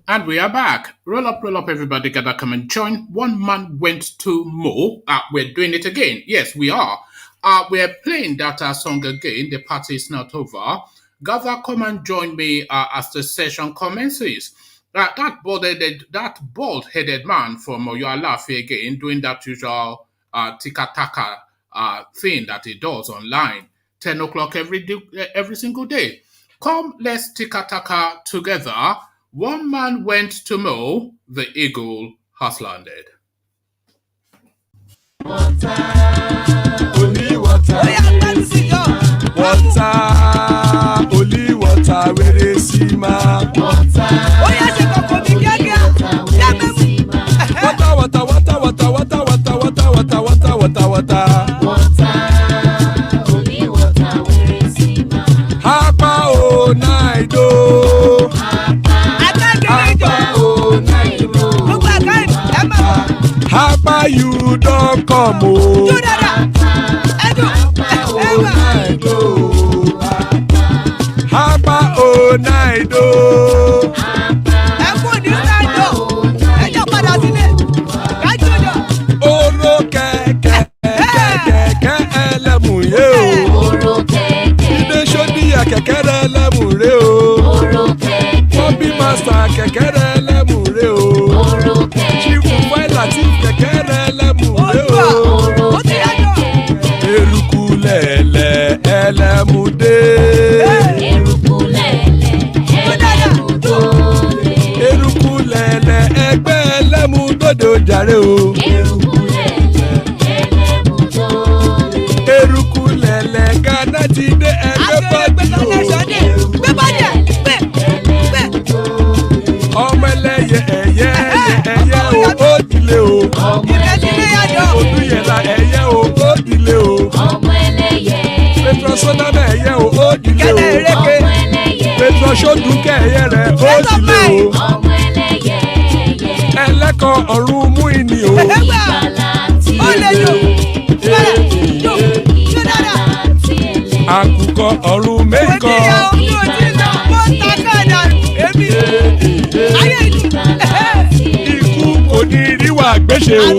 And we are back. Roll up, everybody. Gather, come and join. One man went to mow. We're doing it again. Yes, we are. We're playing that song again. The party is not over. Gather, come and join me as the session commences. That bald-headed man from Oyalafi again, doing that usual tika-taka thing that he does online. 10 o'clock every single day. Come, let's tika-taka together. One man went to mow, the eagle has landed. Water, only water. Water, only water. Where they see ma. Water, water, water, water, water, water, water, water, water, water, water. Only water. Where they see ma. Hapa o naido. Hapa you don't come o. Hapa o naido. Oro kẹ̀kẹ́ kẹ̀kẹ́ ẹlẹ́mùrè o. Ilé sọ́díyà kẹ̀kẹ́ rẹ̀ ẹlẹ́mùrè o. Bobby master kẹ̀kẹ́ rẹ̀ ẹlẹ́mùrè o. Chief Latif kẹ̀kẹ́ rẹ̀ ẹlẹ́mùrè o. Eruku lẹ̀lẹ̀ ẹlẹ́mùdé. Eruku lẹ̀lẹ̀ ẹgbẹ́ ẹlẹ́mùdódò jàre o. Eruku lẹ̀lẹ̀ Ghana ti dé ẹgbẹ́ bọ́dì o. Ọmọ ẹlẹ́yẹ ẹ̀yẹ ẹ̀yẹ o ó dilé o. Odúyẹ̀lá ẹ̀yẹ o ó dilé o. Petro Sodana ẹ̀yẹ o ó dilé o. Petro Sodunke ẹ̀yẹ rẹ̀ ó dilé o. Ẹlẹ́kọ̀ ọ̀run mú ìní o. Àkùkọ ọ̀run mẹ́kọ̀. Ikú kò ní ríwà gbéṣe o.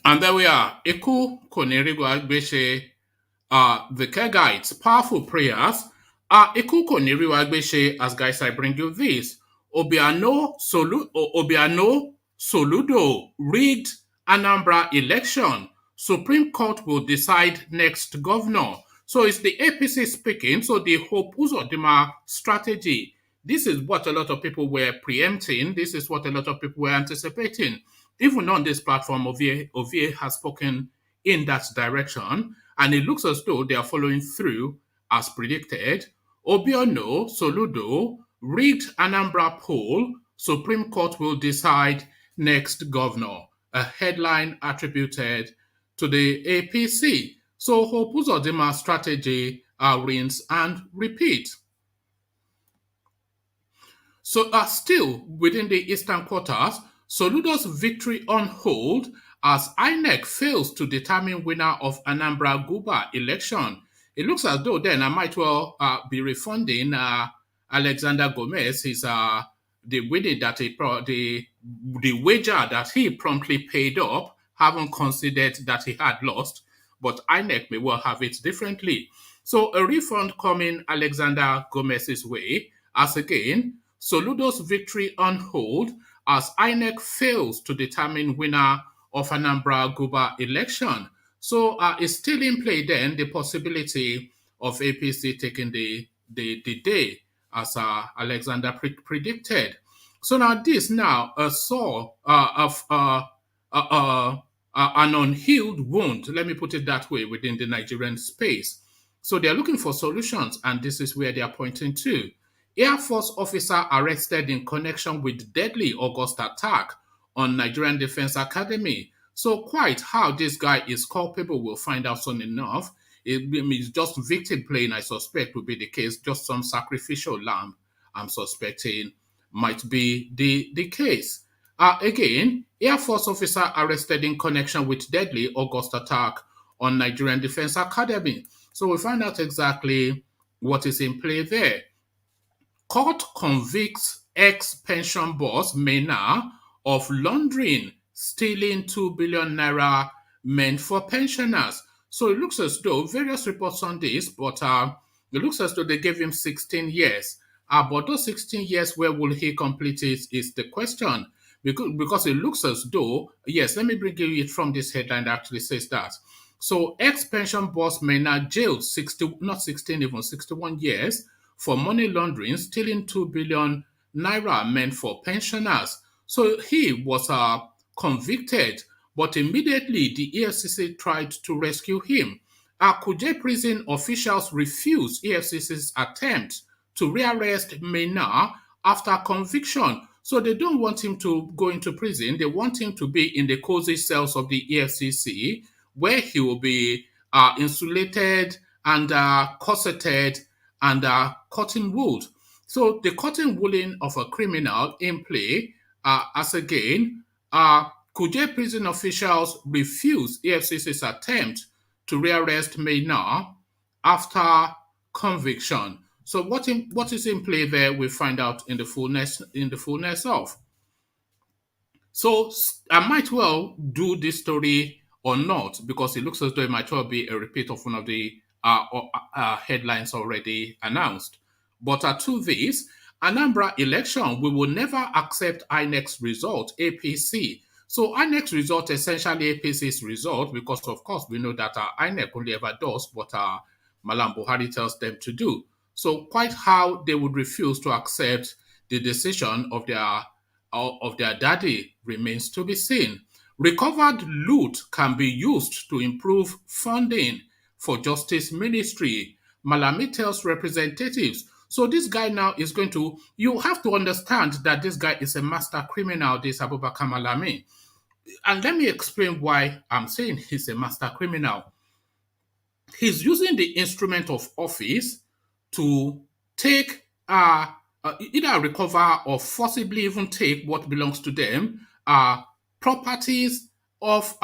And there we are. Iku Konirigwa Gbeshe, the Kegites, powerful prayers. Iku Konirigwa Gbeshe, as guys, I bring you this. Obiano Soludo rigged Anambra election. Supreme Court will decide next governor. So it's the APC speaking. So the Hope Uzodinma strategy. This is what a lot of people were preempting. This is what a lot of people were anticipating. Even on this platform, Ovie has spoken in that direction. And it looks as though they are following through as predicted. Obiano Soludo rigged Anambra poll. Supreme Court will decide next governor. A headline attributed to the APC. So Hope Uzodinma strategy rinse and repeat. So still within the eastern quarters, Soludo's victory on hold as INEC fails to determine winner of Anambra Guber election. It looks as though then I might well be refunding Alexander Gomez his the winning that the wager that he promptly paid up, haven't considered that he had lost, but INEC may well have it differently. So a refund coming Alexander Gomez's way, as again, Soludo's victory on hold as INEC fails to determine winner of Anambra Guber election. So it's still in play then the possibility of APC taking the day as Alexander predicted. So now this of an unhealed wound, let me put it that way, within the Nigerian space. So they're looking for solutions, and this is where they are pointing to. Air Force officer arrested in connection with deadly August attack on Nigerian Defense Academy. So quite how this guy is culpable, we'll find out soon enough. It means just victim playing, I suspect, will be the case. Just some sacrificial lamb, I'm suspecting, might be the case. Again, Air Force officer arrested in connection with deadly August attack on Nigerian Defense Academy. So we find out exactly what is in play there. Court convicts ex-pension boss Maina of laundering, stealing 2 billion naira meant for pensioners. So it looks as though various reports on this, but it looks as though they gave him 16 years. But those 16 years, where will he complete it is the question. Because it looks as though, yes, let me bring you it from this headline that actually says that. So ex-pension boss Maina jailed 60, not 16, even 61 years for money laundering, stealing 2 billion naira meant for pensioners. So he was convicted, but immediately the EFCC tried to rescue him. Kuje prison officials refused EFCC's attempt to rearrest Maina after conviction. So they don't want him to go into prison. They want him to be in the cozy cells of the EFCC, where he will be insulated and corseted and cotton wool. So the cotton wooling of a criminal in play, as again, Kuje prison officials refused EFCC's attempt to rearrest Maina after conviction. So what is in play there? We find out in the fullness of. So I might well do this story or not, because it looks as though it might well be a repeat of one of the headlines already announced. But to this, Anambra election, we will never accept INEC's result, APC. So INEC's result, essentially APC's result, because of course we know that INEC only ever does what Malam Buhari tells them to do. So quite how they would refuse to accept the decision of their daddy remains to be seen. Recovered loot can be used to improve funding for Justice Ministry, Malami tells representatives. So this guy now is going to, you have to understand that this guy is a master criminal, this ABUBAKAR Malami. And let me explain why I'm saying he's a master criminal. He's using the instrument of office to take either recover or forcibly even take what belongs to them, properties of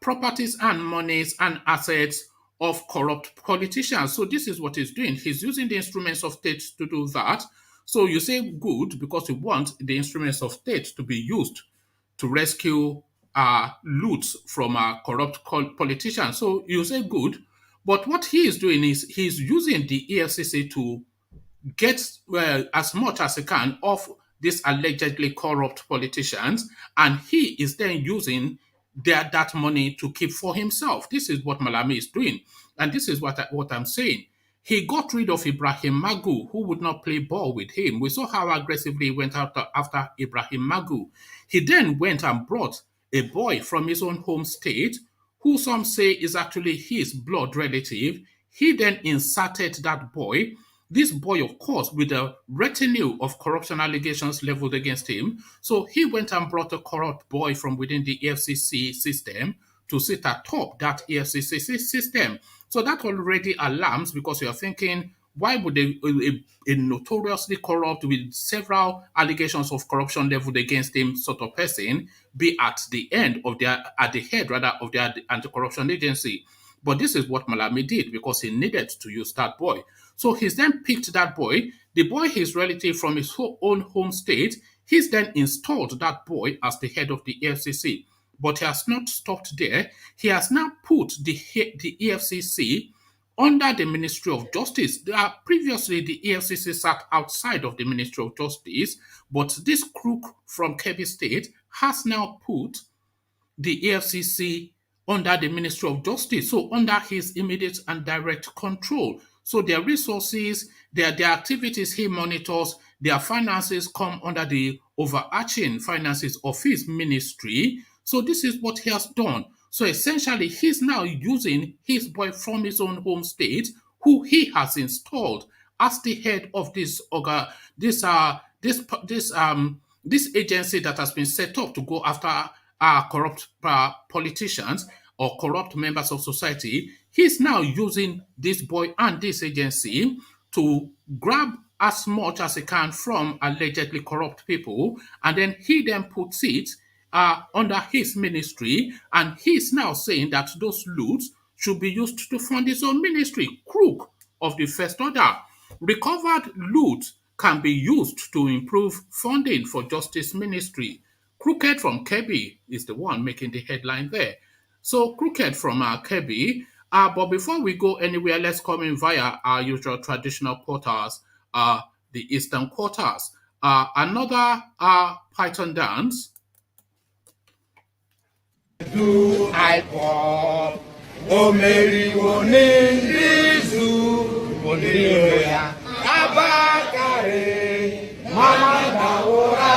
properties and monies and assets of corrupt politicians. So this is what he's doing. He's using the instruments of state to do that. So you say good because you want the instruments of state to be used to rescue loot from corrupt politicians. So you say good, but what he is doing is he's using the EFCC to get as much as he can of these allegedly corrupt politicians, and he is then using that money to keep for himself. This is what Malami is doing, and this is what I'm saying. He got rid of Ibrahim Magu, who would not play ball with him. We saw how aggressively he went after Ibrahim Magu. He then went and brought a boy from his own home state, who some say is actually his blood relative. He then inserted that boy. This boy, of course, with a retinue of corruption allegations leveled against him. So he went and brought a corrupt boy from within the EFCC system to sit atop that EFCC system. So that already alarms, because you're thinking, why would a notoriously corrupt with several allegations of corruption leveled against him sort of person be at the head of their anti-corruption agency? But this is what Malami did, because he needed to use that boy. So he's then picked that boy, the boy, his relative from his own home state. He's then installed that boy as the head of the EFCC. But he has not stopped there. He has now put the EFCC under the Ministry of Justice. Previously, the EFCC sat outside of the Ministry of Justice, but this crook from Kebbi State has now put the EFCC under the Ministry of Justice, so under his immediate and direct control. So their resources, their activities he monitors, their finances come under the overarching finances of his ministry. So this is what he has done. So essentially, he's now using his boy from his own home state, who he has installed as the head of this agency that has been set up to go after corrupt politicians or corrupt members of society. He's now using this boy and this agency to grab as much as he can from allegedly corrupt people, and then he then puts it under his ministry, and he's now saying that those loots should be used to fund his own ministry. Crook of the first order. Recovered loot can be used to improve funding for justice ministry. Crooked from Kebbi is the one making the headline there. So Crooked from Kebbi. But before we go anywhere, let's come in via our usual traditional quarters, the Eastern quarters. Another Python dance. Do I pop? O Mary Wonizu, Woniya, Abakare, Mama Daora,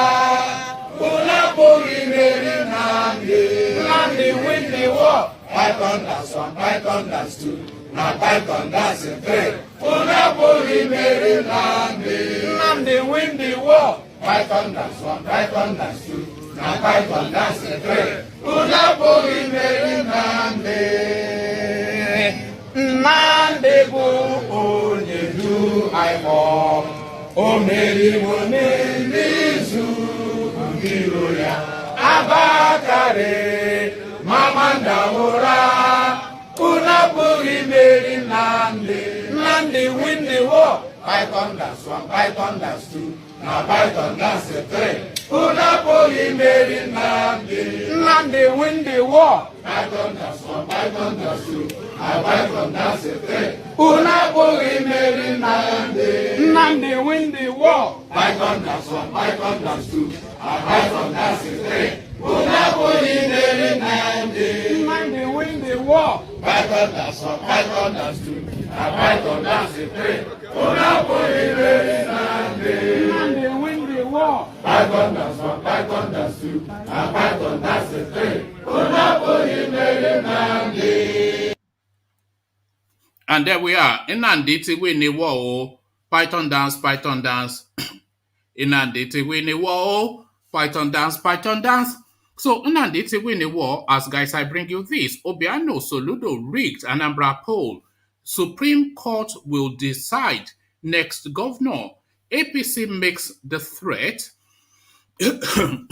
Una Pori Mary Nandi win the war. Python that's one, Python that's two, now Python that's a three. Una Pori Mary Nandi win the war. Python that's one, Python that's two, now Python that's a three. Una Pori Mary Nandi bu onye du aimo. O Mary Wonizu, Woniya, Abakare, Mama Daora, Una Pori Mary Nandi win the war. Python that's one, Python that's two, now Python that's a three. Una Pori Mary Nandi win the war. Python that's one, Python that's two, now Python that's a three. Una Pori Mary Nandi win the war. Python that's one, Python that's two, now Python that's a three. Una Pori Mary Nandi win the war. Python that's one, Python that's two, now Python that's a three. Una Pori Mary Nandi win the war. Python that's one, Python that's two, now Python that's a three. Una Pori Mary Nandi. And there we are. Inanditi win the war. Python dance, Python dance. Inanditi win the war. Python dance, Python dance. So Inanditi win the war. As guys, I bring you this. Obiano Soludo rigged Anambra poll. Supreme Court will decide next governor. APC makes the threat. The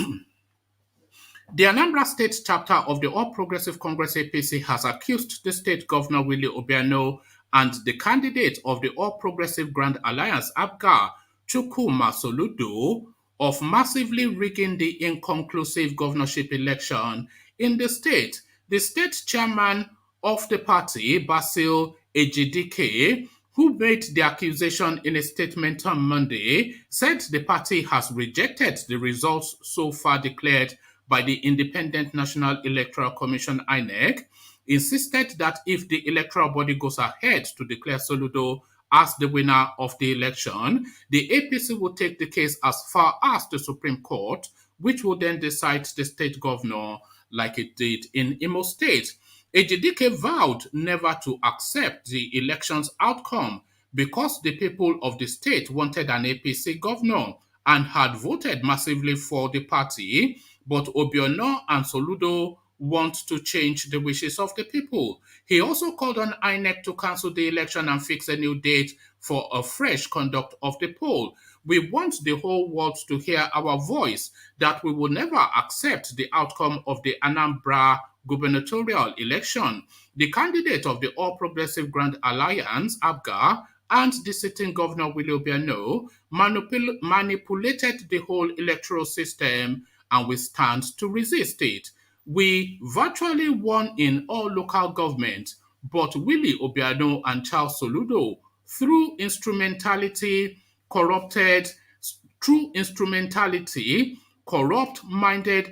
Anambra State chapter of the All Progressive Congress APC has accused the state governor Willie Obiano and the candidate of the All Progressive Grand Alliance ABUBAKAR, Chukwuma Soludo, of massively rigging the inconclusive governorship election in the state. The state chairman of the party, Basil Ejidike, who made the accusation in a statement on Monday, said the party has rejected the results so far declared by the Independent National Electoral Commission (INEC), insisted that if the electoral body goes ahead to declare Soludo as the winner of the election, the APC will take the case as far as the Supreme Court, which will then decide the state governor like it did in Imo State. Ejidike vowed never to accept the election's outcome because the people of the state wanted an APC governor and had voted massively for the party, but Obiano and Soludo want to change the wishes of the people. He also called on INEC to cancel the election and fix a new date for a fresh conduct of the poll. We want the whole world to hear our voice that we will never accept the outcome of the Anambra gubernatorial election. The candidate of the All Progressive Grand Alliance, ABUBAKAR, and the sitting governor, Willie Obiano, manipulated the whole electoral system, and we stand to resist it. We virtually won in all local governments, but Willie Obiano and Charles Soludo, through instrumentality, corrupt-minded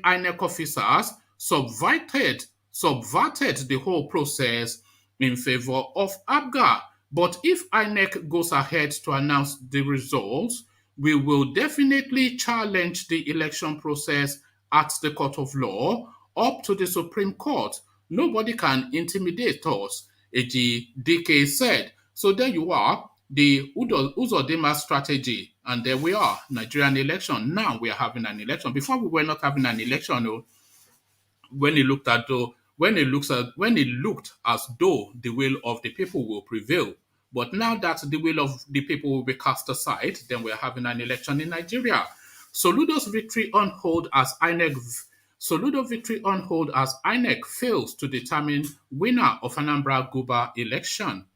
INEC officers, subverted the whole process in favor of ABUBAKAR. But if INEC goes ahead to announce the results, we will definitely challenge the election process at the court of law up to the Supreme Court. Nobody can intimidate us, Ejidike said. So there you are, the Uzodinma strategy. And there we are, Nigerian election. Now we are having an election. Before we were not having an election, when it looked as though the will of the people will prevail. But now that the will of the people will be cast aside, then we're having an election in Nigeria. Soludo's victory on hold as INEC fails to determine winner of Anambra Guber election.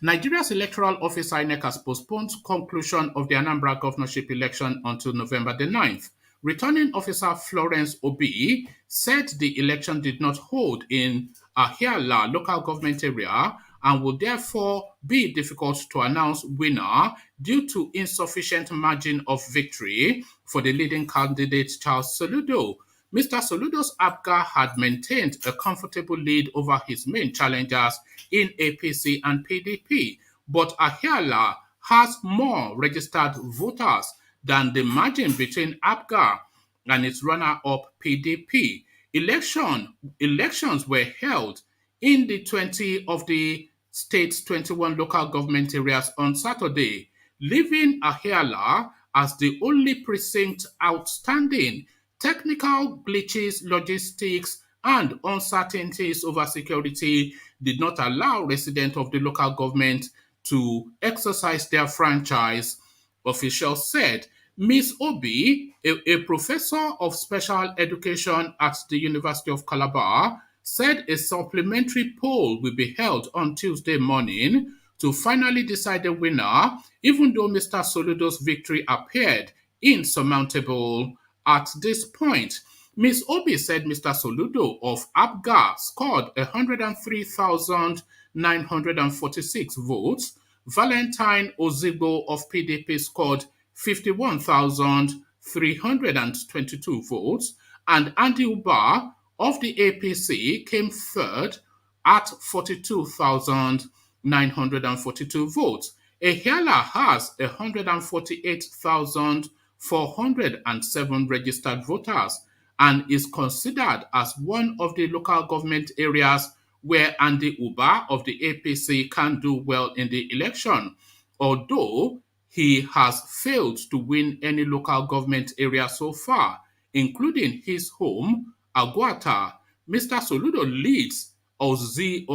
Nigeria's Electoral Office INEC has postponed conclusion of the Anambra governorship election until November the 9th. Returning officer Florence Obi said the election did not hold in Ahiala local government area and would therefore be difficult to announce winner due to insufficient margin of victory for the leading candidate Charles Soludo. Mr. Soludo's ABGA had maintained a comfortable lead over his main challengers in APC and PDP, but Ahiala has more registered voters than the margin between ABGA and its runner-up PDP. Elections were held in the 20 of the state's 21 local government areas on Saturday, leaving Ahiala as the only precinct outstanding. Technical glitches, logistics, and uncertainties over security did not allow residents of the local government to exercise their franchise, officials said. Ms. Obi, a professor of special education at the University of Calabar, said a supplementary poll will be held on Tuesday morning to finally decide the winner, even though Mr. Soludo's victory appeared insurmountable at this point. Ms. Obi said Mr. Soludo of ABGA scored 103,946 votes. Valentine Ozigbo of PDP scored 51,322 votes, and Andy Uba of the APC came third at 42,942 votes. Ahiala has 148,407 registered voters and is considered as one of the local government areas where Andy Uba of the APC can do well in the election, although he has failed to win any local government area so far, including his home, Aguata. Mr. Soludo leads Mr.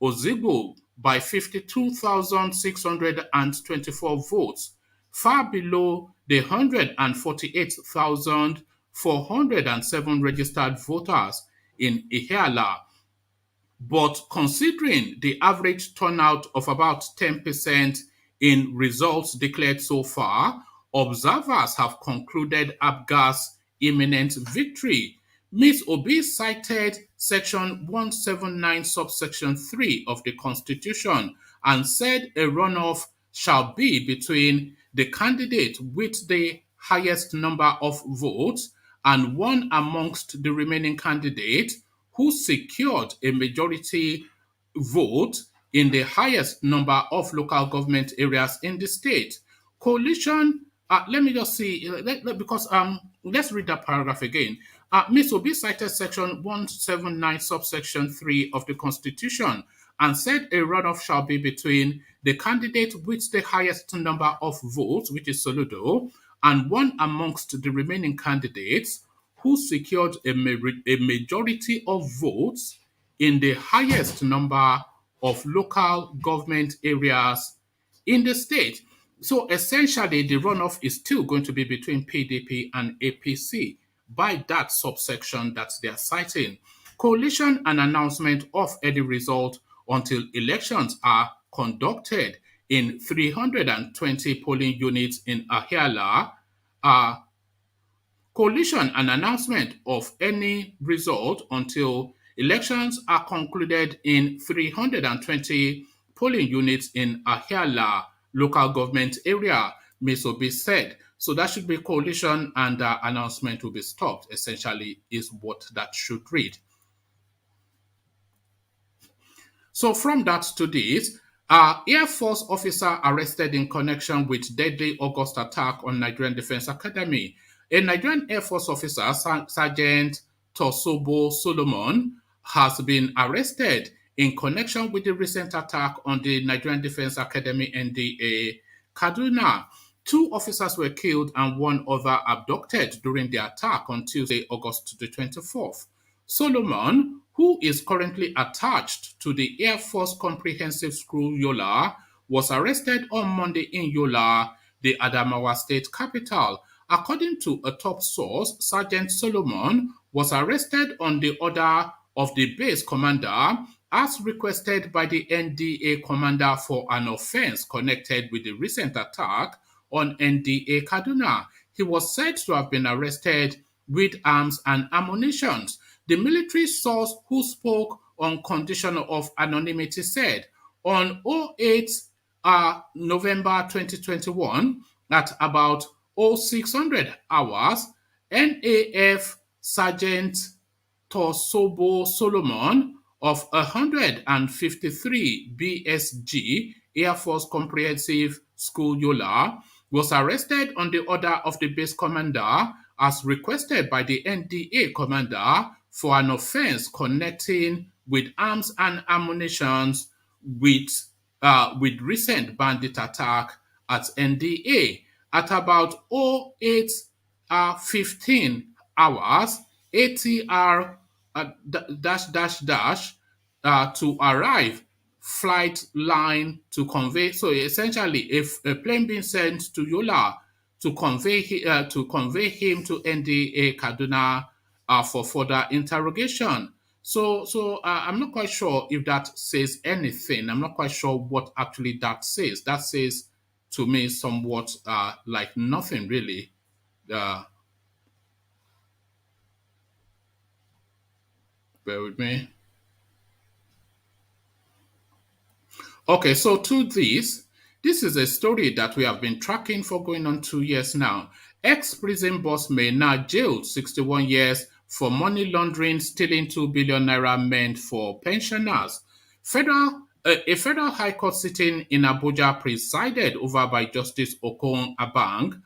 Ozigbo by 52,624 votes, far below the 148,407 registered voters in Ihiala. But considering the average turnout of about 10% in results declared so far, observers have concluded ABGA's imminent victory. Ms. Obi cited Section 179, subsection 3 of the Constitution and said a runoff shall be between the candidate with the highest number of votes and one amongst the remaining candidates who secured a majority vote in the highest number of local government areas in the state. Coalition, let me just see, because let's read that paragraph again. Ms. Obi cited Section 179, subsection 3 of the Constitution and said a runoff shall be between the candidate with the highest number of votes, which is Soludo, and one amongst the remaining candidates who secured a majority of votes in the highest number of local government areas in the state. So essentially, the runoff is still going to be between PDP and APC by that subsection that they are citing. Coalition and announcement of any result until elections are conducted in 320 polling units in Ahiala. Coalition and announcement of any result until elections are concluded in 320 polling units in Ahiala local government area, Ms. Obi said. So that should be coalition and announcement will be stopped, essentially, is what that should read. So from that to this, Air Force officer arrested in connection with deadly August attack on Nigerian Defense Academy. A Nigerian Air Force officer, Sergeant Tosobo Solomon, has been arrested in connection with the recent attack on the Nigerian Defense Academy NDA Kaduna. 2 officers were killed and 1 other abducted during the attack on Tuesday, August the 24th. Solomon, who is currently attached to the Air Force Comprehensive School Yola, was arrested on Monday in Yola, the Adamawa state capital. According to a top source, Sergeant Solomon was arrested on the order of the base commander as requested by the NDA commander for an offense connected with the recent attack on NDA Kaduna. He was said to have been arrested with arms and ammunition. The military source who spoke on condition of anonymity said on 08 November 2021 at about 0600 hours, NAF Sergeant Tosobo Solomon of 153 BSG Air Force Comprehensive School Yola was arrested on the order of the base commander as requested by the NDA commander for an offense connecting with arms and ammunition with recent bandit attack at NDA. At about 08:15 hours, ATR to arrive flight line to convey. So essentially, if a plane being sent to Yola to convey him to NDA Kaduna for further interrogation. So I'm not quite sure if that says anything. I'm not quite sure what actually that says. That says to me somewhat like nothing really. Bear with me. Okay, so to this is a story that we have been tracking for going on 2 years now. Ex-prison boss Maina jailed 61 years for money laundering, stealing 2 billion naira meant for pensioners. A federal high court sitting in Abuja presided over by Justice Okon Abang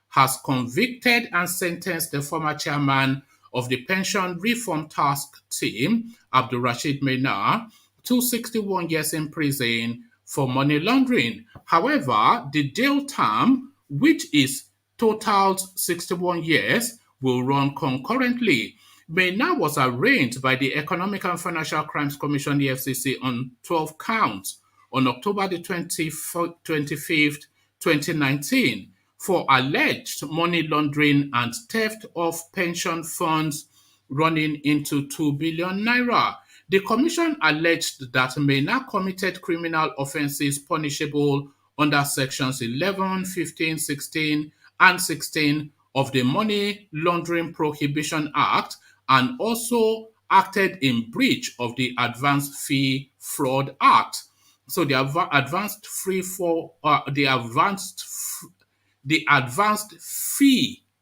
has convicted and sentenced the former chairman of the Pension Reform Task Team, Abdulrashid Maina, to 61 years in prison for money laundering. However, the jail term, which is totaled 61 years, will run concurrently. Maina was arraigned by the Economic and Financial Crimes Commission EFCC on 12 counts on October the 25th, 2019 for alleged money laundering and theft of pension funds running into 2 billion naira. The commission alleged that Maina committed criminal offences punishable under sections 11, 15, 16, and 16 of the Money Laundering Prohibition Act and also acted in breach of the Advanced Fee Fraud Act. So the Advanced Fee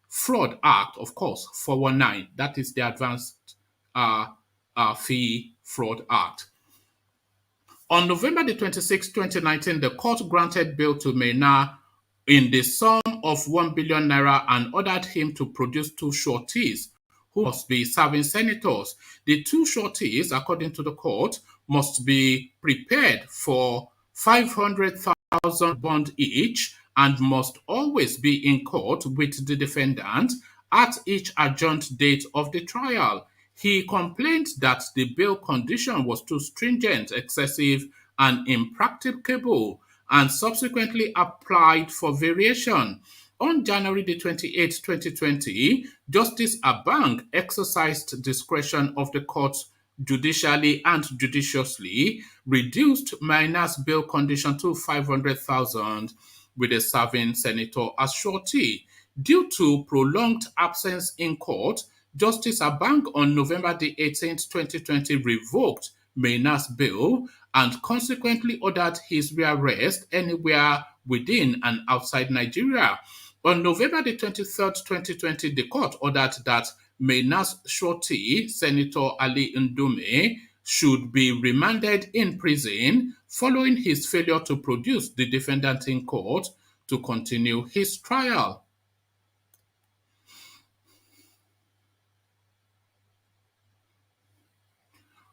Fraud Act, of course, 419. That is the Advanced Fee Fraud Act. On November the 26th, 2019, the court granted bail to Maina in the sum of 1 billion naira and ordered him to produce two sureties who must be serving senators. The two sureties, according to the court, must be prepared for 500,000 bond each and must always be in court with the defendant at each adjourned date of the trial. He complained that the bail condition was too stringent, excessive, and impracticable, and subsequently applied for variation. On January the 28th, 2020, Justice Abang exercised discretion of the court judicially and judiciously, reduced Maina's bail condition to 500,000 with a serving senator as surety. Due to prolonged absence in court, Justice Abang on November the 18th, 2020 revoked Maina's bail and consequently ordered his rearrest anywhere within and outside Nigeria. On November the 23rd, 2020, the court ordered that Maina's surety, Senator Ali Ndume, should be remanded in prison following his failure to produce the defendant in court to continue his trial.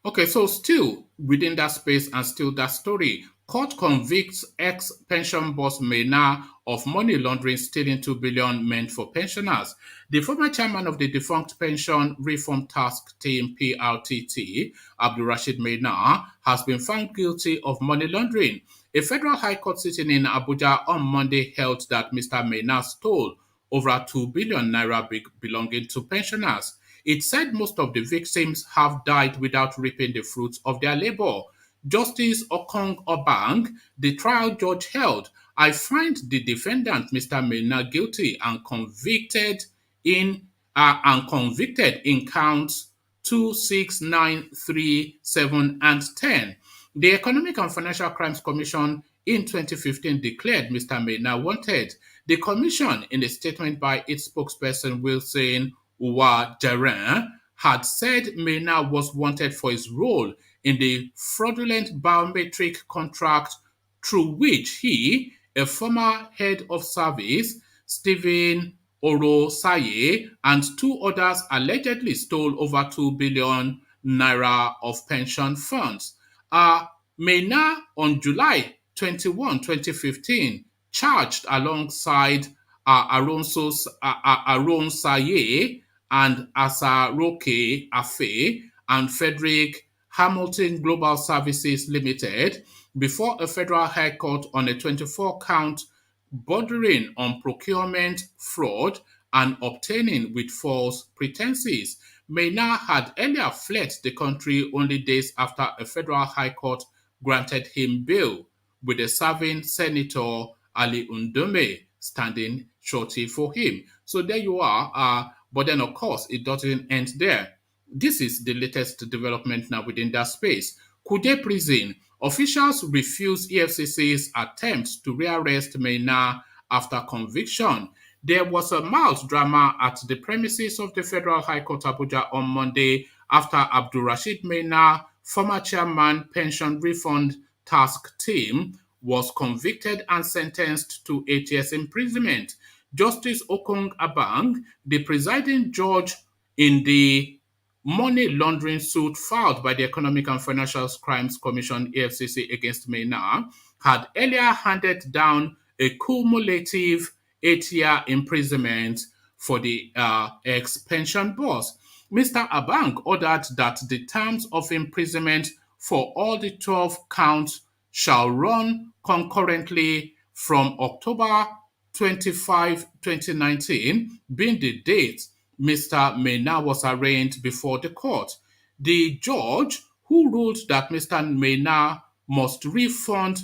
Okay, so still within that space and still that story, Court convicts ex-pension boss Maina of money laundering, stealing 2 billion meant for pensioners. The former chairman of the defunct Pension Reform Task Team (PRTT), Abdulrashid Maina, has been found guilty of money laundering. A federal high court sitting in Abuja on Monday held that Mr. Maina stole over 2 billion naira belonging to pensioners. It said most of the victims have died without reaping the fruits of their labor. Justice Okong Obang, the trial judge, held, "I find the defendant, Mr. Maina, guilty and convicted in counts 2, 6, 9, 3, 7, and 10. The Economic and Financial Crimes Commission in 2015 declared Mr. Maina wanted. The commission, in a statement by its spokesperson Wilson Uwajaren, had said Maina was wanted for his role in the fraudulent biometric contract through which he, a former head of service, Stephen Orosaye, and two others allegedly stole over 2 billion naira of pension funds. Maina, on July 21, 2015, charged alongside Aronsaye and Asaroke Afe and Frederick Hamilton Global Services Limited before a federal high court on a 24-count bordering on procurement fraud and obtaining with false pretenses. Maina had earlier fled the country only days after a federal high court granted him bail, with the serving Senator Ali Undome standing shorty for him. So there you are. But then, of course, it doesn't end there. This is the latest development now within that space. Kuje Prison. Officials refuse EFCC's attempts to rearrest Maina after conviction. There was a mild drama at the premises of the Federal High Court Abuja on Monday after Abdulrashid Maina, former chairman, Pension Refund Task Team, was convicted and sentenced to 8 years imprisonment. Justice Okong Abang, the presiding judge in the money laundering suit filed by the Economic and Financial Crimes Commission (EFCC) against Maina, had earlier handed down a cumulative 8-year imprisonment for the ex-pension boss. Mr. Abang ordered that the terms of imprisonment for all the 12 counts shall run concurrently from October 25, 2019, being the date Mr. Maina was arraigned before the court. The judge, who ruled that Mr. Maina must refund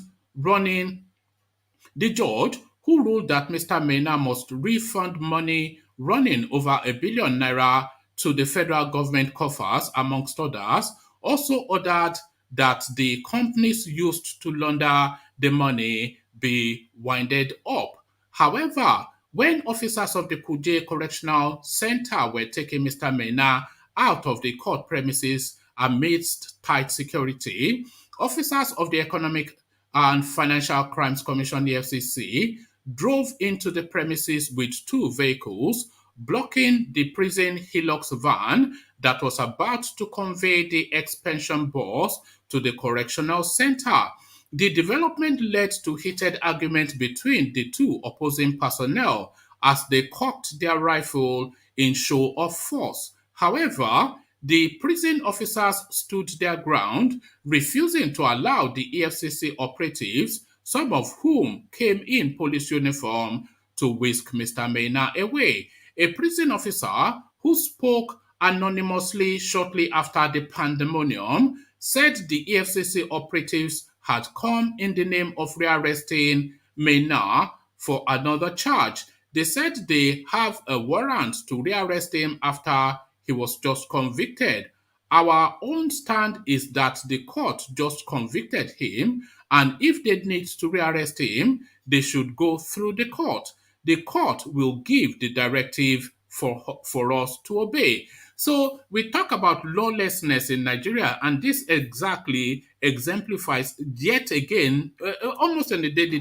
money running over 1 billion naira to the federal government coffers, amongst others, also ordered that the companies used to launder the money be winded up. However, when officers of the Kuje Correctional Center were taking Mr. Maina out of the court premises amidst tight security, officers of the Economic and Financial Crimes Commission (EFCC) drove into the premises with 2 vehicles, blocking the prison Hilux van that was about to convey the ex-pension boss to the correctional center. The development led to heated argument between the 2 opposing personnel as they cocked their rifle in show of force. However, the prison officers stood their ground, refusing to allow the EFCC operatives, some of whom came in police uniform, to whisk Mr. Maina away. A prison officer who spoke anonymously shortly after the pandemonium said the EFCC operatives had come in the name of rearresting Maina for another charge. They said they have a warrant to rearrest him after he was just convicted. Our own stand is that the court just convicted him, and if they need to rearrest him, they should go through the court. The court will give the directive for us to obey. So we talk about lawlessness in Nigeria, and this exactly exemplifies yet again, almost on a daily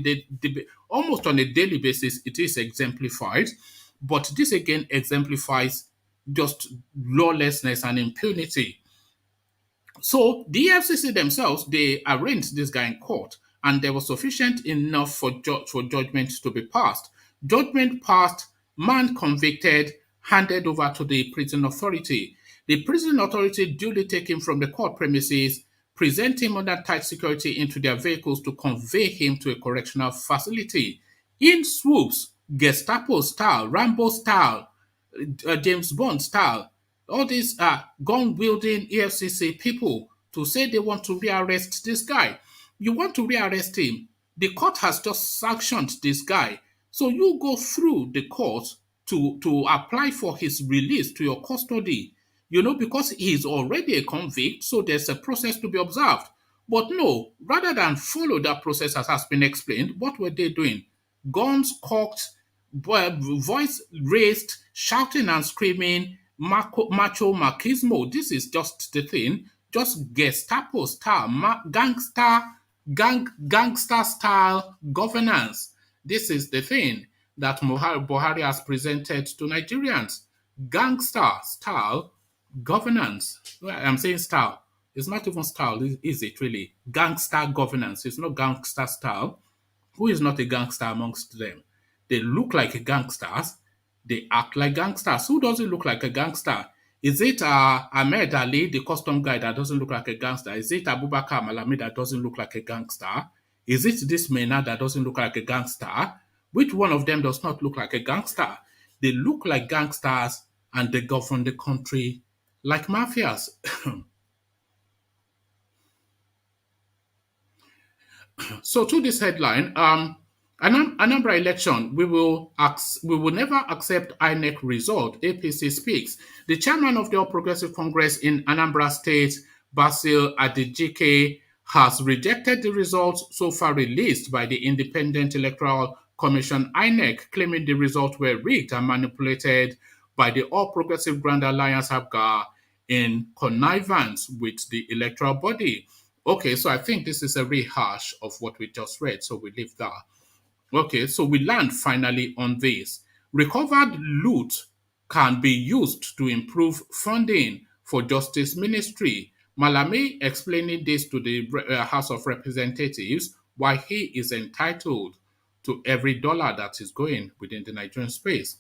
basis, it is exemplified. But this again exemplifies just lawlessness and impunity. So the EFCC themselves, they arraigned this guy in court, and there was sufficient enough for judgment to be passed. Judgment passed, man convicted, handed over to the prison authority. The prison authority duly take him from the court premises, present him under tight security into their vehicles to convey him to a correctional facility. In swoops, Gestapo style, Rambo style, James Bond style, all these gun-wielding EFCC people to say they want to rearrest this guy. You want to rearrest him. The court has just sanctioned this guy. So you go through the court to apply for his release to your custody, because he is already a convict, so there's a process to be observed. But no, rather than follow that process as has been explained, what were they doing? Guns cocked, voice raised, shouting and screaming, macho machismo. This is just the thing, just Gestapo style, gangster style governance. This is the thing that Buhari has presented to Nigerians. Gangster style governance. Well, I'm saying style. It's not even style, is it really? Gangster governance. It's not gangster style. Who is not a gangster amongst them? They look like gangsters. They act like gangsters. Who doesn't look like a gangster? Is it Ahmed Ali, the custom guy, that doesn't look like a gangster? Is it ABUBAKAR Malami that doesn't look like a gangster? Is it this Maina that doesn't look like a gangster? Which one of them does not look like a gangster? They look like gangsters and they govern the country like mafias. So to this headline, Anambra election, we will never accept INEC result, APC speaks. The chairman of the All Progressive Congress in Anambra State, Basil Adejike, has rejected the results so far released by the Independent Electoral Commission, INEC, claiming the results were rigged and manipulated by the All Progressive Grand Alliance ABGA in connivance with the electoral body. Okay, so I think this is a rehash of what we just read, so we leave that. Okay, so we land finally on this. Recovered loot can be used to improve funding for Justice Ministry. Malami explaining this to the House of Representatives, why he is entitled to every dollar that is going within the Nigerian space.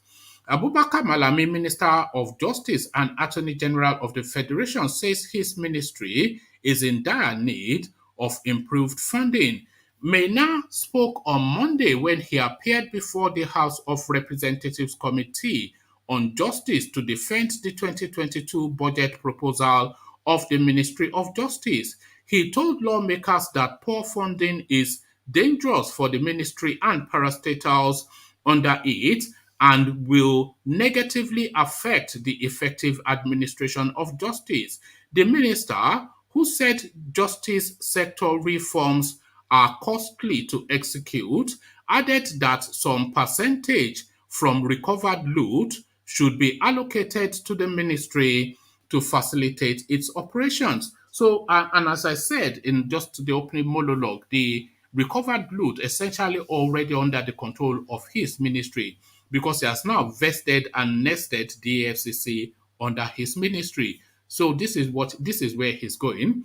Abubakar Malami, Minister of Justice and Attorney General of the Federation, says his ministry is in dire need of improved funding. Maina spoke on Monday when he appeared before the House of Representatives Committee on Justice to defend the 2022 budget proposal of the Ministry of Justice. He told lawmakers that poor funding is dangerous for the ministry and parastatals under it and will negatively affect the effective administration of justice. The minister, who said justice sector reforms are costly to execute, added that some percentage from recovered loot should be allocated to the ministry to facilitate its operations. So, and as I said in just the opening monologue, the recovered loot essentially already under the control of his ministry, because he has now vested and nested the EFCC under his ministry. So this is where he's going.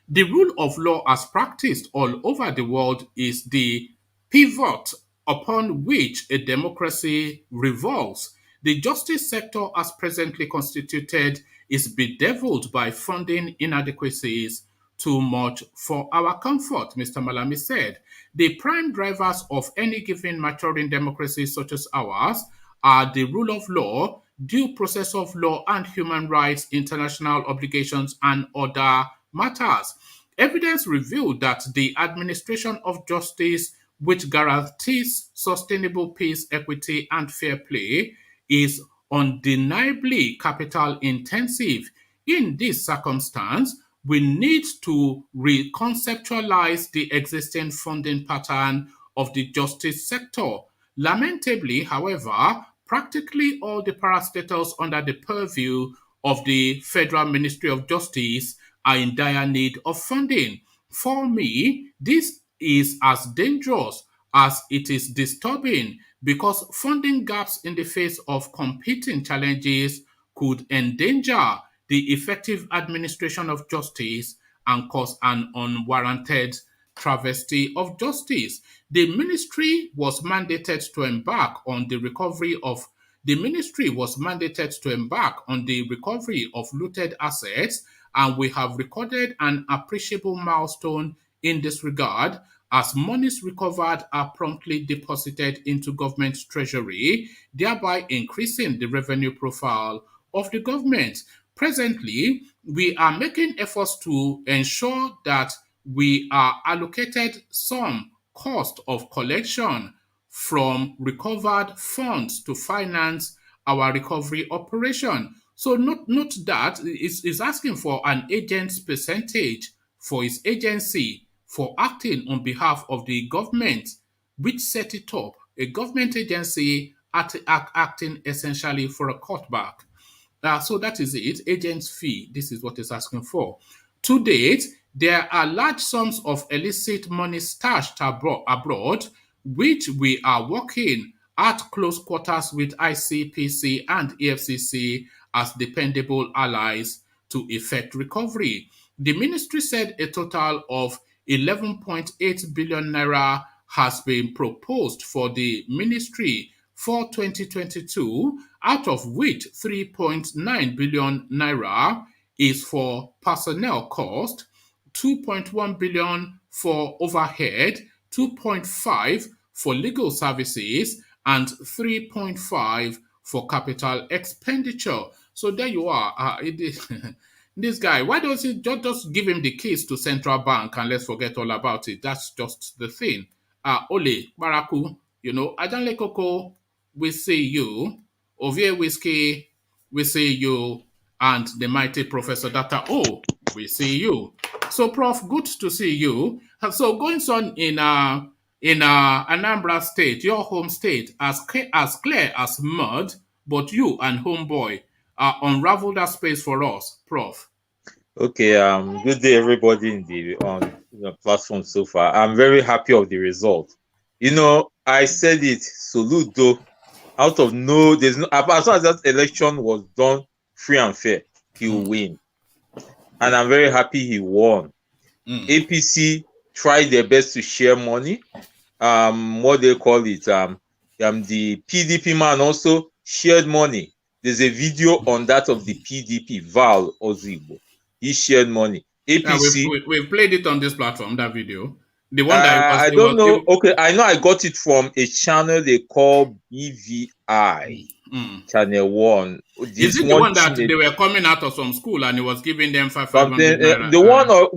The rule of law as practiced all over the world is the pivot upon which a democracy revolves. The justice sector as presently constituted is bedeviled by funding inadequacies, too much for our comfort, Mr. Malami said. The prime drivers of any given maturing democracy such as ours are the rule of law, due process of law and human rights, international obligations, and other matters. Evidence revealed that the administration of justice, which guarantees sustainable peace, equity, and fair play, is undeniably capital intensive. In this circumstance, we need to reconceptualize the existing funding pattern of the justice sector. Lamentably, however, practically all the parastatals under the purview of the Federal Ministry of Justice are in dire need of funding. For me, this is as dangerous as it is disturbing, because funding gaps in the face of competing challenges could endanger the effective administration of justice and cause an unwarranted travesty of justice. The ministry was mandated to embark on the recovery of looted assets, and we have recorded an appreciable milestone in this regard, as monies recovered are promptly deposited into government treasury, thereby increasing the revenue profile of the government. Presently, we are making efforts to ensure that we are allocated some cost of collection from recovered funds to finance our recovery operation. So note that is asking for an agent's percentage for his agency for acting on behalf of the government, which set it up, a government agency acting essentially for a cutback. So that is it. Agent's fee. This is what it's asking for. To date, there are large sums of illicit money stashed abroad, which we are working at close quarters with ICPC and EFCC as dependable allies to effect recovery. The ministry said a total of 11.8 billion naira has been proposed for the ministry for 2022, out of which 3.9 billion naira is for personnel cost, 2.1 billion for overhead, 2.5 for legal services, and 3.5 for capital expenditure. So there you are. This guy, why don't you just give him the keys to central bank and let's forget all about it? That's just the thing. Ole, Baraku, Ajanle Koko, we see you. Ovie Whiskey, we see you. And the mighty Professor Data O, we see you. So, Prof, good to see you. So, going on in Anambra State, your home state, as clear as mud, but you and Homeboy unravel that space for us, Prof. Okay, good day everybody on the platform so far. I'm very happy of the result. I said it, Soludo, out of there's no, as far as that election was done free and fair, he will win. And I'm very happy he won. APC tried their best to share money. What they call it, the PDP man also shared money. There's a video on that of the PDP, Val Ozigbo. He shared money. APC. Yeah, we've played it on this platform, that video. The one that I don't know. Okay, I know I got it from a channel they call BVI, Channel 1. Is it the one that they were coming out of some school and he was giving them 500 naira? The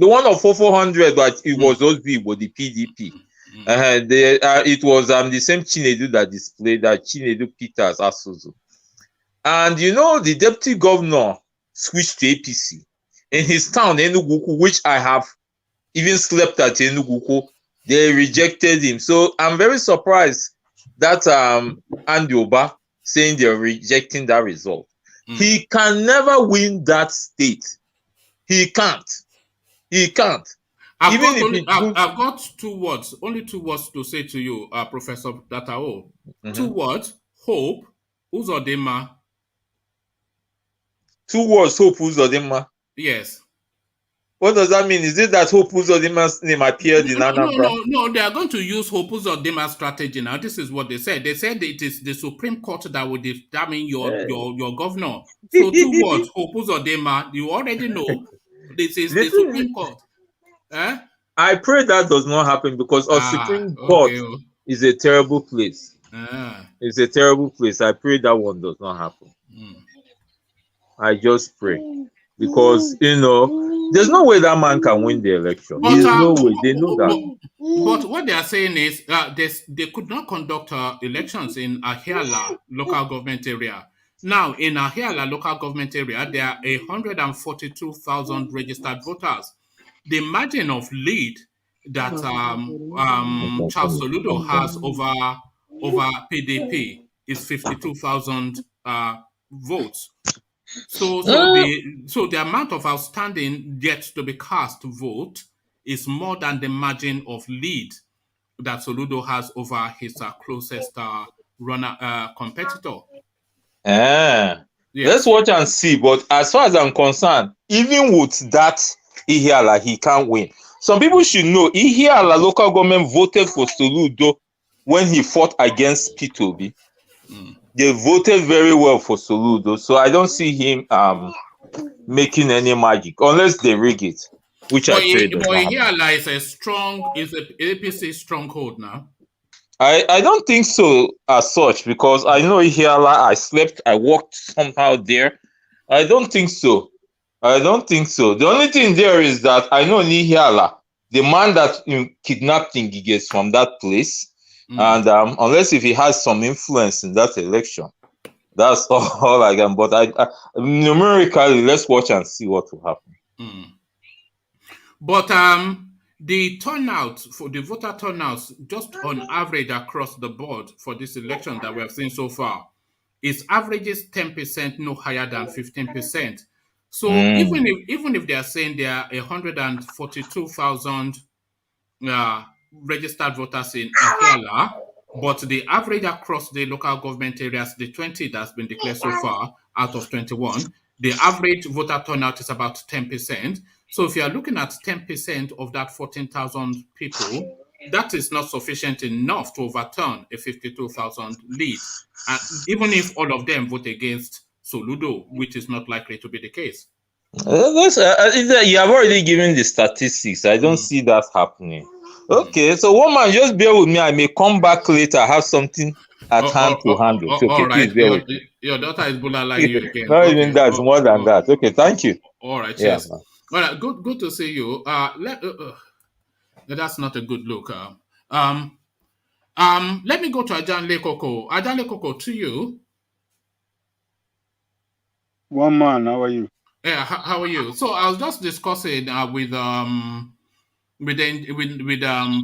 one of 400, but it was Ozigbo, the PDP. It was the same Chinedu that displayed that Chinedu Peters Asuzu. And the deputy governor switched to APC. In his town, Enugu, which I have even slept at Enugu, they rejected him. So I'm very surprised that Andy Oba saying they're rejecting that result. He can never win that state. He can't. I've got only two words to say to you, Professor Datao. 2 words, hope, Uzodinma. 2 words, hope, Uzodinma. Yes. What does that mean? Is it that Hope Uzodinma's name appeared in Anambra? No, they are going to use Hope Uzodinma's strategy now. This is what they said. They said it is the Supreme Court that will determine your governor. So 2 words, Hope Uzodinma. You already know this is the Supreme Court. I pray that does not happen because our Supreme Court is a terrible place. It's a terrible place. I pray that one does not happen. I just pray. Because, there's no way that man can win the election. There's no way. They know that. But what they are saying is they could not conduct elections in Ahiala local government area. Now, in Ahiala local government area, there are 142,000 registered voters. The margin of lead that Charles Soludo has over PDP is 52,000 votes. So the amount of outstanding yet to be cast vote is more than the margin of lead that Soludo has over his closest competitor. Yes. Let's watch and see. But as far as I'm concerned, even with that Ihiala, he can't win. Some people should know Ihiala local government voted for Soludo when he fought against P2B. They voted very well for Soludo, so I don't see him making any magic unless they rig it, which I pray does not happen. Ihiala is a APC stronghold now. I don't think so as such, because I know Ihiala, I walked somehow there. I don't think so. The only thing there is that I know Ihiala, the man that kidnapped Ngige is from that place. And unless if he has some influence in that election, that's all I can. But I numerically, let's watch and see what will happen. But the turnout for the voter turnouts, just on average across the board for this election that we have seen so far, is averages 10%, no higher than 15%. So even if they are saying there are 142,000 registered voters in Ihiala, but the average across the local government areas, the 20 that's been declared so far out of 21, the average voter turnout is about 10%. So if you are looking at 10% of that 14,000 people, that is not sufficient enough to overturn a 52,000 lead. And even if all of them vote against Soludo, which is not likely to be the case. You have already given the statistics. I don't see that happening. Okay, so one man, just bear with me. I may come back later. I have something at hand to handle. So, all right. please bear with me. Your daughter is bullying like you again. Not even that, more than that. Okay, thank you. All right, yes. All right, good to see you. That's not a good look. Let me go to Ajanle Koko. Ajanle Koko, to you. One man, how are you? Yeah, how are you? So I was just discussing with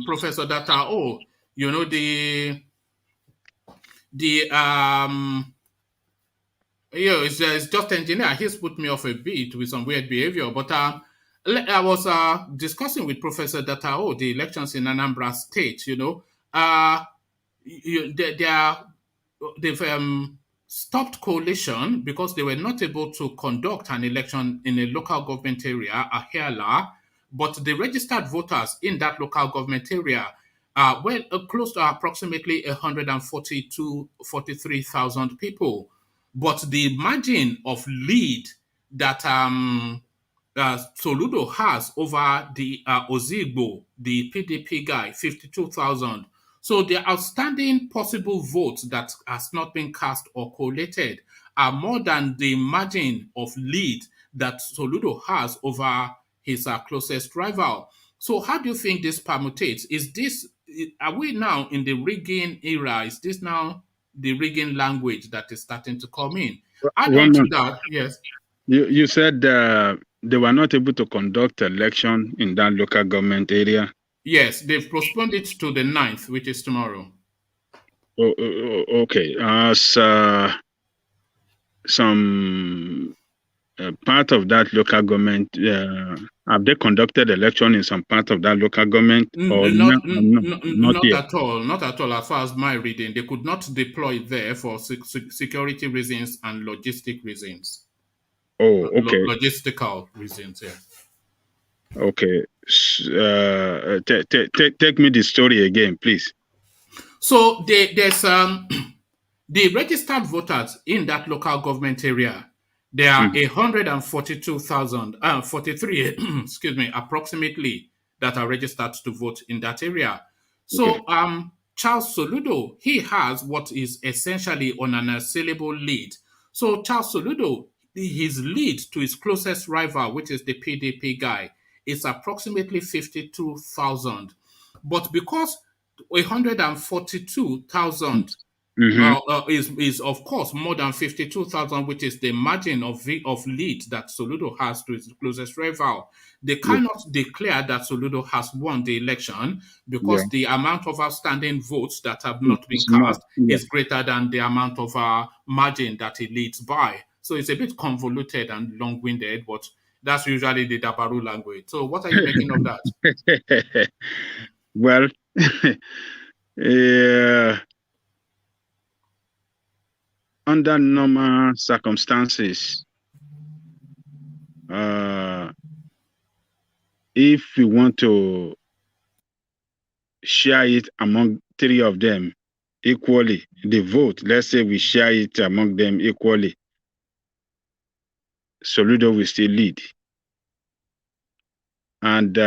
Professor Data. Oh, you know it's just engineer. He's put me off a bit with some weird behavior. But I was discussing with Professor Data. Oh, the elections in Anambra State. They've stopped coalition because they were not able to conduct an election in a local government area, Ihiala, but the registered voters in that local government area are close to approximately 43,000 people. But the margin of lead that Soludo has over the Ozigbo, the PDP guy, 52,000. So the outstanding possible votes that has not been cast or collated are more than the margin of lead that Soludo has over his closest rival. So how do you think this permutates? Are we now in the rigging era? Is this now the rigging language that is starting to come in? Add on to that, yes. You said they were not able to conduct election in that local government area. Yes, they've postponed it to the 9th, which is tomorrow. Okay. Some part of that local government, have they conducted election in some part of that local government? Not at all. Not at all, as far as my reading. They could not deploy there for security reasons and logistic reasons. Oh, okay. Logistical reasons, yeah. Okay. Take me the story again, please. So there's the registered voters in that local government area. There are 142,043, excuse me, approximately, that are registered to vote in that area. So Charles Soludo, he has what is essentially on an assailable lead. So Charles Soludo, his lead to his closest rival, which is the PDP guy, is approximately 52,000. But because 142,000 is of course more than 52,000, which is the margin of lead that Soludo has to his closest rival, they cannot declare that Soludo has won the election because the amount of outstanding votes that have not been cast is greater than the amount of margin that he leads by. So it's a bit convoluted and long-winded, but that's usually the Dabaru language. So what are you making of that? Well, under normal circumstances, if we want to share it among 3 of them equally, the vote, let's say we share it among them equally, Soludo will still lead. And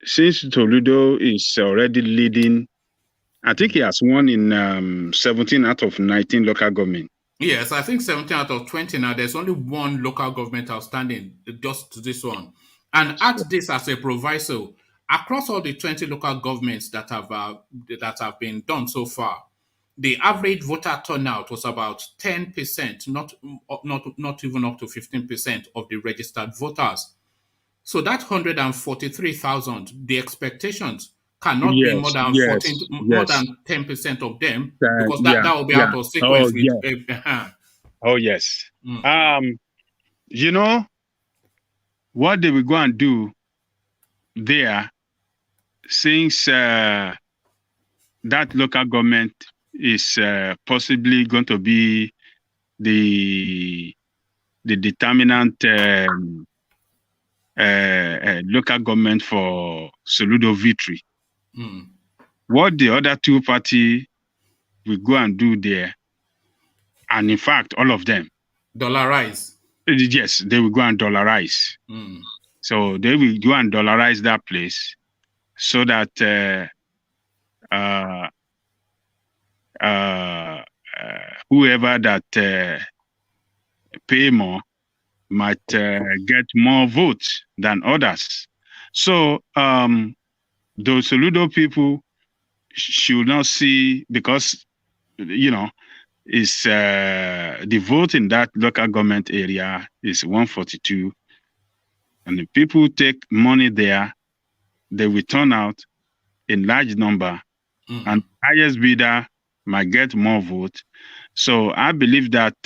since Soludo is already leading, I think he has won in 17 out of 19 local government. Yes, I think 17 out of 20 now. There's only one local government outstanding, just this one. And add this as a proviso, across all the 20 local governments that have been done so far, the average voter turnout was about 10%, not even up to 15% of the registered voters. So that 143,000, the expectations cannot be more than 10% of them, because that will be out of sequence with. Oh yes. You know what they will go and do there, since that local government is possibly going to be the determinant local government for Soludo victory. What the other 2 parties will go and do there, and in fact, all of them dollarize. Yes, they will go and dollarize. So they will go and dollarize that place, so that whoever that pay more might get more votes than others. So those Soludo people should not see, because is the vote in that local government area is 142, and the people take money there, they will turn out in large number, and highest bidder might get more votes. So I believe that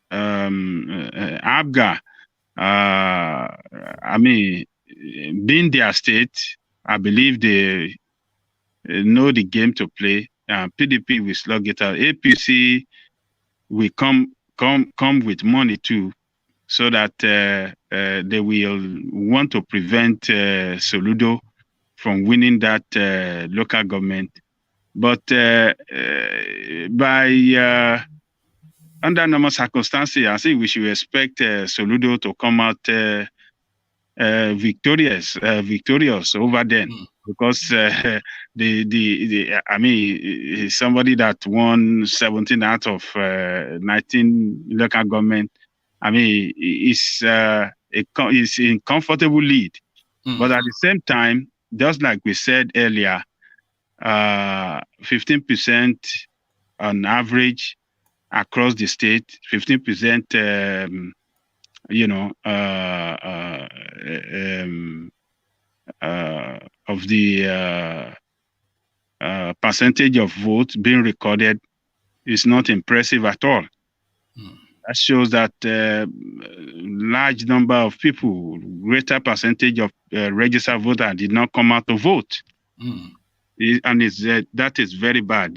ABGA, being their state, I believe they know the game to play. PDP will slug it out. APC will come with money too, so that they will want to prevent Soludo from winning that local government. But by under normal circumstances, I think we should expect Soludo to come out victorious over them. Because somebody that won 17 out of 19 local government, is in comfortable lead. But at the same time, just like we said earlier, 15% on average across the state, 15%, of the percentage of votes being recorded is not impressive at all. That shows that large number of people, greater percentage of registered voters did not come out to vote. And that is very bad.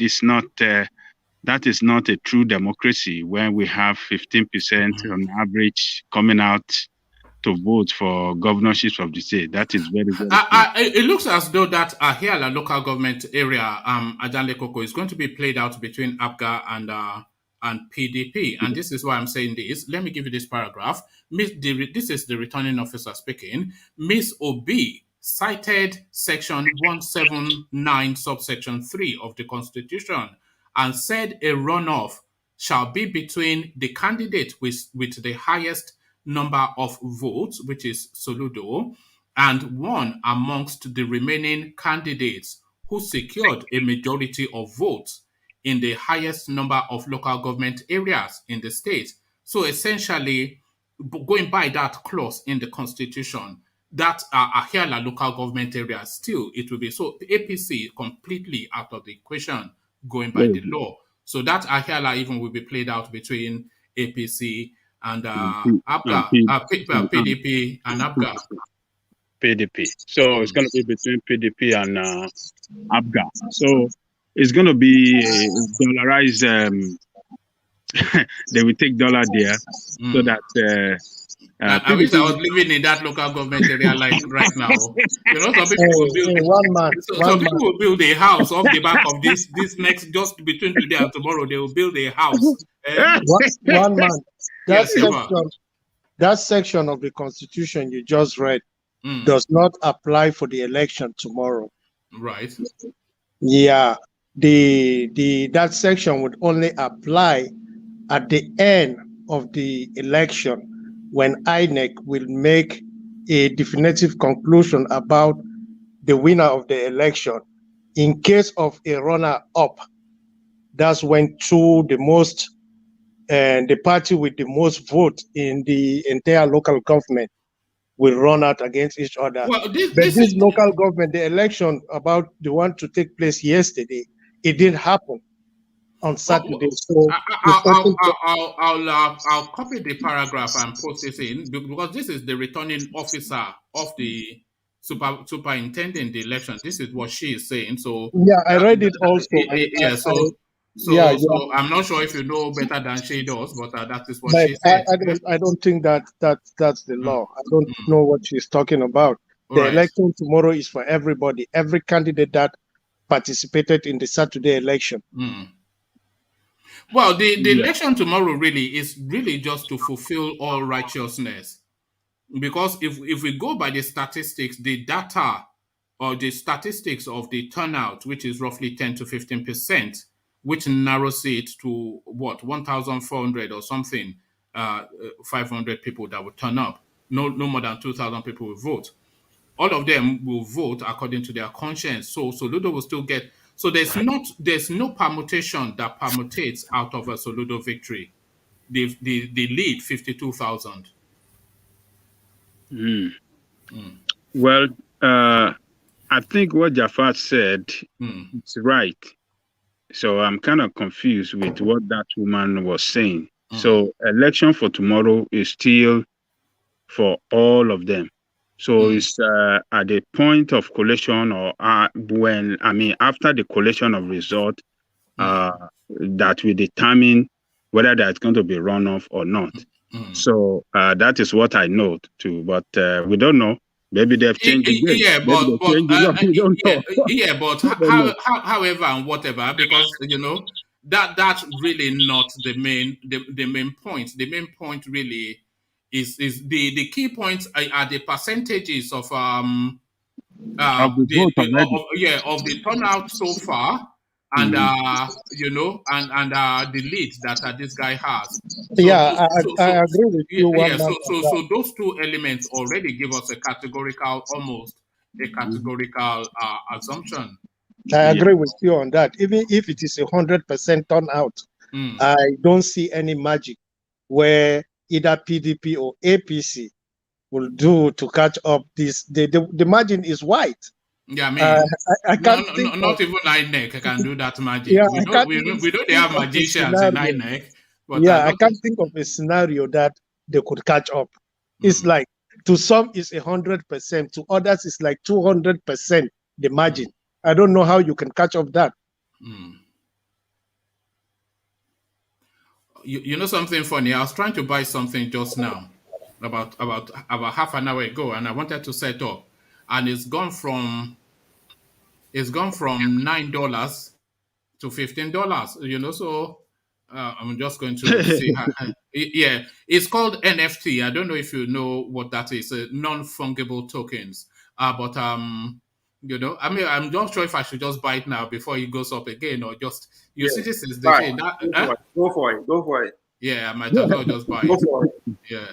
That is not a true democracy when we have 15% on average coming out to vote for governorships of the state. That is very, very it looks as though that Ahiala local government area, Ajanle Koko, is going to be played out between ABGA and PDP. And this is why I'm saying this. Let me give you this paragraph. This is the returning officer speaking. Ms. Obi cited section 179 subsection 3 of the Constitution and said a runoff shall be between the candidate with the highest number of votes, which is Soludo, and one amongst the remaining candidates who secured a majority of votes in the highest number of local government areas in the state. So essentially, going by that clause in the Constitution, that Ahiala local government area, still it will be. So the APC completely out of the equation going by the law. So that Ahiala even will be played out between APC and PDP and ABGA. PDP. So it's going to be between PDP and ABGA. So it's going to be dollarized. They will take dollar there so that I wish I was living in that local government area like right now. Some people will build some people will build a house off the back of this next, just between today and tomorrow, they will build a house. One man. That section of the Constitution you just read does not apply for the election tomorrow. Right. Yeah. That section would only apply at the end of the election, when INEC will make a definitive conclusion about the winner of the election. In case of a runner-up, that's when the party with the most vote in the entire local government will run out against each other. Well, this local government, the election about the one to take place yesterday, it didn't happen on Saturday. I'll copy the paragraph and post this in, because this is the returning officer of the superintendent the election. This is what she is saying. So yeah, I read it also. So I'm not sure if you know better than she does, but that is what she said. I don't think that's the law. I don't know what she's talking about. The election tomorrow is for everybody, every candidate that participated in the Saturday election. Well, the election tomorrow really is just to fulfill all righteousness. Because if we go by the statistics, the data or the statistics of the turnout, which is roughly 10 to 15%, which narrows it to 1,400 or something, 500 people that would turn up. No more than 2,000 people will vote. All of them will vote according to their conscience. So Soludo will still get. So there's no permutation that permutates out of a Soludo victory. They lead 52,000. Well, I think what Jafar said is right. So I'm kind of confused with what that woman was saying. So election for tomorrow is still for all of them. So it's at the point of collation, or after the collation of result, that will determine whether there's going to be runoff or not. So that is what I know too, but we don't know. Maybe they've changed the game. However and whatever, because that's really not the main point. The main point really is the key points are the percentages of the turnout so far, and the lead that this guy has. I agree with you. So those two elements already give us a categorical assumption. I agree with you on that. Even if it is 100% turnout, I don't see any magic where either PDP or APC will do to catch up this. The margin is wide. Yeah, I mean, I can't think not even INEC can do that magic. Yeah, we know they have magicians in INEC. But I can't think of a scenario that they could catch up. It's like, to some is 100%, to others it's like 200% the margin. I don't know how you can catch up that. You know something funny? I was trying to buy something just now, about half an hour ago, and I wanted to set up, and it's gone from $9 to $15. So I'm just going to see how. Yeah, it's called NFT. I don't know if you know what that is. Non-fungible tokens. But I'm not sure if I should just buy it now before it goes up again, or just see this is the thing. Go for it. Yeah, I might as well just buy it. Go for it. Yeah.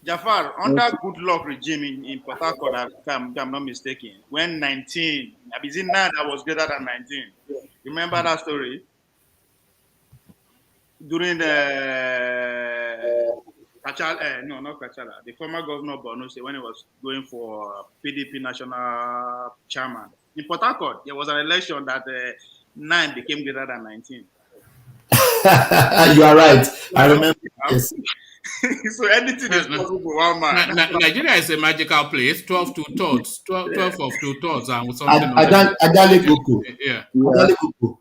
Jafar, under good luck regime in Port Harcourt, if I'm not mistaken, when 19, is it 9 that was greater than 19? Remember that story? During the Kachala, the former governor of Borno State, when he was going for PDP national chairman. In Port Harcourt, there was an election that 9 became greater than 19. You are right. I remember. Yes. So anything is possible for one man. Nigeria is a magical place. 12 of 2 thirds, and with something. Adale Koko. Yeah. Adale Koko.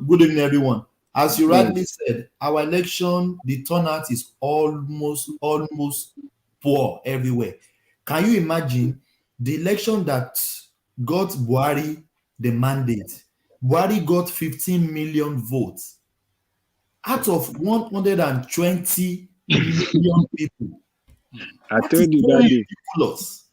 Good evening, everyone. As you rightly said, our election, the turnout is almost poor everywhere. Can you imagine the election that got Buhari the mandate? Buhari got 15 million votes out of 120 million people. I That is told you very that ridiculous.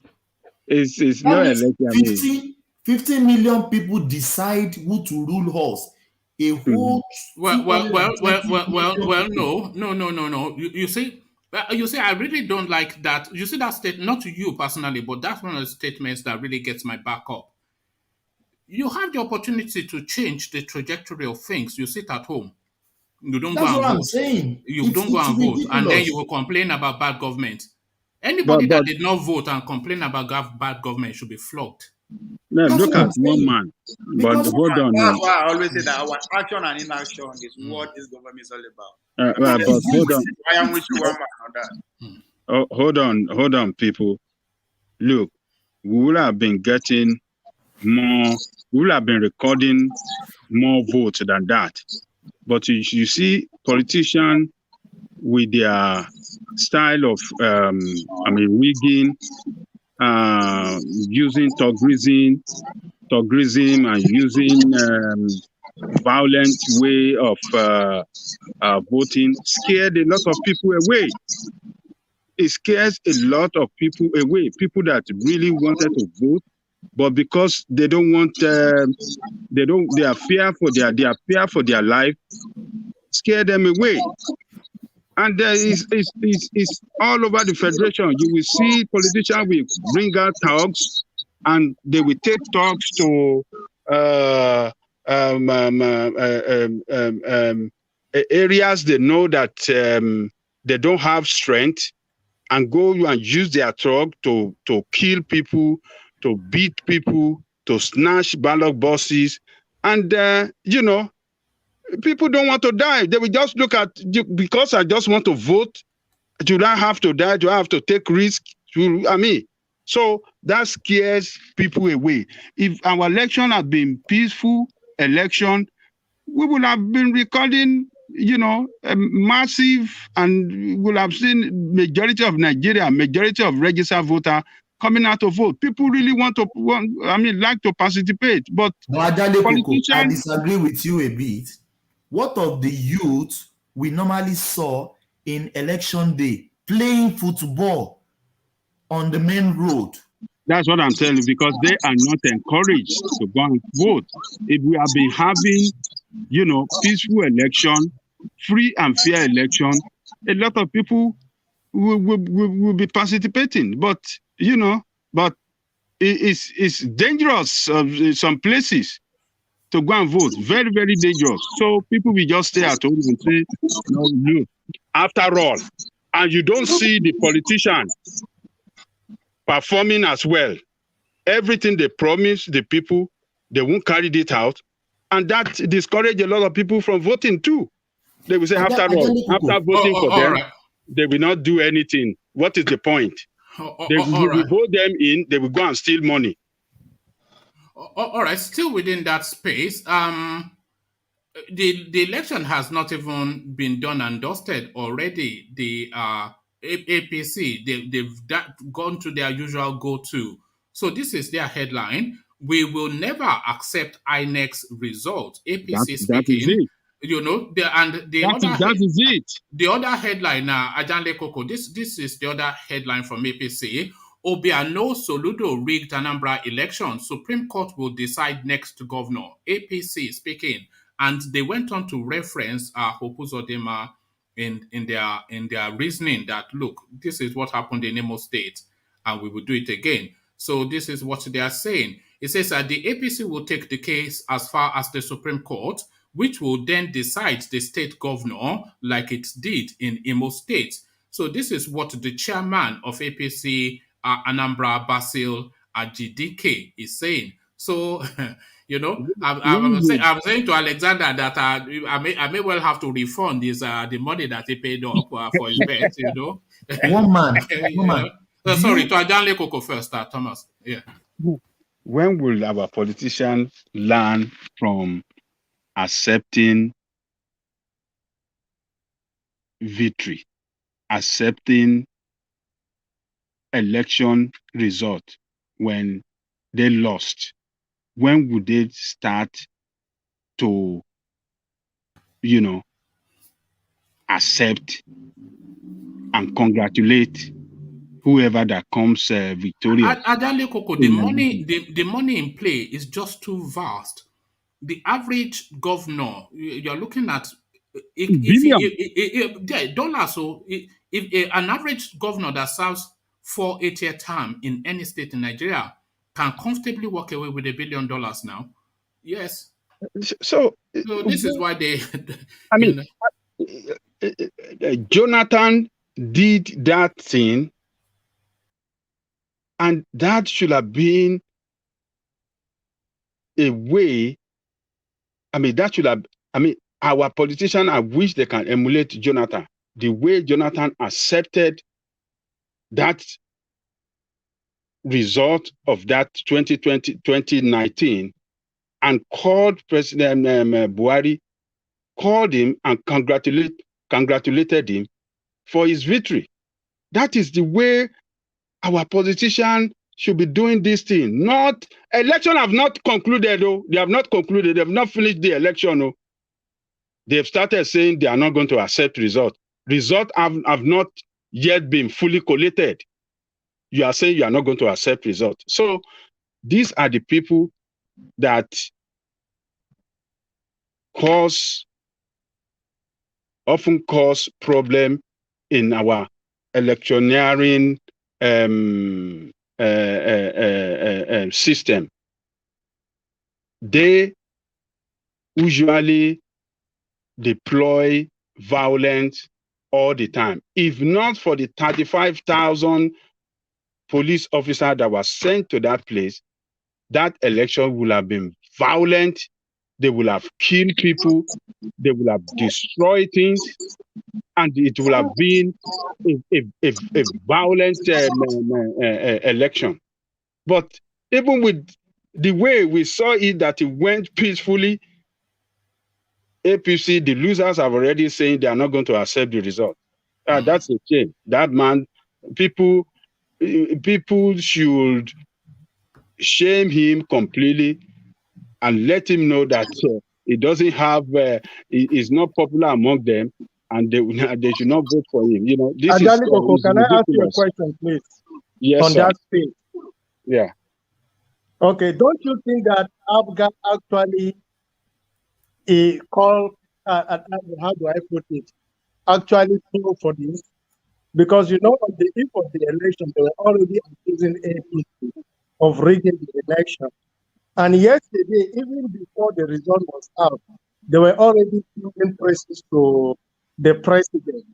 it's That no means election. 50 million people decide who to rule us. A whole Well, people. no. You see, I really don't like that. You see that state, not to you personally, but that's one of the statements that really gets my back up. You have the opportunity to change the trajectory of things. You sit at home. You don't That's go and what I'm vote. saying. You don't go It's and vote, and then ridiculous. you will complain about bad government. But Anybody that did not vote and complain about bad government should be flogged. no, That's look what at I'm one saying. man. But Because hold on. That's why I always say that our action and inaction is what this government is all about. But hold on. I am with you one man on that. Oh, hold on, people. Look, we will have been getting more. We will have been recording more votes than that. But you see, politicians with their style of, rigging, using tokenism, and using violent way of voting, scared a lot of people away. It scares a lot of people away. People that really wanted to vote, but because they don't want, they are fear for their life, scare them away. And it's all over the federation. You will see politicians will bring out talks, and they will take talks to areas they know that they don't have strength, and go and use their truck to kill people, to beat people, to snatch ballot boxes. And, people don't want to die. They will just look at, because I just want to vote, do I have to die? Do I have to take risk? So that scares people away. If our election had been peaceful election, we would have been recording, massive, and we would have seen majority of Nigeria, majority of registered voter coming out to vote. People really like to participate. But politicians, I disagree with you a bit. What of the youth we normally saw in election day playing football on the main road? That's what I'm telling you, because they are not encouraged to go and vote. If we have been having, peaceful election, free and fair election, a lot of people will be participating. But, it's dangerous in some places to go and vote. Very, very dangerous. So people will just stay at home and say, no, after all. And you don't see the politicians performing as well. Everything they promise the people, they won't carry it out. And that discourages a lot of people from voting too. They will say, after voting for them, right, they will not do anything. What is the point? They will vote them in, they will go and steal money. All right, still within that space, the election has not even been done and dusted already. The APC, they've gone to their usual go-to. So this is their headline: "We will never accept INEC's result." APC speaking. That is it. That is it. The other headline now, Ajanle Koko. This is the other headline from APC. Obiano Soludo rigged Anambra election. Supreme Court will decide next governor. APC speaking. And they went on to reference Uzodinma in their reasoning that, look, this is what happened in Imo State, and we will do it again. So this is what they are saying. It says that the APC will take the case as far as the Supreme Court, which will then decide the state governor like it did in Imo State. So this is what the chairman of APC, Anambra, Basil Ajidike, is saying. So, I'm saying to Alexander that I may well have to refund the money that he paid up for his bet, One man. Sorry, to Ajanle Koko first, Thomas. Yeah. When will our politicians learn from accepting victory, accepting election result when they lost? When would they start to, accept and congratulate whoever that comes victorious? Adale Koko, the money in play is just too vast. The average governor, you're looking at if dollars. So if an average governor that serves 4 8-year term in any state in Nigeria can comfortably walk away with $1 billion now. Yes. So this is why they. I mean, Jonathan did that thing, and that should have been a way. I mean, that should have. I mean, our politicians, I wish they can emulate Jonathan. The way Jonathan accepted that result of that 2019 and called President Buhari, called him and congratulated him for his victory. That is the way our politicians should be doing this thing. Not election have not concluded, though. They have not concluded. They have not finished the election. Oh. They have started saying they are not going to accept result. Result have not yet been fully collated. You are saying you are not going to accept result. So these are the people that often cause problem in our electioneering system. They usually deploy violence all the time. If not for the 35,000 police officers that were sent to that place, that election would have been violent. They will have killed people. They will have destroyed things. And it will have been a violent election. But even with the way we saw it, that it went peacefully, APC, the losers have already saying they are not going to accept the result. That's a shame. That man, people should shame him completely and let him know that he doesn't have, he's not popular among them, and they should not vote for him. You know, this is Koko, can I ask you a question, please? Yes, on sir. that space. Yeah. Okay, don't you think that ABGA actually how do I put it? Actually flew for this? Because, you know, on the eve of the election, they were already accusing APC of rigging the election. And yesterday, even before the result was out, they were already giving praises to the president.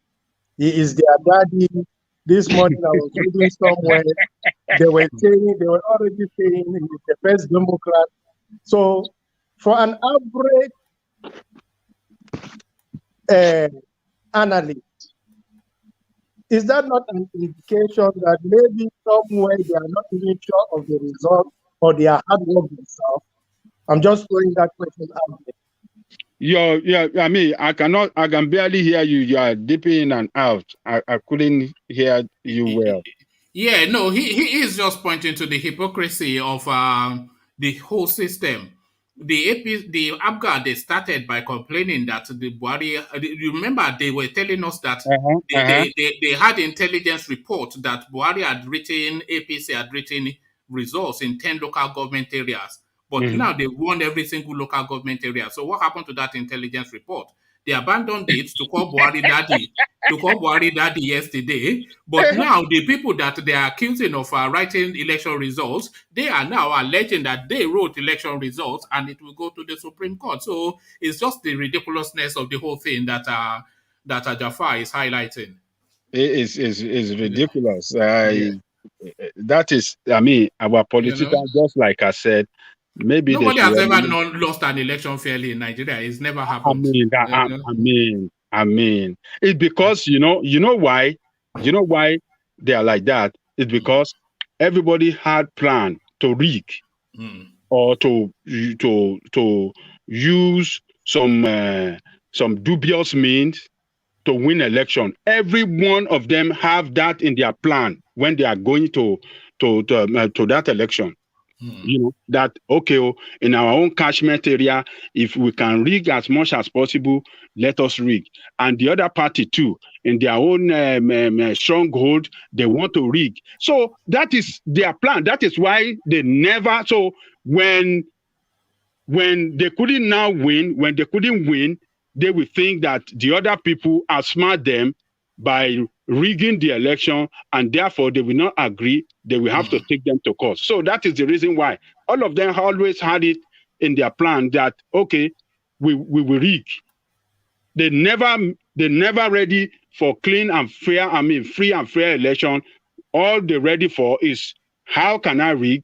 He is their daddy. This morning I was reading somewhere, they were already saying he is the best Democrat. So for an average analyst, is that not an indication that maybe somewhere they are not even sure of the result or they are hard work themselves? I'm just throwing that question out there. Yeah, I mean, I can barely hear you. You are dipping in and out. I couldn't hear you well. Yeah, no, he is just pointing to the hypocrisy of the whole system. The ABGA, they started by complaining that the Buhari, you remember they were telling us that they had intelligence report that Buhari had written, APC had written results in 10 local government areas. But now they won every single local government area. So what happened to that intelligence report? They abandoned it to call Buhari daddy yesterday. But now the people that they are accusing of writing election results, they are now alleging that they wrote election results and it will go to the Supreme Court. So it's just the ridiculousness of the whole thing that Jafar is highlighting. It's ridiculous. That is, I mean, our politicians, just like I said, maybe nobody has ever lost an election fairly in Nigeria. It's never happened. I mean, it's because you know why they are like that. It's because everybody had planned to rig or to use some dubious means to win election. Every one of them have that in their plan when they are going to that election. You know, that, okay, in our own catchment area, if we can rig as much as possible, let us rig. And the other party too, in their own stronghold, they want to rig. So that is their plan. That is why they never, so when they couldn't now win, when they couldn't win, they will think that the other people outsmart them by rigging the election, and therefore they will not agree. They will have to take them to court. So that is the reason why all of them always had it in their plan that, okay, we will rig. They never ready for clean and fair, free and fair election. All they're ready for is, how can I rig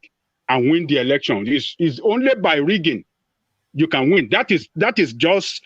and win the election? It's only by rigging you can win. That is just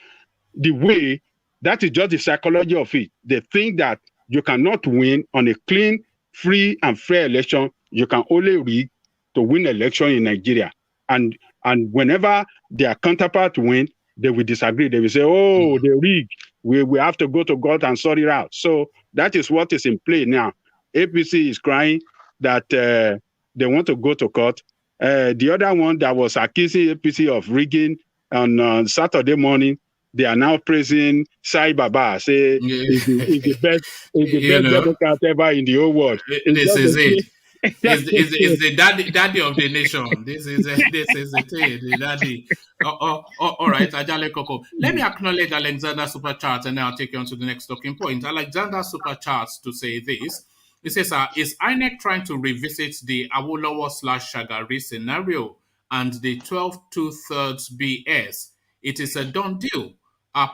the way, that is just the psychology of it. They think that you cannot win on a clean, free, and fair election. You can only rig to win election in Nigeria. And whenever their counterpart win, they will disagree. They will say, oh, they rig. We have to go to God and sort it out. So that is what is in play now. APC is crying that they want to go to court. The other one that was accusing APC of rigging on Saturday morning, they are now praising Sai Baba, say is the best Democrat ever in the whole world. This is it. Is the daddy of the nation. This is the thing, the daddy. All right, Ajale Koko. Let me acknowledge Alexander Supercharts, and then I'll take you on to the next talking point. Alexander Supercharts to say this. He says, is INEC trying to revisit the Awolowo/Shagari scenario and the 12 2/3 BS? It is a done deal.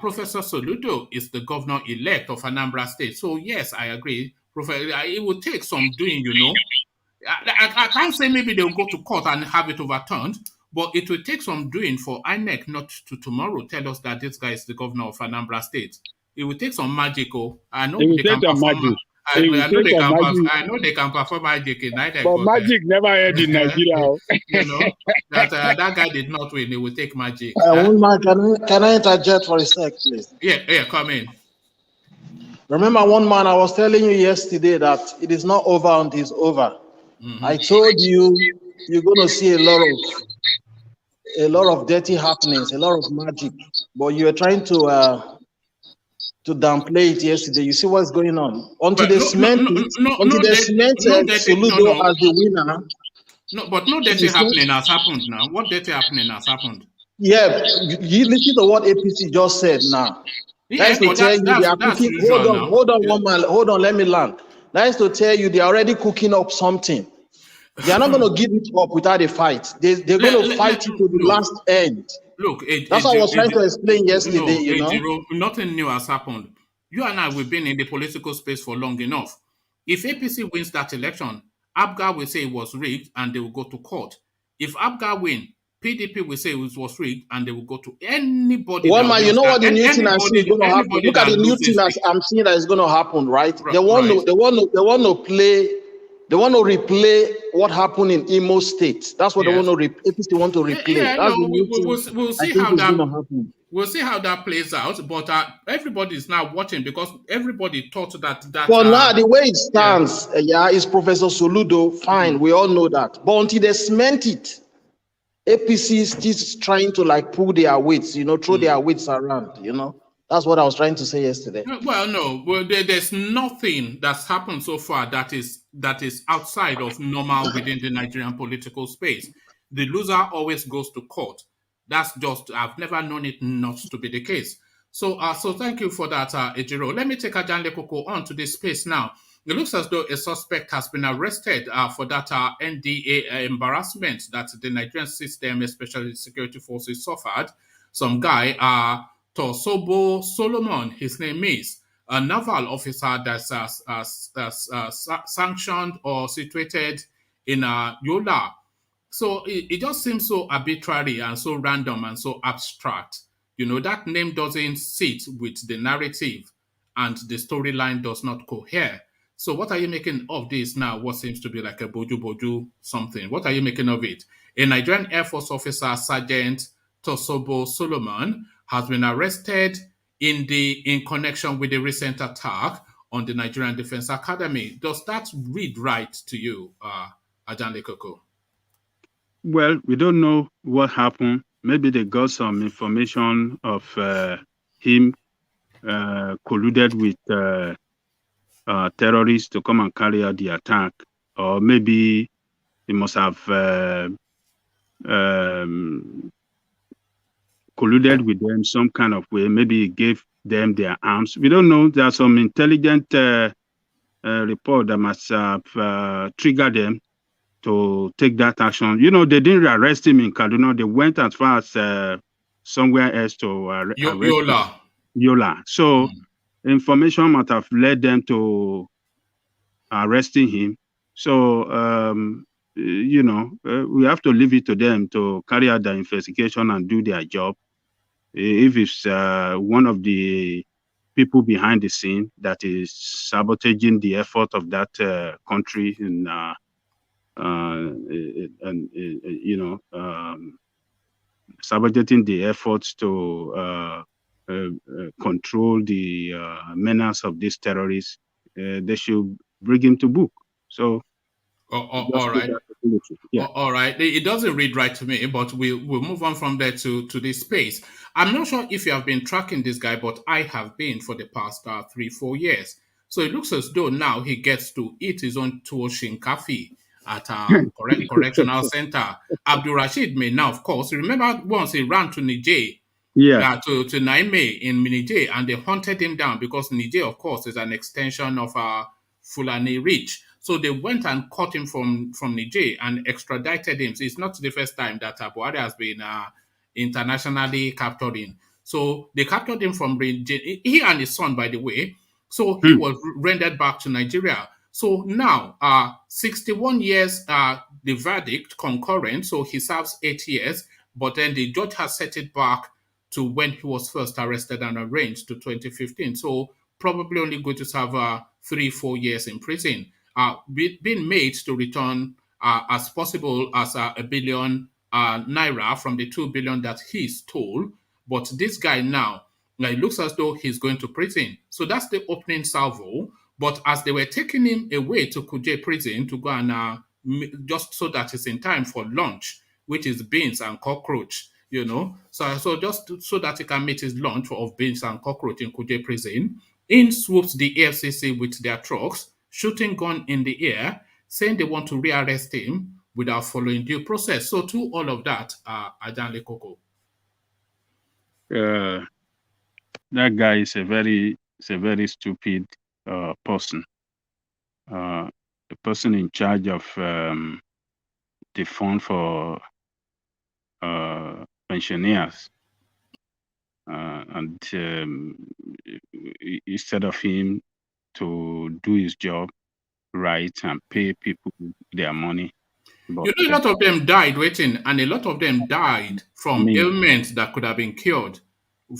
Professor Soludo is the governor-elect of Anambra State. So, yes, I agree. It will take some doing, you know. I can't say maybe they'll go to court and have it overturned, but it will take some doing for INEC not to tomorrow tell us that this guy is the governor of Anambra State. It will take some magic. I know they can perform. I know they can perform magic in INEC. But magic never had in Nigeria. You know, that guy did not win. It will take magic. Can I interject for a sec, please? Yeah, come in. Remember one man I was telling you yesterday that it is not over until it's over. I told you you're going to see a lot of dirty happenings, a lot of magic, but you are trying to downplay it yesterday. You see what's going on until they cement Soludo as the winner. No, but no dirty happening has happened now. What dirty happening has happened? Yeah, you listen to what APC just said now. That's to tell you they are cooking. Hold on, one man. Hold on, let me land. That is to tell you they are already cooking up something. They are not going to give it up without a fight. They're going to fight it to the last end. Look, that's what I was trying to explain yesterday. You know, nothing new has happened. You and I, we've been in the political space for long enough. If APC wins that election, ABGA will say it was rigged and they will go to court. If ABGA win, PDP will say it was rigged and they will go to anybody. Well, man, you know what the new thing I see is going to happen. Look at the new thing I'm seeing that is going to happen, right? They want to replay what happened in Imo State. That's what they want to APC want to replay. We'll see how that plays out. But everybody is now watching because everybody thought that. Well, now the way it stands, is Professor Soludo. Fine, we all know that. But until they cement it, APC is still trying to pull their weights, throw their weights around, That's what I was trying to say yesterday. Well, no, there's nothing that's happened so far that is outside of normal within the Nigerian political space. The loser always goes to court. That's just, I've never known it not to be the case. So thank you for that, Ejiro. Let me take Ajanle Koko on to this space now. It looks as though a suspect has been arrested for that NDA embarrassment that the Nigerian system, especially the security forces, suffered. Some guy, Tosobo Solomon, his name is, a naval officer that's sanctioned or situated in Yola. So it just seems so arbitrary and so random and so abstract. That name doesn't sit with the narrative and the storyline does not cohere. So what are you making of this now? What seems to be like a boju something? What are you making of it? A Nigerian Air Force officer, Sergeant Tosobo Solomon, has been arrested in connection with the recent attack on the Nigerian Defense Academy. Does that read right to you, Ajanle Koko? Well, we don't know what happened. Maybe they got some information of him colluded with terrorists to come and carry out the attack, or maybe he must have colluded with them some kind of way. Maybe he gave them their arms. We don't know. There's some intelligent report that must have triggered them to take that action. You know, they didn't arrest him in Kaduna. They went as far as somewhere else to arrest Yola. So information might have led them to arresting him. So, you know, we have to leave it to them to carry out the investigation and do their job. If it's one of the people behind the scene that is sabotaging the effort of that country and you know, sabotaging the efforts to control the menace of these terrorists, they should bring him to book. So, all right. Yeah. All right. It doesn't read right to me, but we'll move on from there to this space. I'm not sure if you have been tracking this guy, but I have been for the past 3-4 years. So it looks as though now he gets to eat his own tuwo shinkafi at correctional center. Abdul Rashid may now, of course, remember once he ran to Niger, to Naime in Niger, and they hunted him down because Niger, of course, is an extension of Fulani Reach. So they went and caught him from Niger and extradited him. So it's not the first time that Buhari has been internationally captured. So they captured him from Niger, he and his son, by the way. So he was rendered back to Nigeria. So now, 61 years, the verdict concurrent, so he serves 8 years, but then the judge has set it back to when he was first arrested and arraigned to 2015. So probably only going to serve 3-4 years in prison. Being made to return as possible as $1 billion naira from the 2 billion that he stole. But this guy now, it looks as though he's going to prison. So that's the opening salvo. But as they were taking him away to Kuje prison to go and just so that it's in time for lunch, which is beans and cockroach, you know. So just so that he can meet his lunch of beans and cockroach in Kuje prison, in swoops the EFCC with their trucks, shooting gun in the air, saying they want to rearrest him without following due process. So to all of that, Ajanle Koko. That guy is a very stupid person. The person in charge of the fund for pensioners, and instead of him to do his job right and pay people their money. But, you know, a lot of them died waiting, and a lot of them died from ailments that could have been cured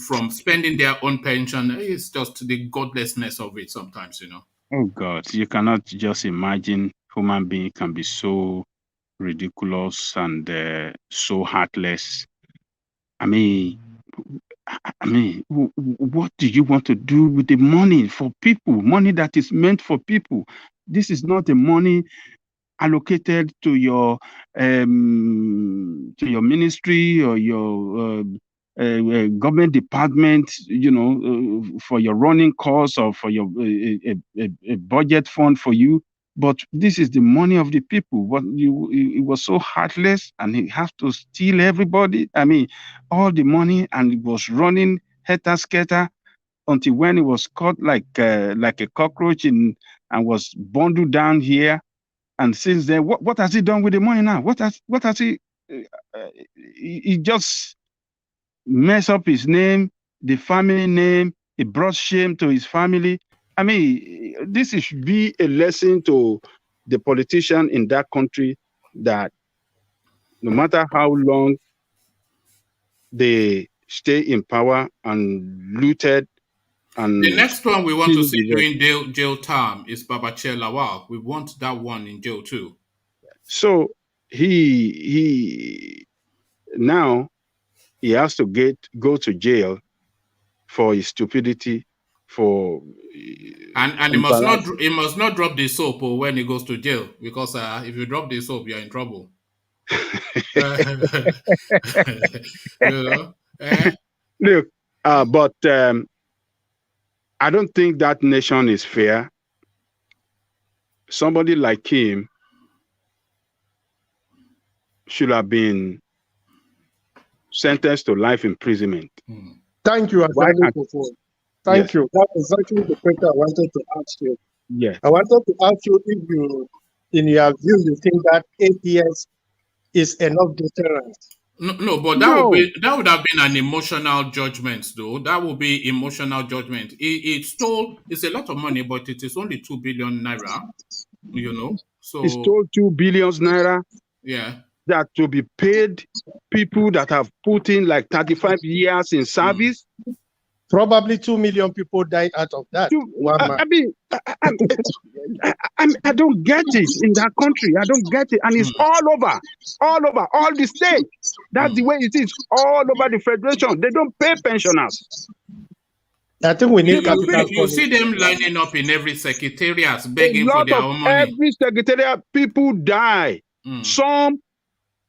from spending their own pension. It's just the godlessness of it sometimes, you know. Oh God, you cannot just imagine human being can be so ridiculous and so heartless. I mean, what do you want to do with the money for people? Money that is meant for people. This is not the money allocated to your ministry or your government department, you know, for your running costs or for your a budget fund for you. But this is the money of the people. It was so heartless, and he has to steal everybody. I mean, all the money, and it was running helter-skelter until when it was caught like a cockroach and was bundled down here. And since then, what has he done with the money now? What has he? He just mess up his name, the family name. He brought shame to his family. I mean, this should be a lesson to the politician in that country that no matter how long they stay in power and looted. And the next one we want to see during jail term is Babachir Lawal. We want that one in jail too. So he now he has to go to jail for his stupidity, for and he must not drop the soap when he goes to jail, because if you drop the soap, you're in trouble. Look, but I don't think that nation is fair. Somebody like him should have been sentenced to life imprisonment. Thank you, Thank you. That is actually the question I wanted to ask you. Yeah. I wanted to ask you if you, in your view, you think that 8 years is enough deterrence. No, but that would have been an emotional judgment, though. That would be emotional judgment. It's a lot of money, but it is only 2 billion naira. So he stole 2 billion naira. Yeah. That to be paid people that have put in like 35 years in service. Probably 2 million people died out of that. I mean, I don't get it in that country. I don't get it. And it's all over all the states. That's the way it is all over the federation. They don't pay pensioners. I think we need you see them lining up in every secretariat begging for their own money. Every secretariat, people die. Some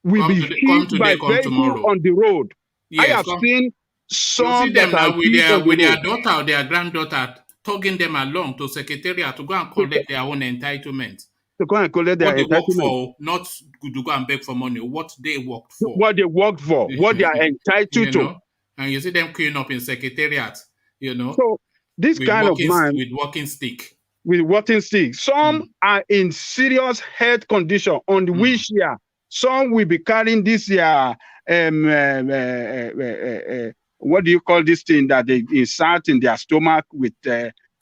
will be hit by vehicles on the road. Yes, I have seen some see them now with their daughter or their granddaughter tugging them along to secretariat to go and collect their own entitlement. To go and collect their entitlement. Work for, not to go and beg for money. What they worked for. What they worked for. What they are entitled to. And you see them queuing up in secretariat. So this kind of man with walking stick. With walking stick. Some are in serious health condition on the wheelchair. Some will be carrying this what do you call this thing that they insert in their stomach with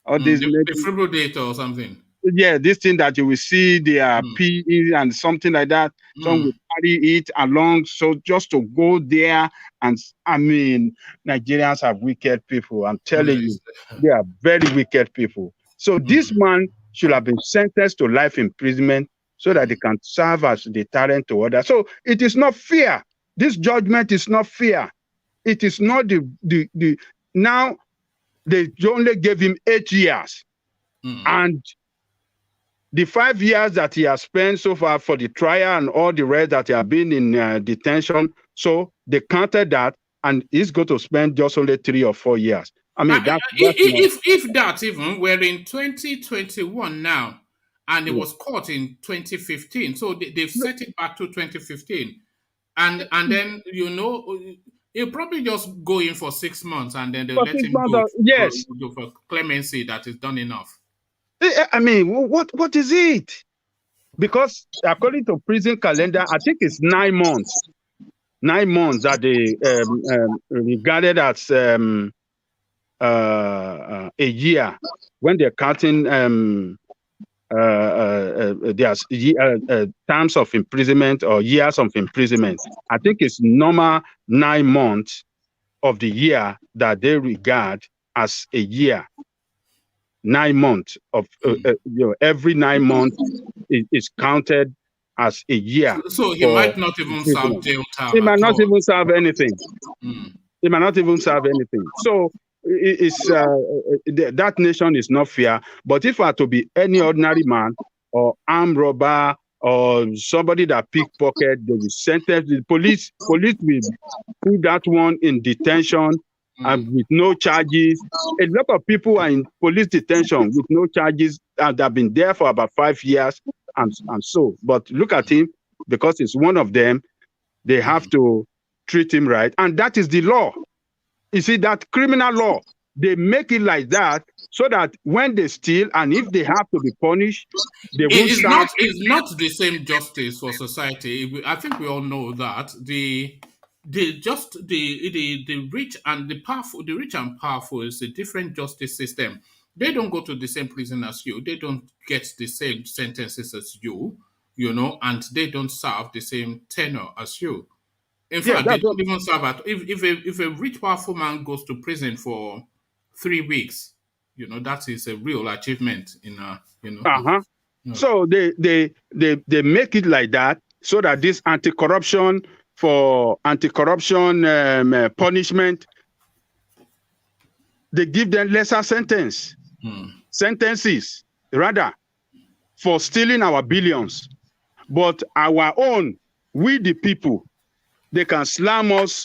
all these defibrillator or something? Yeah, this thing that you will see their pee and something like that. Some will carry it along. So just to go there, and I mean, Nigerians are wicked people. I'm telling you, they are very wicked people. So this man should have been sentenced to life imprisonment so that they can serve as deterrent to others. So it is not fair. This judgment is not fair. It is not now they only gave him 8 years. And the 5 years that he has spent so far for the trial and all the rest that he has been in detention, so they counted that, and he's going to spend just only 3 or 4 years. I mean, if that even, we're in 2021 now, and it was caught in 2015, so they've set it back to 2015, and then he'll probably just go in for 6 months, and then they'll let him go. Yes, for clemency. That is done enough. I mean, what is it? Because according to prison calendar, I think it's 9 months. 9 months that they regarded as a year when they're counting there's terms of imprisonment or years of imprisonment. I think it's normal 9 months of the year that they regard as a year. 9 months of every 9 months is counted as a year. So he might not even serve jail time. He might not even serve anything. He might not even serve anything. So that nation is not fair. But if I to be any ordinary man or armed robber or somebody that pickpocket, they will sentence the police. Police will put that one in detention and with no charges. A lot of people are in police detention with no charges and have been there for about 5 years and so. But look at him, because it's one of them, they have to treat him right. And that is the law. You see, that criminal law, they make it like that so that when they steal and if they have to be punished, they won't start. It's not the same justice for society. I think we all know that. The rich and the powerful, the rich and powerful is a different justice system. They don't go to the same prison as you. They don't get the same sentences as you, and they don't serve the same tenure as you. In fact, they don't even serve at. If a rich, powerful man goes to prison for 3 weeks, that is a real achievement. So they make it like that so that this anti-corruption punishment they give them lesser sentences rather for stealing our billions. But our own, we the people, they can slam us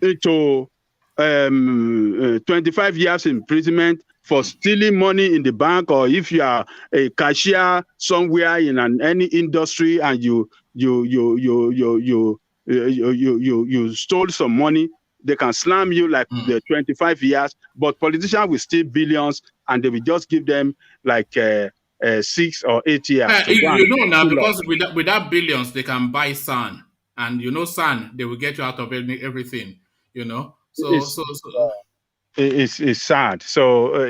into 25 years imprisonment for stealing money in the bank, or if you are a cashier somewhere in any industry and you stole some money, they can slam you like the 25 years. But politicians will steal billions and they will just give them like 6 or 8 years. Now, because without billions, they can buy sand, and sand, they will get you out of everything. So it's sad. So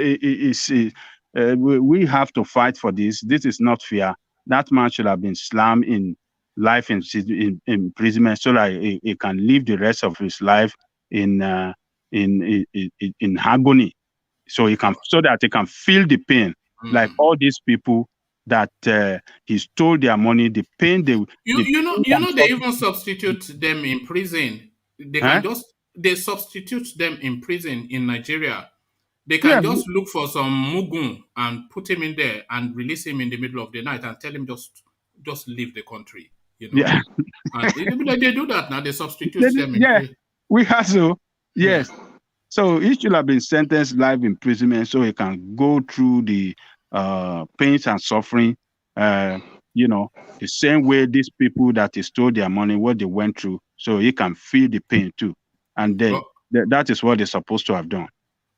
we have to fight for this. This is not fair. That man should have been slammed in life in imprisonment so that he can live the rest of his life in agony, so that he can feel the pain, like all these people that he stole their money. The pain they they even substitute them in prison. They can they substitute them in prison in Nigeria. They can just look for some mugun and put him in there and release him in the middle of the night and tell him just leave the country. Yeah. And they do that now. They substitute them in prison. We have to. Yes. So he should have been sentenced life imprisonment so he can go through the pains and suffering. The same way these people that he stole their money, what they went through, so he can feel the pain too. And then that is what they're supposed to have done.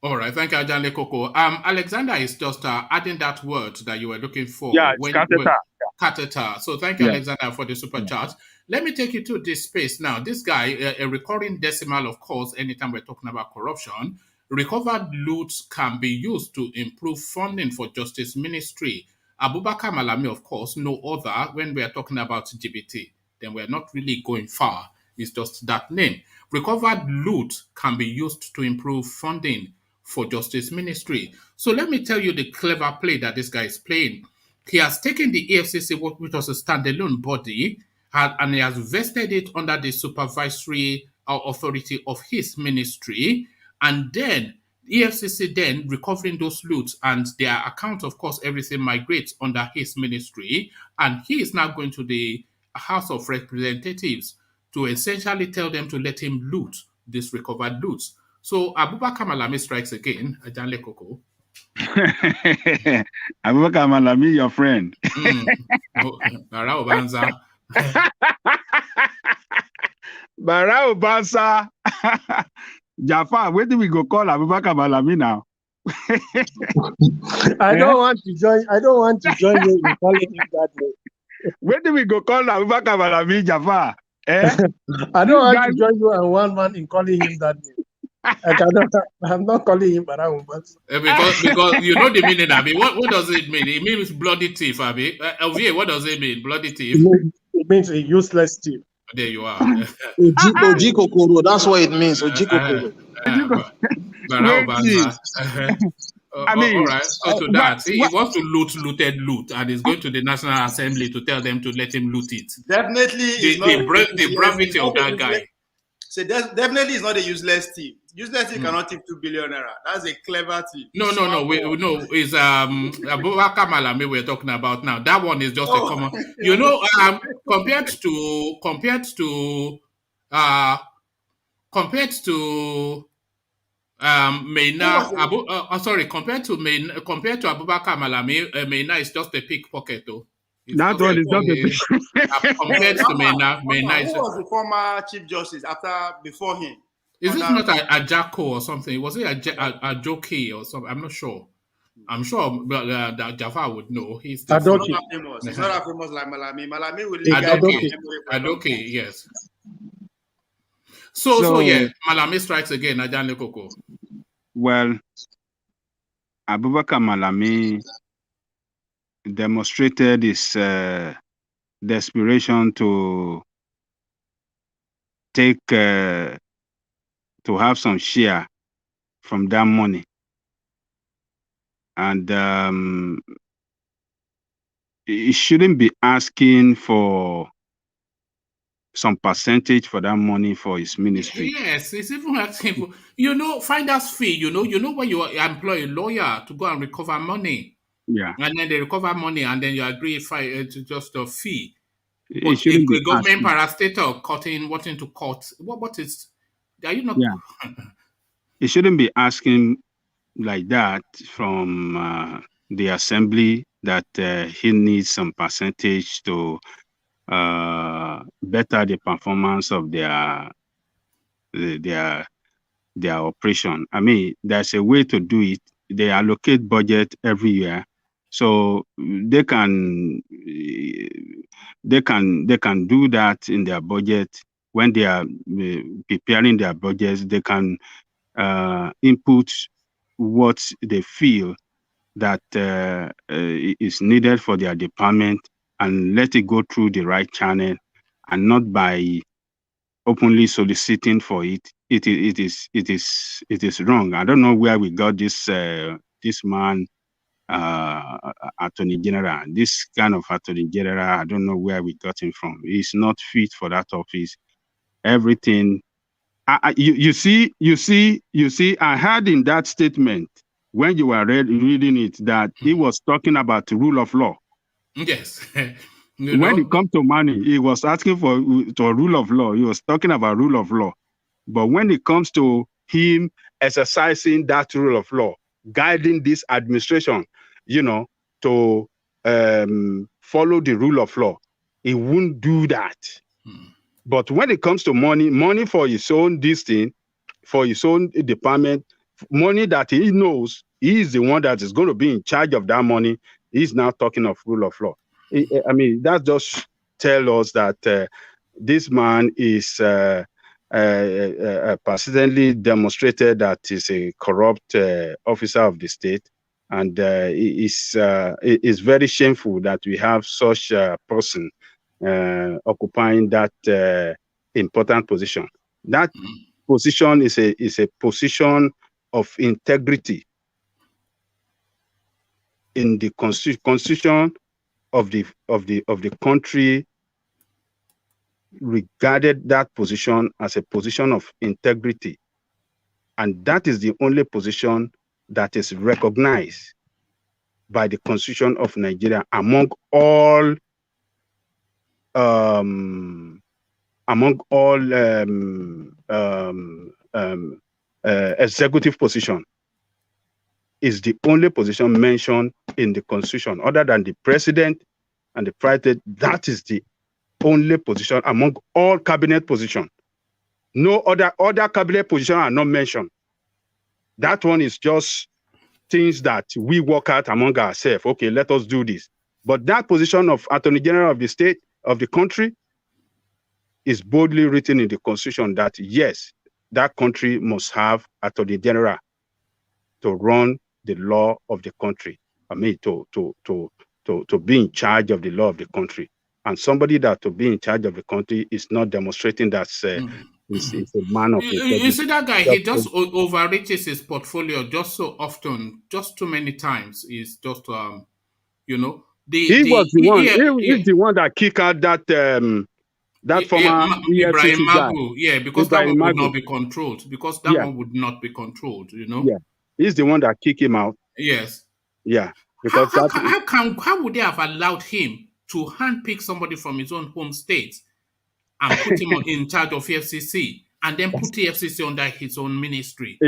All right, thank you, Ajanle Koko. Alexander is just adding that word that you were looking for. Yeah, catheter. Catheter. So thank you, Alexander, for the super chat. Let me take you to this space now. This guy, a recurring decimal, of course, anytime we're talking about corruption, recovered loot can be used to improve funding for Justice Ministry. ABUBAKAR Malami, of course, no other when we are talking about GBT. Then we're not really going far. It's just that name. Recovered loot can be used to improve funding for Justice Ministry. So let me tell you the clever play that this guy is playing. He has taken the EFCC, which was a standalone body, and he has vested it under the supervisory authority of his ministry, and then EFCC then recovering those loots and their account, of course, everything migrates under his ministry, and he is now going to the House of Representatives to essentially tell them to let him loot this recovered loots. So ABUBAKAR Malami strikes again, Ajanle Koko. ABUBAKAR Malami, your friend. Barao Banza. Barao Banza. Jafar, where do we go call ABUBAKAR Malami now? I don't want to join you in calling him that way. Where do we go call ABUBAKAR Malami, Jafar? I don't want to join you and one man in calling him that way. I'm not calling him Barao Banza. Because you know the meaning, Abi. What does it mean? It means bloody thief, Abi. Elvie, what does it mean? Bloody thief? It means a useless thief. There you are. Oji Kokoro, that's what it means. Oji Kokoro. Barao Banza. I mean, all right. So to that, he wants to looted loot, and he's going to the National Assembly to tell them to let him loot it. Definitely, the bravity of that guy. So definitely, it's not a useless thief. Useless thief cannot thief 2 billion naira. That's a clever thief. No. It's ABUBAKAR Malami we're talking about now. That one is just a common. Compared to Maina, compared to ABUBAKAR Malami, Maina is just a pickpocket, though. That one is just a compared to Maina is. Who was the former Chief Justice before him? Is this not a Jacko or something? Was it a Jockey or something? I'm not sure. I'm sure that Jafar would know. He's not famous. He's not as famous like Malami. Malami will leak Adoke, yes. So yeah, Malami strikes again, Ajanle Koko. Well, ABUBAKAR Malami demonstrated his desperation to take to have some share from that money, and he shouldn't be asking for some percentage for that money for his ministry. Yes, it's even asking for, finder's fee, when you employ a lawyer to go and recover money. Yeah. And then they recover money and then you agree to just a fee. It But shouldn't be a government asking. parastatal wanting to cut, what is, are you not? Yeah. It shouldn't be asking like that from the assembly that he needs some percentage to better the performance of their operation. I mean, there's a way to do it. They allocate budget every year, so they can do that in their budget. When they are preparing their budgets, they can input what they feel that is needed for their department and let it go through the right channel, and not by openly soliciting for it. It is wrong. I don't know where we got this man, Attorney General. This kind of Attorney General, I don't know where we got him from. He's not fit for that office. Everything. You see. I heard in that statement when you were reading it that he was talking about the rule of law. Yes. When it comes to money, he was asking for a rule of law. He was talking about rule of law. But when it comes to him exercising that rule of law, guiding this administration, to follow the rule of law, he wouldn't do that. But when it comes to money for his own for his own department, money that he knows he is the one that is going to be in charge of that money, he's now talking of rule of law. I mean, that just tells us that this man is persistently demonstrated that he's a corrupt officer of the state, and it's very shameful that we have such a person occupying that important position. That position is a position of integrity in the constitution of the country. Regarded that position as a position of integrity, and that is the only position that is recognized by the Constitution of Nigeria among all executive position. Is the only position mentioned in the Constitution, other than the president and the president. That is the only position among all cabinet positions. No other cabinet position are not mentioned. That one is just things that we work out among ourselves. Okay, let us do this. But that position of Attorney General of the state, of the country, is boldly written in the Constitution that yes, that country must have Attorney General to run the law of the country. I mean, to be in charge of the law of the country. And somebody that to be in charge of the country is not demonstrating that is a man of integrity. You see that guy, he just overreaches his portfolio just so often, just too many times. He's just, He's the one that kicked out that former Ibrahim guy. Magu, because Ibrahim that one would Magu. not be controlled. Because that one would not be controlled, Yeah, he's the one that kicked him out. Yes. Yeah. Because how would they have allowed him to handpick somebody from his own home state and put him in charge of EFCC and then put the EFCC under his own ministry?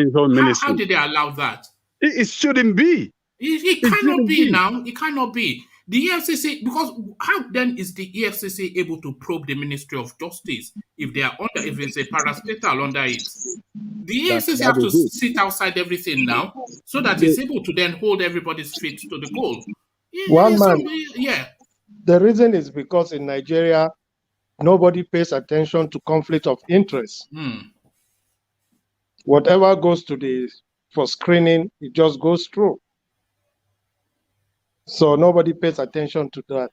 How did they allow that? It shouldn't be. It cannot be now. It cannot be. The EFCC, because how then is the EFCC able to probe the Ministry of Justice if they are under, if it's a parastatal under it? The EFCC have to sit outside everything now so that it's able to then hold everybody's feet to the goal. One man. The reason is because in Nigeria, nobody pays attention to conflict of interest. Whatever goes to for screening, it just goes through. So nobody pays attention to that.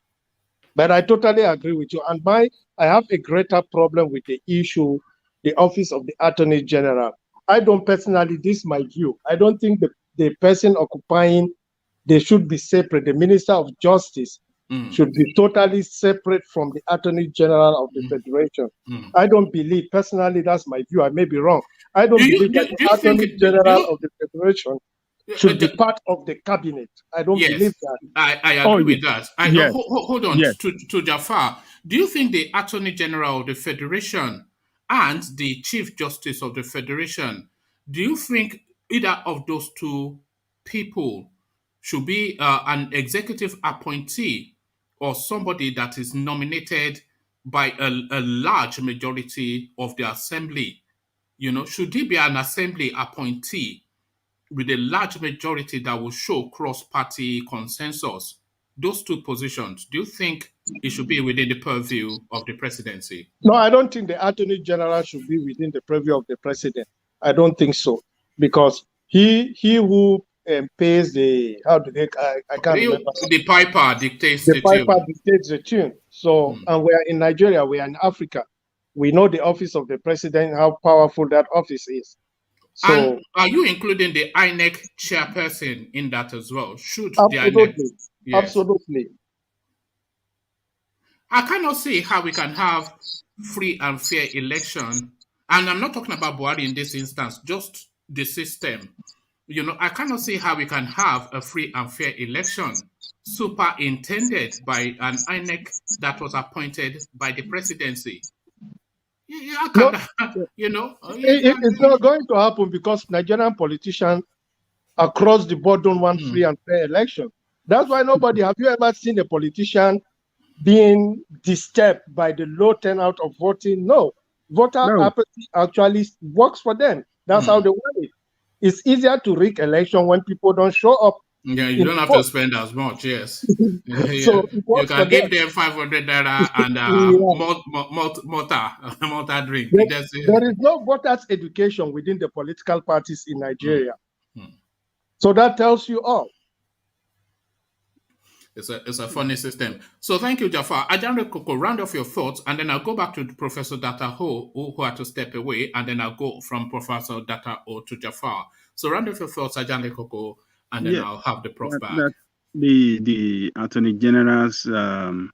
But I totally agree with you. And I have a greater problem with the issue, the office of the Attorney General. I don't personally, this is my view. I don't think the person occupying, they should be separate. The Minister of Justice should be totally separate from the Attorney General of the Federation. I don't believe, personally, that's my view, I may be wrong. I don't believe that the Attorney General of the Federation should be part of the cabinet. I don't believe that. I agree with that. Hold on, to Jafar. Do you think the Attorney General of the Federation and the Chief Justice of the Federation, do you think either of those two people should be an executive appointee or somebody that is nominated by a large majority of the assembly? You know, should he be an assembly appointee with a large majority that will show cross-party consensus? Those two positions, do you think it should be within the purview of the presidency? No, I don't think the Attorney General should be within the purview of the president. I don't think so, because he who pays the, I can't remember. The piper dictates the piper dictates the tune. So, and we are in Nigeria, we are in Africa. We know the office of the president, how powerful that office is. So, and are you including the INEC chairperson in that as well? Should absolutely, the INEC? Yes. Absolutely. I cannot see how we can have free and fair election. And I'm not talking about Buhari in this instance, just the system. You know, I cannot see how we can have a free and fair election superintended by an INEC that was appointed by the presidency. It's not going to happen, because Nigerian politicians across the board don't want free and fair election. That's why nobody, have you ever seen a politician being disturbed by the low turnout of voting? No. Voter apathy actually works for them. That's how they want it. It's easier to rig election when people don't show up. Yeah, you don't have to spend as much, yes. So you can give them 500 naira and mortar drink. There is no voters education within the political parties in Nigeria. So that tells you all. It's a funny system. So thank you, Jafar. Ajanre Koko, round off your thoughts, and then I'll go back to Professor Dataho, who had to step away, and then I'll go from Professor Dataho to Jafar. So round off your thoughts, Ajanre Koko, and then I'll have the prof back. The Attorney Generals of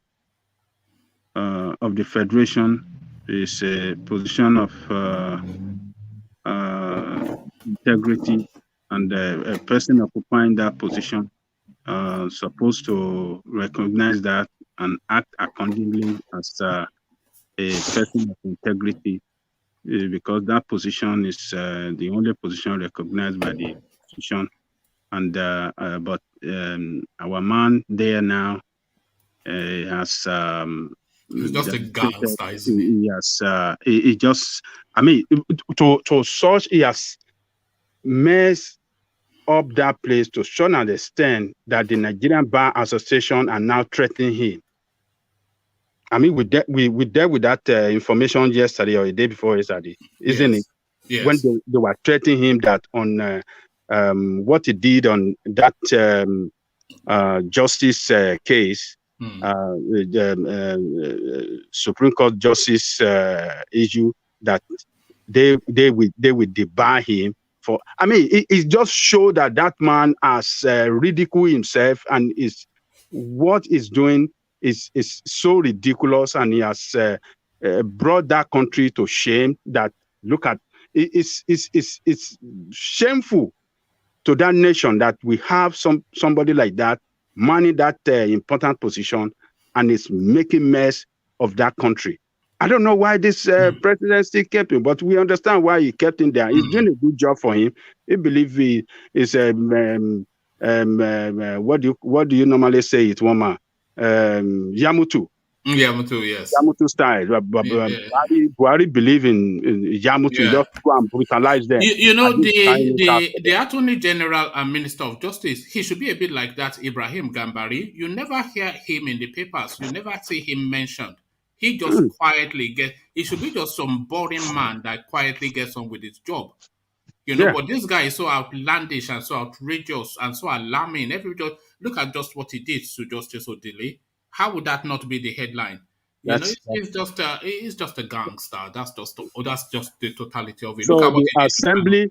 the Federation is a position of integrity, and a person occupying that position supposed to recognize that and act accordingly as a person of integrity, because that position is the only position recognized by the institution. And but our man there now has it's just a gangster, isn't it? Yes, he just, I mean, to such, he has messed up that place to such an extent that the Nigerian Bar Association are now threatening him. I mean, we dealt with that information yesterday or the day before yesterday, isn't it? Yes. When they were threatening him that on what he did on that justice case, Supreme Court justice issue, that they would debar him for. I mean, it just showed that man has ridiculed himself, and what he's doing is so ridiculous, and he has brought that country to shame. That, look at, it's shameful to that nation that we have somebody like that manning that important position, and is making mess of that country. I don't know why this presidency kept him, but we understand why he kept him there. He's doing a good job for him. He believes he is what do you normally say it, Woma? Yamutu. Yamutu, yes. Yamutu style. Buhari believe in Yamutu, just go and brutalize them. You know, the Attorney General and Minister of Justice, he should be a bit like that Ibrahim Gambari. You never hear him in the papers. You never see him mentioned. He just quietly he should be just some boring man that quietly gets on with his job. You know, but this guy is so outlandish and so outrageous and so alarming. Look at just what he did to Justice Odile. How would that not be the headline? He's just a gangster. That's just the totality of it. So look at what the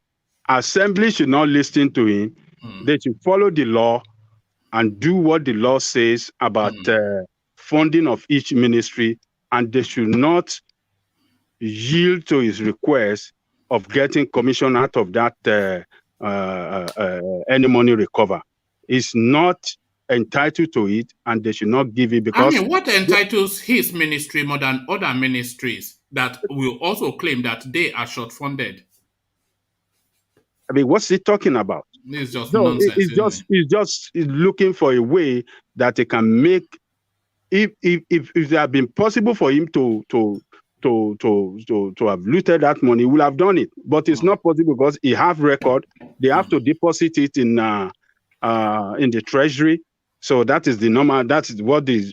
assembly should not listen to him. They should follow the law and do what the law says about funding of each ministry, and they should not yield to his request of getting commission out of that any money recover. He's not entitled to it, and they should not give it, because I mean, what entitles his ministry more than other ministries that will also claim that they are short-funded? I mean, what's he talking about? It's just No, nonsense. he's just looking for a way that he can make. If it had been possible for him to have looted that money, he would have done it. But it's not possible because he have record. They have to deposit it in the treasury. So that is the normal. That is what the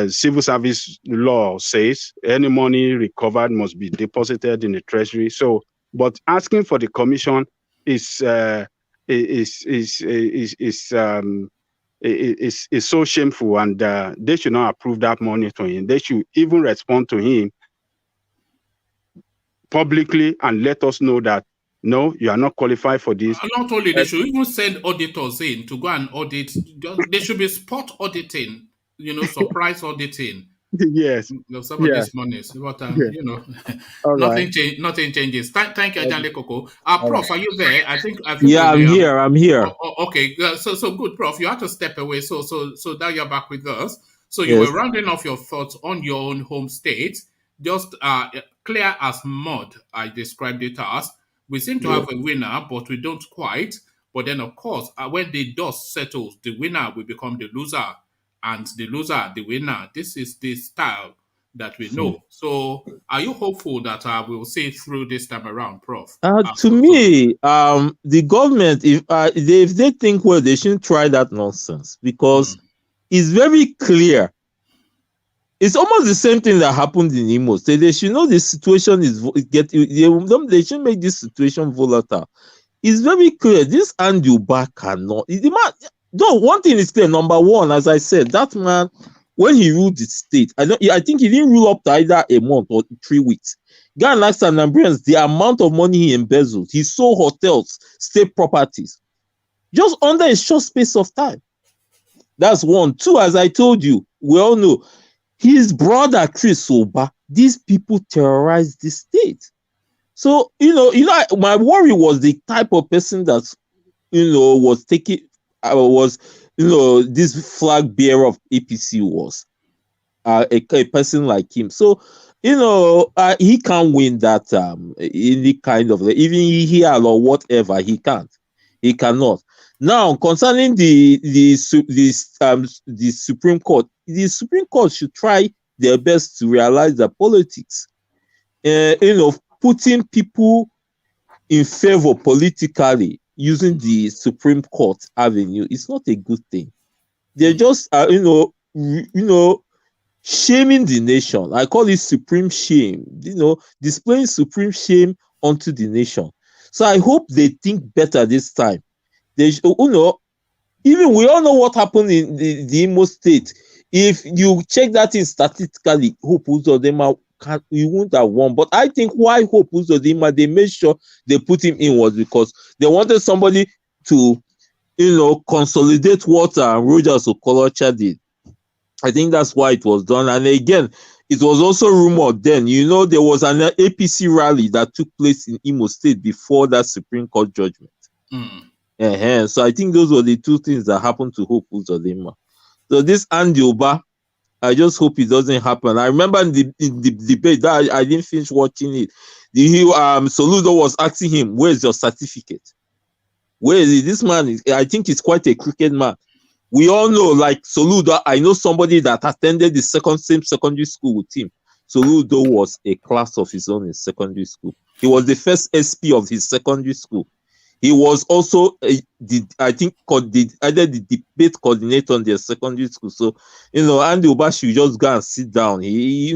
civil service law says. Any money recovered must be deposited in the treasury. So, but asking for the commission is so shameful, and they should not approve that money to him. They should even respond to him publicly and let us know that no, you are not qualified for this. Not only, they should even send auditors in to go and audit. They should be spot auditing, surprise auditing. Yes. Some of these monies. But nothing changes. Thank you, Ajale Koko. Prof, are you there? I think I'm here. I'm here. Okay. So good, Prof. You have to step away. So now you're back with us. So you were rounding off your thoughts on your own home state, just clear as mud. I described it as. We seem to have a winner, but we don't quite. But then, of course, when the dust settles, the winner will become the loser, and the loser, the winner. This is the style that we know. So, are you hopeful that we'll see it through this time around, Prof? To me, the government, if they think well, they shouldn't try that nonsense, because it's very clear. It's almost the same thing that happened in Imo State. They should know the situation is they should make this situation volatile. It's very clear. This ABUBAKAR cannot. One thing is clear. Number one, as I said, that man, when he ruled the state, I think he didn't rule up to either a month or 3 weeks. God likes Anambrians, the amount of money he embezzled. He sold hotels, state properties, just under a short space of time. That's one. Two, as I told you, we all know. His brother Chris Oba, these people terrorized the state. So, my worry was the type of person that, was taking, this flag bearer of APC was a person like him. So, he can't win that any kind of, even here or whatever, he can't. He cannot. Now, concerning the Supreme Court, the Supreme Court should try their best to realize that politics, putting people in favor politically using the Supreme Court avenue is not a good thing. They're just, shaming the nation. I call it supreme shame. Displaying supreme shame onto the nation. So I hope they think better this time. They, even we all know what happened in the Imo State. If you check that in statistically, Hope Uzodinma you wouldn't have won. But I think why Hope Uzodinma, they made sure they put him in was because they wanted somebody to, consolidate what Rogers Okorocha did. I think that's why it was done. And again, it was also rumored then, there was an APC rally that took place in Imo State before that Supreme Court judgment. So I think those were the two things that happened to Hope Uzodinma. So this ABUBAKAR, I just hope it doesn't happen. I remember in the debate that I didn't finish watching it. Soludo was asking him, "Where's your certificate? Where is it? This man I think he's quite a crooked man." We all know, like Soludo, I know somebody that attended the same secondary school with him. Soludo was a class of his own in secondary school. He was the first SP of his secondary school. He was also either the debate coordinator on their secondary school. So, ABUBAKAR should just go and sit down. He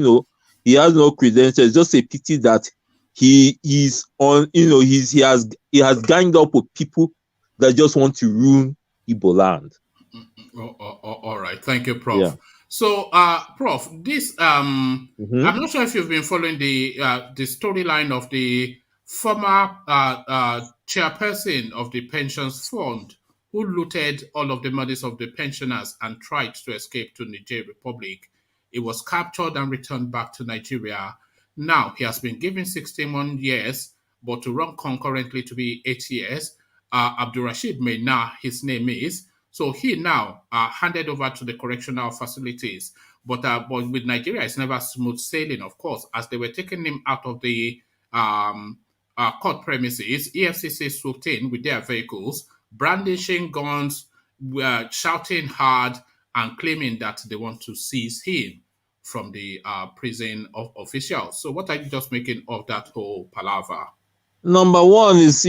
has no credentials. Just a pity that he is on, he has ganged up with people that just want to ruin Igbo land. All right. Thank you, Prof. Yeah. So, Prof, this I'm not sure if you've been following the storyline of the former chairperson of the pensions fund who looted all of the monies of the pensioners and tried to escape to Niger Republic. He was captured and returned back to Nigeria. Now, he has been given 61 years, but to run concurrently to be 8 years. Abdulrashid Maina, his name is. So he now handed over to the correctional facilities. But with Nigeria, it's never smooth sailing, of course, as they were taking him out of the court premises. EFCC swooped in with their vehicles, brandishing guns, shouting hard, and claiming that they want to seize him from the prison officials. So what are you just making of that whole palaver? Number one is,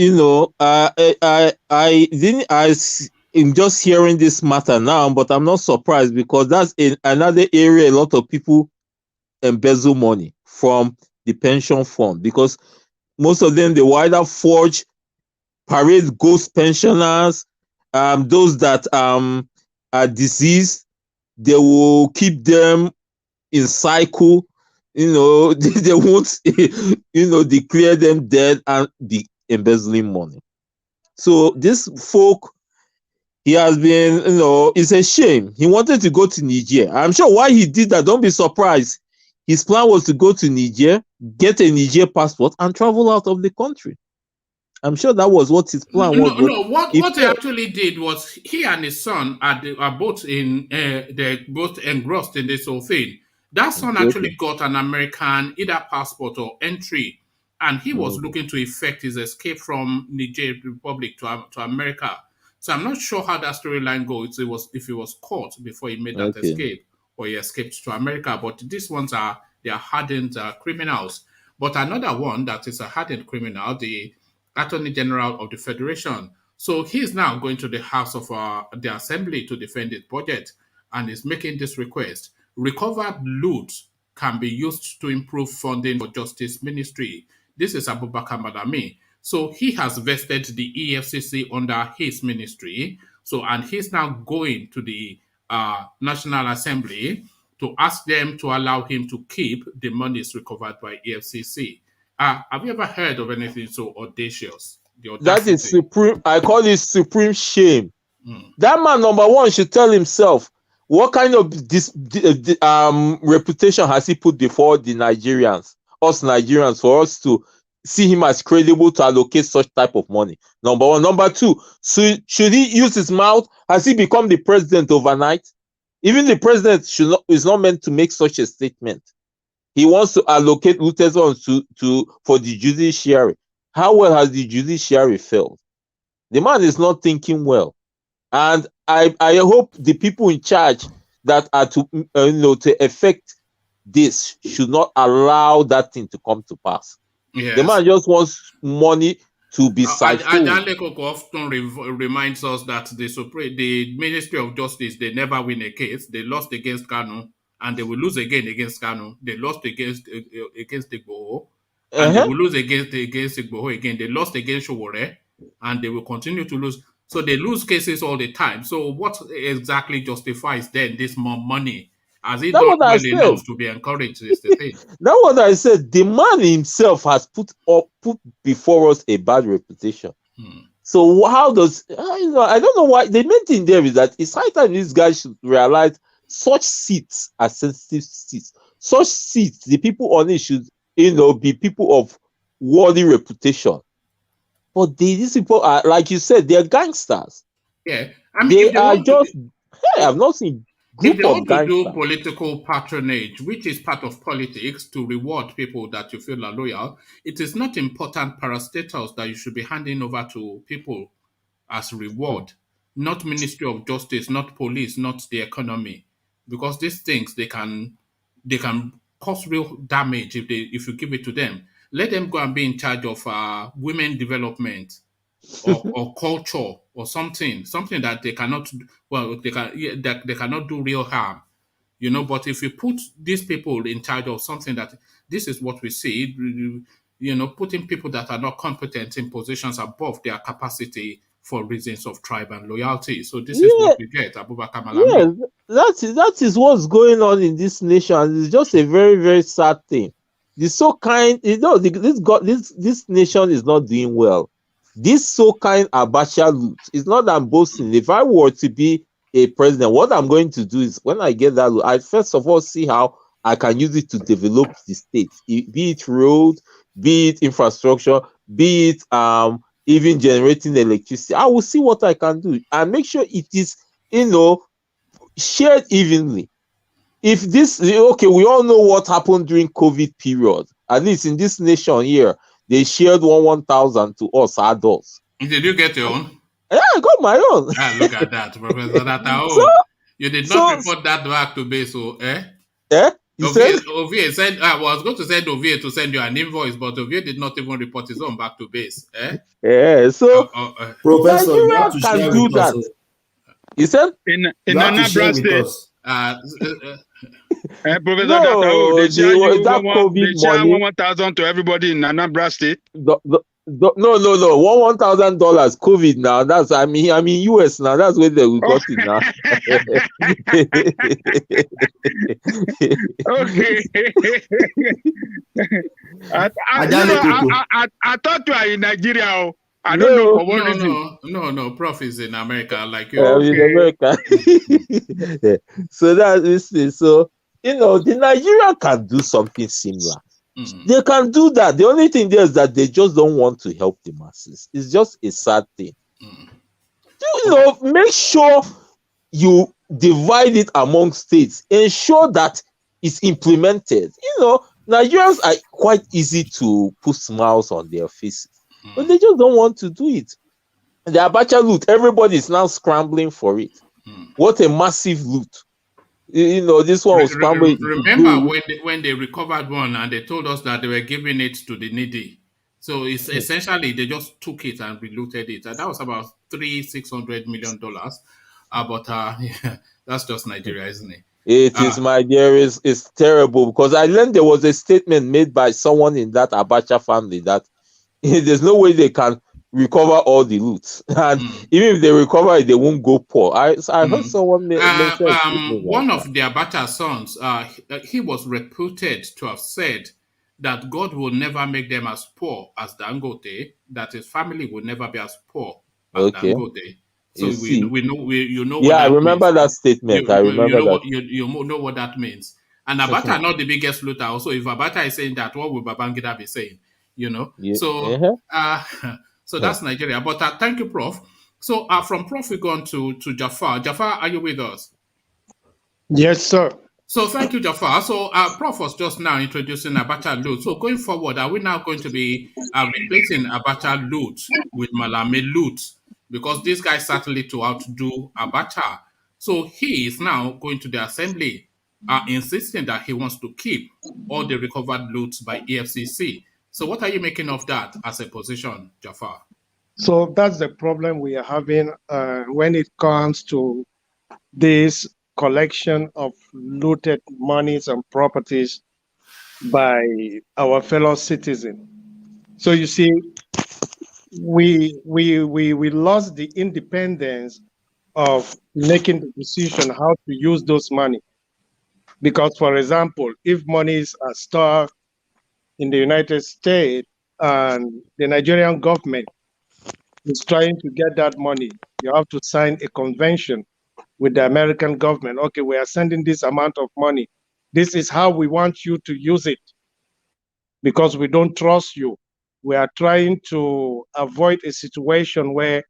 I'm just hearing this matter now, but I'm not surprised because that's in another area a lot of people embezzle money from the pension fund, because most of them, they will either forge, parade ghost pensioners, those that are deceased, they will keep them in cycle, they won't, declare them dead and be embezzling money. So this folk, he has been, it's a shame. He wanted to go to Niger. I'm sure why he did that, don't be surprised. His plan was to go to Niger, get a Niger passport, and travel out of the country. I'm sure that was what his plan was. No, what he actually did was he and his son are both engrossed in this whole thing. That son actually got an American either passport or entry, and he was looking to effect his escape from Niger Republic to America. So I'm not sure how that storyline goes. It was if he was caught before he made that escape, or he escaped to America. But these ones are hardened criminals. But another one that is a hardened criminal, the Attorney General of the Federation. So he's now going to the House of the Assembly to defend his budget, and is making this request. Recovered loot can be used to improve funding for Justice Ministry. This is ABUBAKAR Malami. So he has vested the EFCC under his ministry. So, and he's now going to the National Assembly to ask them to allow him to keep the monies recovered by EFCC. Have you ever heard of anything so audacious? That is supreme. I call it supreme shame. That man, number one, should tell himself what kind of reputation has he put before the Nigerians, us Nigerians, for us to see him as credible to allocate such type of money. Number one. Number two, so should he use his mouth? Has he become the president overnight? Even the president is not meant to make such a statement. He wants to allocate looted funds for the judiciary. How well has the judiciary failed? The man is not thinking well, and I hope the people in charge that are to effect this should not allow that thing to come to pass. Yes. The man just wants money to be siphoned. Aleko often reminds us that the Ministry of Justice, they never win a case. They lost against Kanu, and they will lose again against Kanu. They lost against Igboho, and they will lose against Igboho again. They lost against Showore, and they will continue to lose. So they lose cases all the time. So what exactly justifies then this more money? Has it done well enough to be encouraged? Is the thing. That's what I said. The man himself has put before us a bad reputation. So how does I don't know why the main thing there is that it's high time these guys should realize such seats are sensitive seats. Such seats, the people on it should be people of worthy reputation. But these people are, like you said, they're gangsters. Yeah, I mean, they are just. I've not seen. If they want to do political patronage, which is part of politics, to reward people that you feel are loyal, it is not important parastatals that you should be handing over to people as reward, not Ministry of Justice, not police, not the economy, because these things they can cause real damage if you give it to them. Let them go and be in charge of women development or culture or something that they cannot they cannot do real harm, But if you put these people in charge of something that this is what we see, putting people that are not competent in positions above their capacity for reasons of tribe and loyalty. So this is what we get, Abubakar Malami. That is what's going on in this nation. It's just a very, very sad thing. This nation is not doing well. This so-kind Abacha loot is not that I'm boasting. If I were to be a president, what I'm going to do is when I get that loot, I first of all see how I can use it to develop the state, be it road, be it infrastructure, be it even generating electricity. I will see what I can do and make sure it is, shared evenly. If this, okay, we all know what happened during COVID period. At least in this nation here, they shared 1,000 to us adults. Did you get your own? Yeah, I got my own. Look at that, Professor Data. You did not report that back to base, You said? Ovie said, I was going to send Ovie to send you an invoice, but Ovie did not even report his own back to base. Yeah, so Professor, you have to can share do with that. us. You said? In You have to share Anambra with State, us. Professor No, Data, they share you that COVID they share money. 1,000 to everybody in Anambra State. No, $1,000 COVID now. That's I mean US now. That's where they got it now. Okay. I thought you are in Nigeria. I don't know for what reason. No, Prof is in America, like you. In America. So that is it. So the Nigeria can do something similar. They can do that. The only thing there is that they just don't want to help the masses. It's just a sad thing. Make sure you divide it among states. Ensure that it's implemented. Nigerians are quite easy to put smiles on their faces, but they just don't want to do it. The Abacha loot, everybody is now scrambling for it. What a massive loot. This one was scrambling. Remember when they recovered one and they told us that they were giving it to the needy. So it's essentially they just took it and relooted it. And that was about $600 million. But yeah, that's just Nigeria, isn't it? It is, my dear. It's terrible because I learned there was a statement made by someone in that Abacha family that there's no way they can recover all the loot, and even if they recover it, they won't go poor. I heard someone mention one of the Abacha sons. He was reputed to have said that God will never make them as poor as Dangote. That his family will never be as poor as Dangote. So you know. Yeah, I remember that statement. I remember that. You know what that means. And Abacha are not the biggest looter. Also, if Abacha is saying that, what will Babangida be saying? So that's Nigeria. But thank you, Prof. So from Prof, we go on to Jafar. Jafar, are you with us? Yes, sir. So thank you, Jafar. So Prof was just now introducing Abacha loot. So going forward, are we now going to be replacing Abacha loot with Malami loot? Because this guy certainly to outdo Abacha. So he is now going to the assembly, insisting that he wants to keep all the recovered loot by EFCC. So what are you making of that as a position, Jafar? So that's the problem we are having when it comes to this collection of looted monies and properties by our fellow citizens. So you see, we lost the independence of making the decision how to use those money. Because, for example, if monies are stored in the United States and the Nigerian government is trying to get that money, you have to sign a convention with the American government. Okay, we are sending this amount of money. This is how we want you to use it because we don't trust you. We are trying to avoid a situation where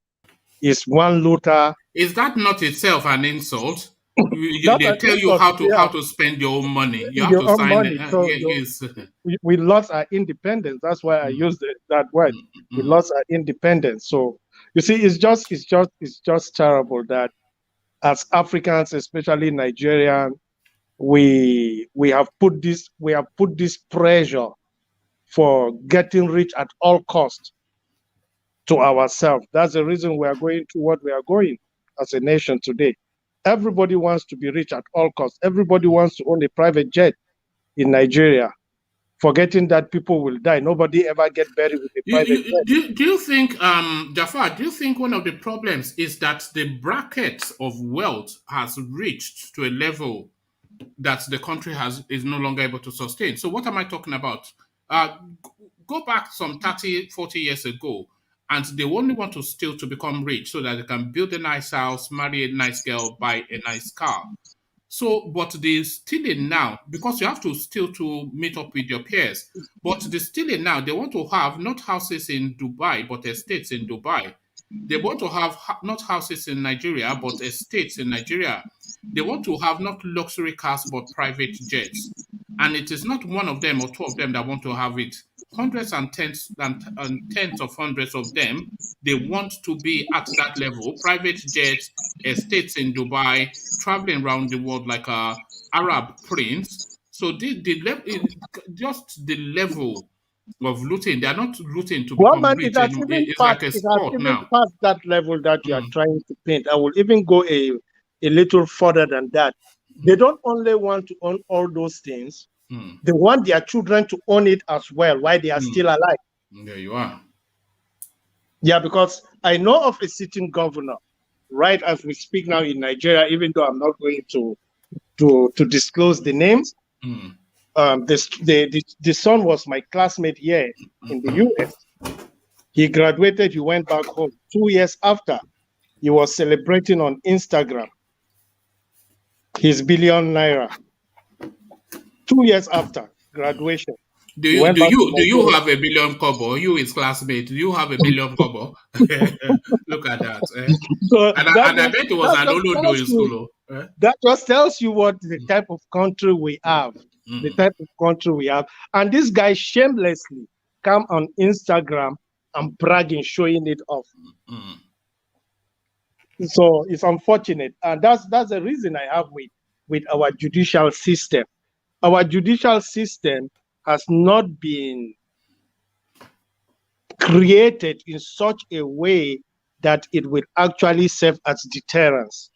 it's one looter. Is that not itself an insult? They tell you how to spend your own money. You have to sign it. So we lost our independence. That's why I used that word. We lost our independence. So you see, it's just terrible that as Africans, especially Nigerian, we have put this pressure for getting rich at all costs to ourselves. That's the reason we are going to what we are going as a nation today. Everybody wants to be rich at all costs. Everybody wants to own a private jet in Nigeria, forgetting that people will die. Nobody ever get buried with a private jet. Do you think, Jafar, do you think one of the problems is that the bracket of wealth has reached to a level that the country is no longer able to sustain? So what am I talking about? Go back some 30, 40 years ago. and they only want to steal to become rich so that they can build a nice house, marry a nice girl, buy a nice car. So, but the stealing now, because you have to steal to meet up with your peers, but the stealing now, they want to have not houses in Dubai, but estates in Dubai. They want to have not houses in Nigeria, but estates in Nigeria. They want to have not luxury cars, but private jets. And it is not one of them or two of them that want to have it. Hundreds and tens of hundreds of them, they want to be at that level. Private jets, estates in Dubai, traveling around the world like a Arab prince. So just the level of looting, they are not looting to Well, become man, rich anymore. It's like a sport now. past that level that you are trying to paint. I will even go a little further than that. They don't only want to own all those things, they want their children to own it as well while they are still alive. There you are. Yeah, because I know of a sitting governor, right as we speak now in Nigeria, even though I'm not going to disclose the names. The son was my classmate here in the US. He graduated, he went back home. 2 years after, he was celebrating on Instagram his billion naira. 2 years after graduation. Do you have a billion kobo? You, his classmate, do you have a billion kobo? Look at that. So and I bet it was an Olodo in school. That just tells you what the type of country we have. The type of country we have. And this guy shamelessly come on Instagram and bragging, showing it off. So it's unfortunate. And that's the reason I have with our judicial system. Our judicial system has not been created in such a way that it will actually serve as deterrence.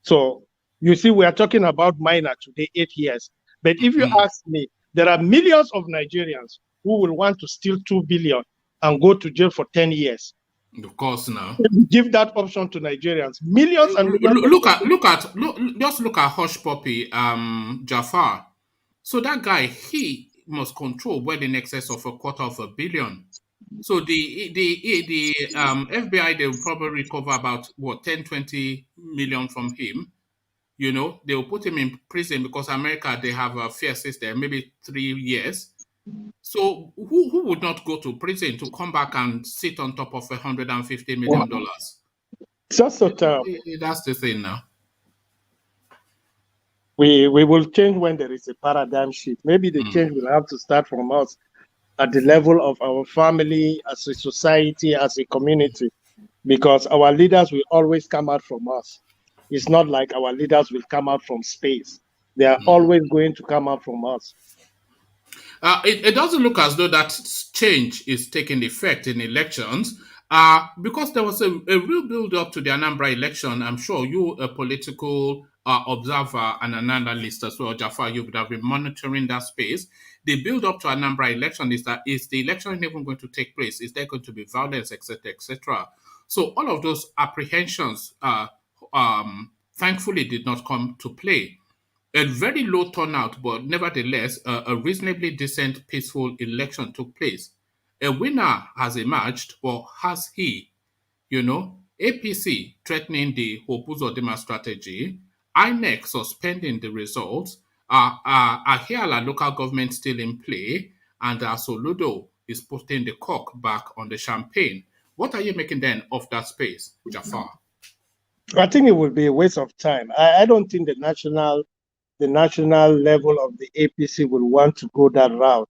So you see, we are talking about Maina today, 8 years. But if you ask me, there are millions of Nigerians who will want to steal 2 billion and go to jail for 10 years. Of course, now. Give that option to Nigerians. Millions and millions. Just look at Hush Puppy, Jafar. So that guy, he must control well in excess of $250 million. So the FBI, they will probably recover about 10-20 million from him. You know, they will put him in prison because America, they have a fair system, maybe 3 years. So who would not go to prison to come back and sit on top of $150 million? Just so terrible. That's the thing now. We will change when there is a paradigm shift. Maybe the change will have to start from us at the level of our family, as a society, as a community, because our leaders will always come out from us. It's not like our leaders will come out from space. They are always going to come out from us. It doesn't look as though that change is taking effect in elections because there was a real build-up to the Anambra election. I'm sure you, a political observer and an analyst as well, Jafar, you would have been monitoring that space. The build-up to Anambra election is that is the election even going to take place? Is there going to be violence, etc., etc.? So all of those apprehensions thankfully did not come to play. A very low turnout, but nevertheless, a reasonably decent, peaceful election took place. A winner has emerged, or has he? You know, APC threatening the Uzodinma strategy, INEC suspending the results, Ahiala local government still in play, and Soludo is putting the cork back on the champagne. What are you making then of that space, Jafar? I think it would be a waste of time. I don't think the national level of the APC will want to go that route.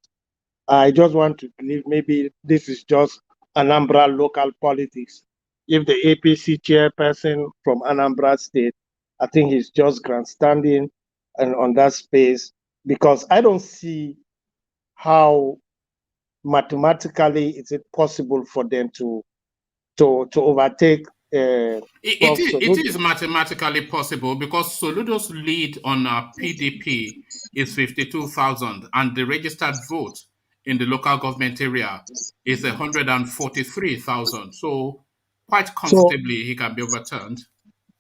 I just want to believe maybe this is just Anambra local politics. If the APC chairperson from Anambra State, I think he's just grandstanding and on that space, because I don't see how mathematically is it possible for them to overtake. It is mathematically possible because Soludo's lead on PDP is 52,000 and the registered vote in the local government area is 143,000. So quite comfortably he can be overturned.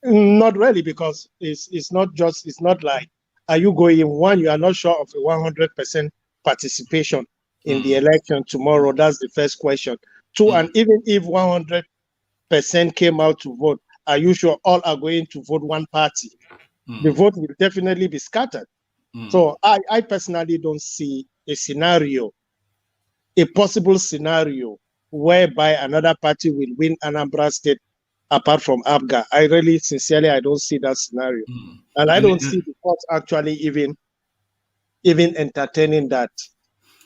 Not really, because it's not like, are you going one? You are not sure of a 100% participation in the election tomorrow. That's the first question. And even if 100% came out to vote, are you sure all are going to vote one party? The vote will definitely be scattered. So I personally don't see a scenario, a possible scenario whereby another party will win Anambra State apart from ABGA. I really, sincerely, I don't see that scenario. And I don't see the court actually even entertaining that.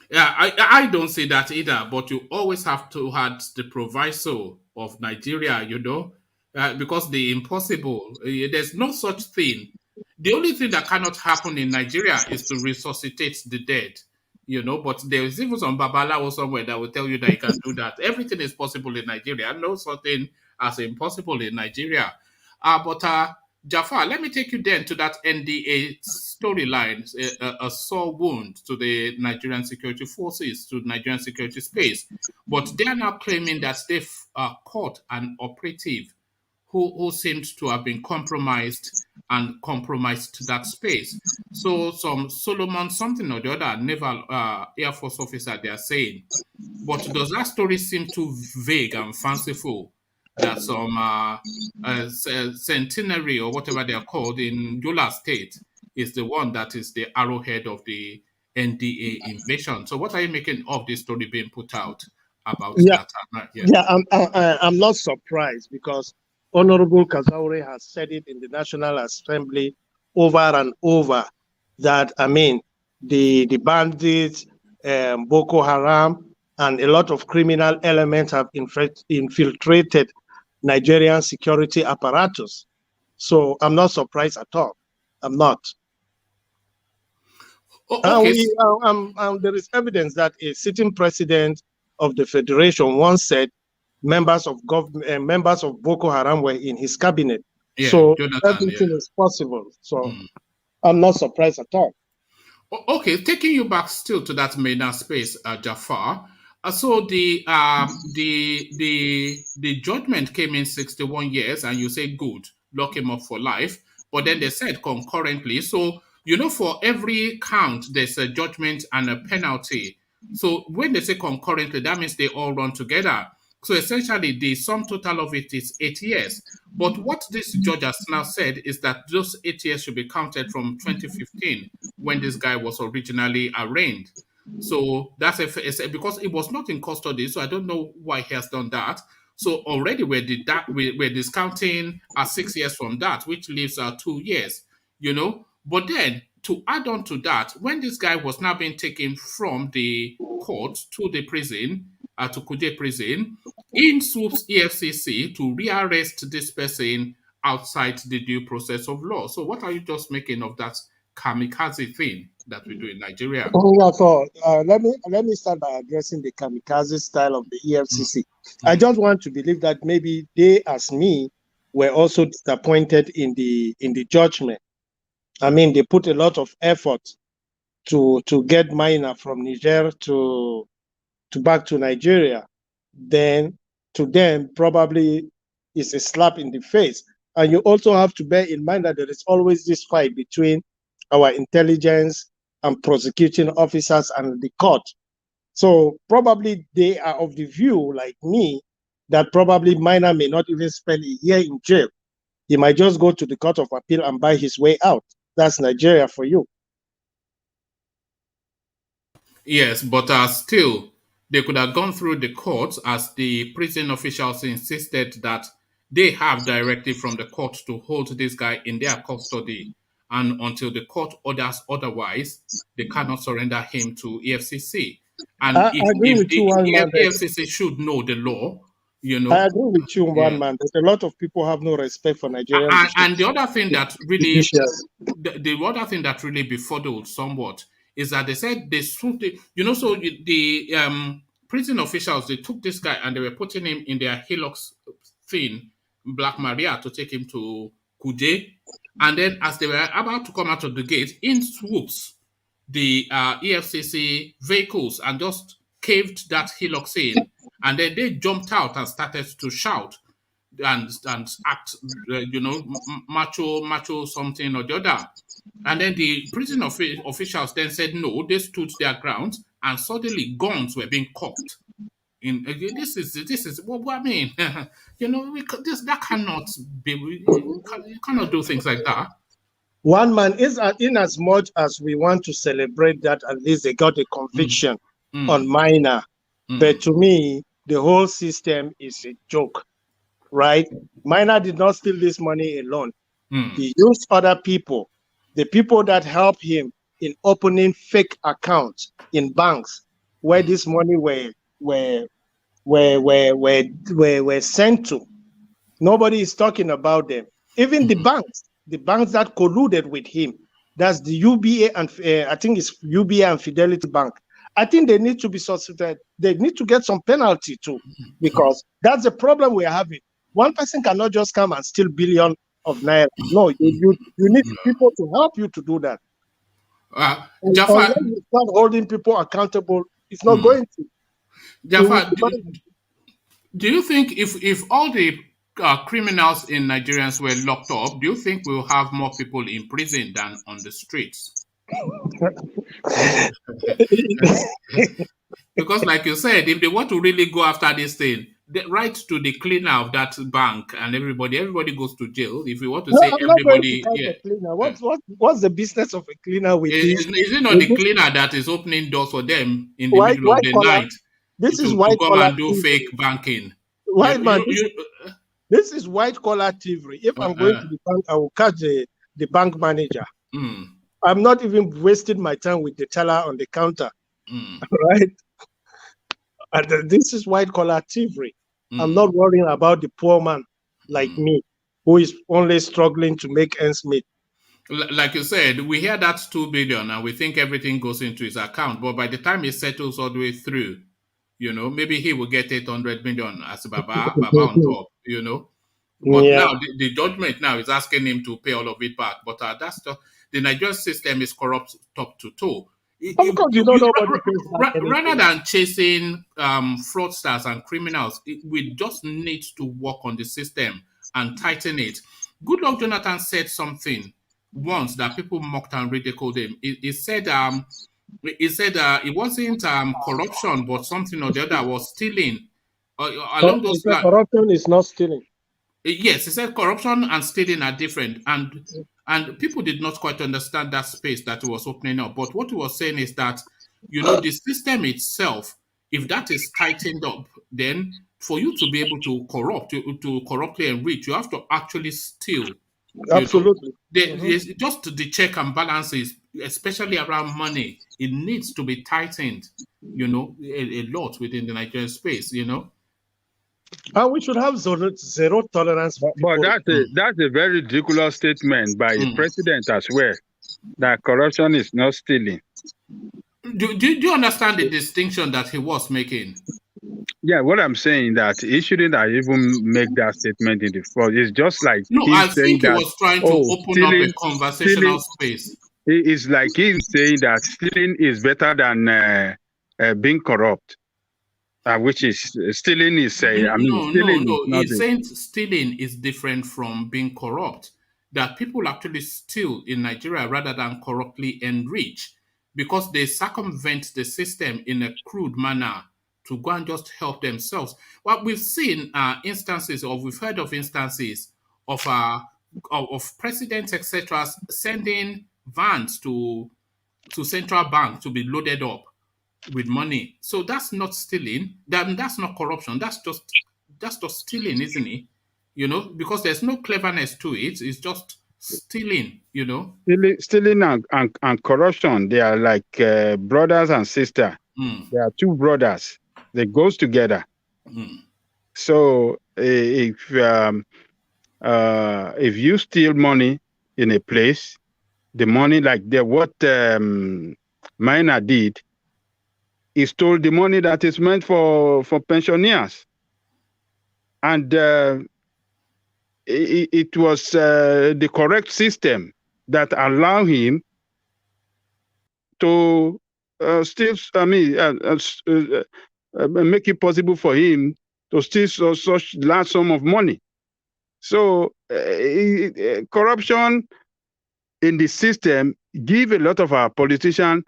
Yeah, I don't see that either, but you always have to have the proviso of Nigeria, because the impossible, there's no such thing. The only thing that cannot happen in Nigeria is to resuscitate the dead, but there's even some Babalawo somewhere that will tell you that you can do that. Everything is possible in Nigeria. No such thing as impossible in Nigeria. But Jafar, let me take you then to that NDA storyline, a sore wound to the Nigerian security forces, to Nigerian security space. But they are now claiming that they've caught an operative who seems to have been compromised to that space. So some Solomon something or the other naval Air Force officer, they are saying. But does that story seem too vague and fanciful that some centenary or whatever they are called in Yola State is the one that is the arrowhead of the NDA invasion? So what are you making of this story being put out about that? I'm not surprised because Honorable Kazaure has said it in the National Assembly over and over that, the bandits, Boko Haram, and a lot of criminal elements have infiltrated Nigerian security apparatus. So I'm not surprised at all. I'm not. Okay. There is evidence that a sitting president of the Federation once said members of Boko Haram were in his cabinet. Yeah, so Jonathan, everything is possible. So I'm not surprised at all. Okay, taking you back still to that Maina space, Jafar. So the judgment came in 61 years, and you say good, lock him up for life. But then they said concurrently. So for every count, there's a judgment and a penalty. So when they say concurrently, that means they all run together. So essentially, the sum total of it is 8 years. But what this judge has now said is that those 8 years should be counted from 2015, when this guy was originally arraigned. So that's because it was not in custody, so I don't know why he has done that. So already we're discounting 6 years from that, which leaves 2 years, But then to add on to that, when this guy was now being taken from the court to the prison, to Kuje prison, in swoops EFCC to rearrest this person outside the due process of law. So what are you just making of that kamikaze thing that we do in Nigeria? So let me start by addressing the kamikaze style of the EFCC. I just want to believe that maybe they, as me, were also disappointed in the judgment. They put a lot of effort to get Maina from Niger to back to Nigeria. Then to them probably is a slap in the face. And you also have to bear in mind that there is always this fight between our intelligence and prosecuting officers and the court. So probably they are of the view, like me, that probably Maina may not even spend a year in jail. He might just go to the Court of Appeal and buy his way out. That's Nigeria for you. Yes, but still, they could have gone through the courts, as the prison officials insisted that they have directive from the court to hold this guy in their custody. And until the court orders otherwise, they cannot surrender him to EFCC. And if the EFCC should know the law, I agree with you, one man. But a lot of people have no respect for Nigeria. And the other thing that really, the other thing that really befuddled somewhat is that they said they sued so the prison officials, they took this guy and they were putting him in their Hilux thing, Black Maria, to take him to Kuje. And then as they were about to come out of the gate, in swoops the EFCC vehicles and just caved that Hilux in. And then they jumped out and started to shout and act, macho something or the other. And then the prison officials then said no, they stood their ground, and suddenly guns were being cocked. This is what I mean. That cannot be. You cannot do things like that. One man is in as much as we want to celebrate that at least they got a conviction on Maina, but to me the whole system is a joke, right? Maina did not steal this money alone. He used other people, the people that helped him in opening fake accounts in banks where this money were sent to. Nobody is talking about them. Even the banks that colluded with him, that's the UBA and I think it's UBA and Fidelity Bank. I think they need to be suspended. They need to get some penalty too, because that's the problem we're having. One person cannot just come and steal billion of naira. No, you need people to help you to do that. Jafar, when you start holding people accountable, it's not going to. Jafar, do you think if all the criminals in Nigerians were locked up, do you think we'll have more people in prison than on the streets? Because like you said, if they want to really go after this thing, right to the cleaner of that bank and everybody goes to jail. If you want to say everybody, what's the business of a cleaner with this? Is it not the cleaner that is opening doors for them in the middle of the night? This is white collar and do fake banking. This is white collar thievery. If I'm going to the bank, I will catch the bank manager. I'm not even wasting my time with the teller on the counter, right? And this is white collar thievery. I'm not worrying about the poor man like me, who is only struggling to make ends meet. Like you said, we hear that's 2 billion and we think everything goes into his account, but by the time it settles all the way through, maybe he will get 800 million as Baba on top, But now the judgment now is asking him to pay all of it back. But that's the Nigerian system is corrupt top to toe. Rather than chasing fraudsters and criminals, we just need to work on the system and tighten it. Goodluck Jonathan said something once that people mocked and ridiculed him. He said it wasn't corruption, but something or the other was stealing. Along those lines, corruption is not stealing. Yes, he said corruption and stealing are different, and people did not quite understand that space that he was opening up. But what he was saying is that, the system itself, if that is tightened up, then for you to be able to corruptly enrich, you have to actually steal. Absolutely. Just the check and balances, especially around money, it needs to be tightened, a lot within the Nigerian space, And we should have zero tolerance for but that's a very ridiculous statement by the president as well, that corruption is not stealing. Do you understand the distinction that he was making? Yeah, what I'm saying that he shouldn't have even make that statement in the first. It's just like I think he was trying to open up a conversational space. It's like he's saying that stealing is better than being corrupt. Which is stealing is saying. He's saying stealing is different from being corrupt. That people actually steal in Nigeria rather than corruptly enrich, because they circumvent the system in a crude manner to go and just help themselves. Well, we've seen instances, or we've heard of instances of presidents, etc., sending vans to central bank to be loaded up with money. So that's not stealing. That's not corruption. That's just stealing, isn't it? Because there's no cleverness to it. It's just stealing. Stealing and corruption, they are like brothers and sisters. They are two brothers. They goes together. So if you steal money in a place, the money like what Maina did, he stole the money that is meant for pensioners, and it was the correct system that allowed him to steal. Make it possible for him to steal such large sum of money. So corruption in the system give a lot of our politicians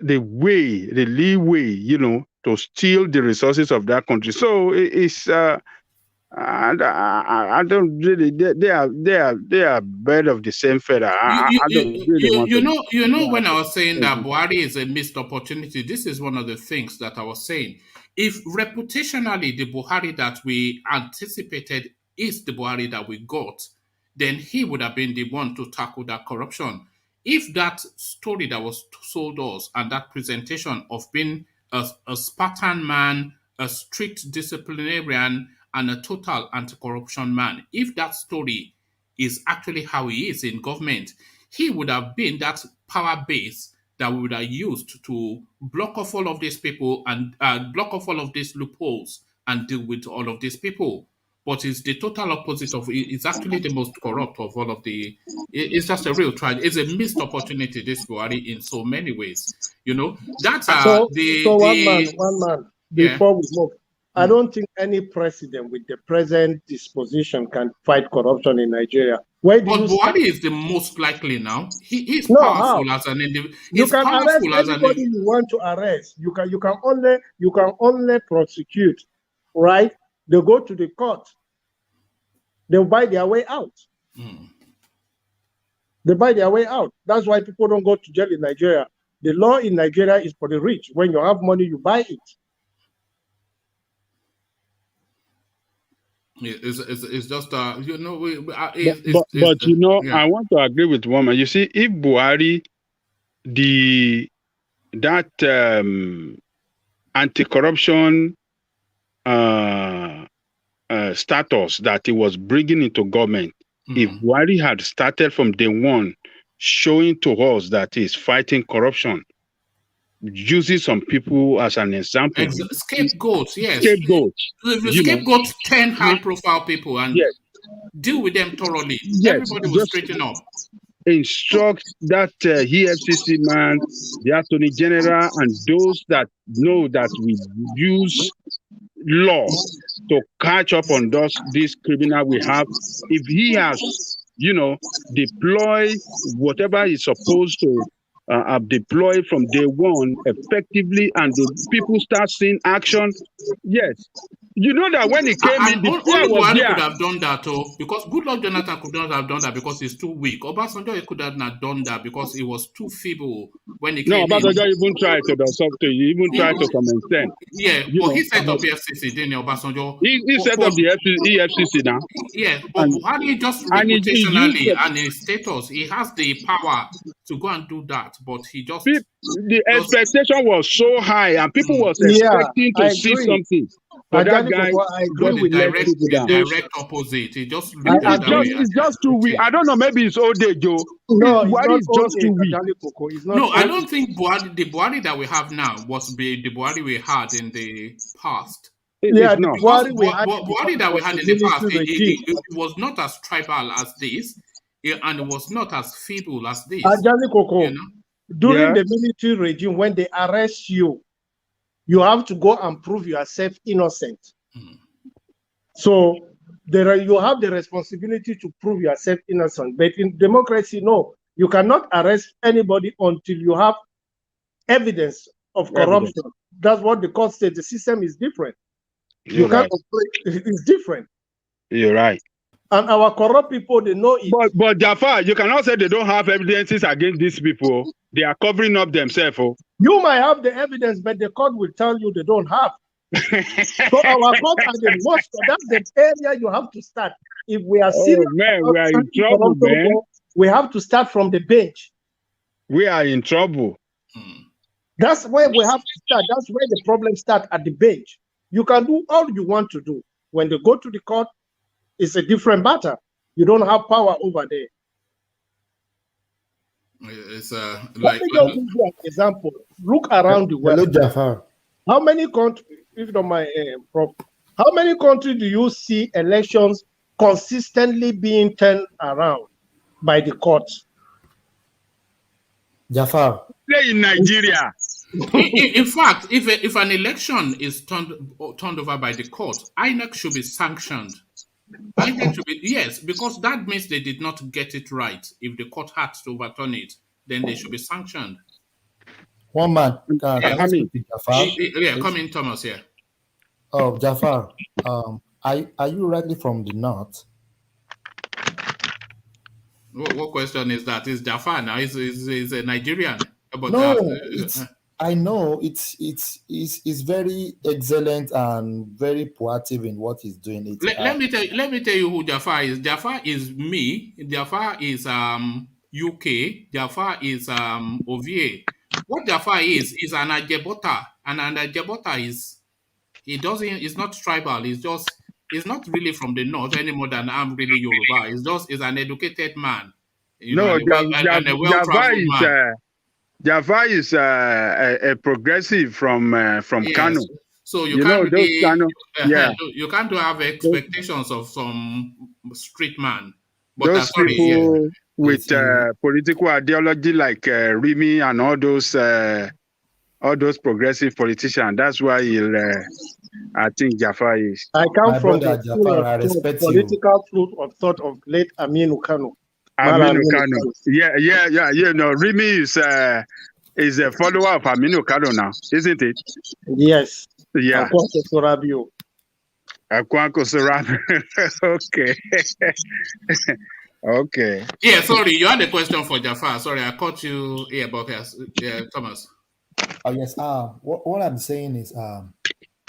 the leeway, to steal the resources of that country. So it's I don't really. They are bird of the same feather. I don't really want to. You know, when I was saying that Buhari is a missed opportunity, this is one of the things that I was saying. If reputationally the Buhari that we anticipated is the Buhari that we got, then he would have been the one to tackle that corruption. If that story that was sold us and that presentation of being a Spartan man, a strict disciplinarian, and a total anti-corruption man, if that story is actually how he is in government, he would have been that power base that we would have used to block off all of these people and block off all of these loopholes and deal with all of these people. But it's the total opposite of it's actually the most corrupt of all of the. It's just a real tragedy. It's a missed opportunity, this Buhari, in so many ways. You know, that's so one man. Before we move, I don't think any president with the present disposition can fight corruption in Nigeria. But Buhari is the most likely now. He is powerful as an individual. You can arrest anybody you want to arrest. You can only prosecute, right? They go to the court. They'll buy their way out. They buy their way out. That's why people don't go to jail in Nigeria. The law in Nigeria is for the rich. When you have money, you buy it. It's just you know but you know, I want to agree with woman. You see, if Buhari that anti-corruption status that he was bringing into government, if Buhari had started from day one showing to us that he's fighting corruption, using some people as an example. Scapegoats, yes. Scapegoats. Scapegoat 10 high-profile people and deal with them thoroughly. Everybody will straighten up. Instruct that EFCC man, the Attorney General, and those that know that we use law to catch up on this criminal we have. If he has, deploy whatever he's supposed to deploy from day one effectively, and the people start seeing action. Yes, you know that when he came in, the fear was there. Could have done that, because Goodluck Jonathan could not have done that because he's too weak. Obasanjo could have not done that because he was too feeble when he came in. No, Obasanjo even tried to do something. He even tried to some extent. Yeah, but he set up the EFCC, didn't he, Obasanjo? He set up the EFCC now. Yeah, but Buhari just reputationally and his status, he has the power to go and do that, but he just... The expectation was so high, and people was expecting to see something. But that guy got the direct opposite. He just it's just too weak. I don't know, maybe it's old age, Joe. No, Buhari is just too weak. No, I don't think the Buhari that we have now was the Buhari we had in the past. Yeah, the Buhari that we had in the past, it was not as tribal as this, and it was not as feeble as this. During the military regime, when they arrest you, you have to go and prove yourself innocent. So you have the responsibility to prove yourself innocent. But in democracy, no, you cannot arrest anybody until you have evidence of corruption. That's what the court said. The system is different. You can't operate. It's different. You're right. And our corrupt people, they know it. But Jafar, you cannot say they don't have evidences against these people. They are covering up themselves. You might have the evidence, but the court will tell you they don't have. So our court are the most. That's the area you have to start. If we are serious, man, we are in trouble, man. We have to start from the bench. We are in trouble. That's where we have to start. That's where the problem starts, at the bench. You can do all you want to do. When they go to the court, it's a different matter. You don't have power over there. It's Let me just give you an example. Look around the world. Hello, Jafar. How many countries, if you don't mind, how many countries do you see elections consistently being turned around by the courts? Jafar. Play in Nigeria. In fact, if an election is turned over by the court, INEC should be sanctioned. INEC should be, yes, because that means they did not get it right. If the court had to overturn it, then they should be sanctioned. One man. Can I Come in. speak to Jafar? Yeah, come in, Thomas, here. Oh, Jafar, are you rightly from the north? What question is that? Is Jafar now? Is a Nigerian? But No, I know it's very excellent and very proactive in what he's doing. let me tell you who Jafar is. Jafar is me. Jafar is UK. Jafar is OVA. What Jafar is an Ajebota, and an Ajebota it's not tribal. It's not really from the north any more than I'm really Yoruba. Is an educated man, No, and a well-traveled man. Jafar is a progressive from Kano. So you can't be, Kano, yeah. You can't have expectations of some street man. But those people with political ideology like Rimi and all those progressive politicians. That's why I think Jafar is. I come from the political fruit of thought of late Aminu Kano. Aminu Kano. Yeah. No, Rimi is a follower of Aminu Kano now, isn't it? Yes. Yeah. Akwanko Sorabio. Okay. Okay. Yeah, sorry, you had a question for Jafar. Sorry, I caught you here about Thomas. Oh yes. What I'm saying is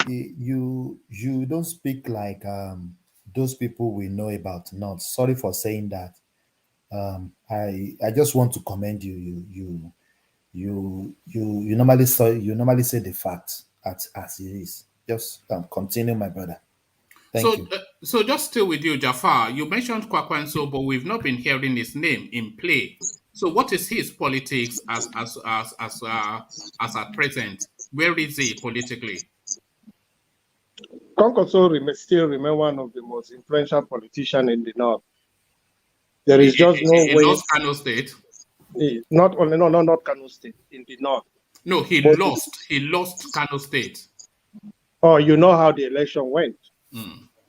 you don't speak like those people we know about. Not sorry for saying that. I just want to commend you. You normally say the facts as it is. Just continue, my brother. Thank you. So just still with you, Jafar. You mentioned Kwakwanso, but we've not been hearing his name in play. So what is his politics as at present? Where is he politically? Kwankwaso still remain one of the most influential politicians in the north. There is just no way. Lost Kano State. Not Kano State, in the north. No, he lost Kano State. Oh, you know how the election went.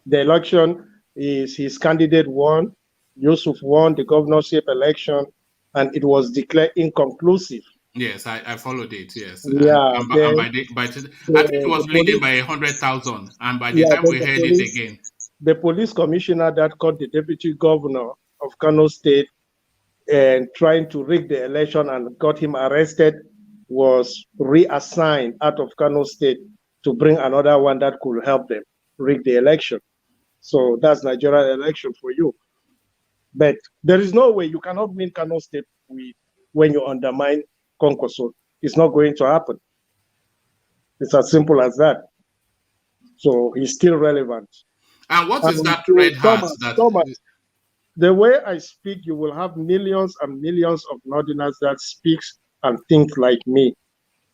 The election is his candidate won, Yusuf won the governorship election, and it was declared inconclusive. Yes, I followed it. Yes, yeah. I think it was leading by 100,000, and by the time we heard it again, the police commissioner that caught the deputy governor of Kano State and trying to rig the election and got him arrested was reassigned out of Kano State to bring another one that could help them rig the election. So that's Nigerian election for you. But there is no way you cannot win Kano State when you undermine Kwankwaso. It's not going to happen. It's as simple as that. So he's still relevant. And what is that red hat? Thomas, the way I speak, you will have millions and millions of Northerners that speaks and think like me.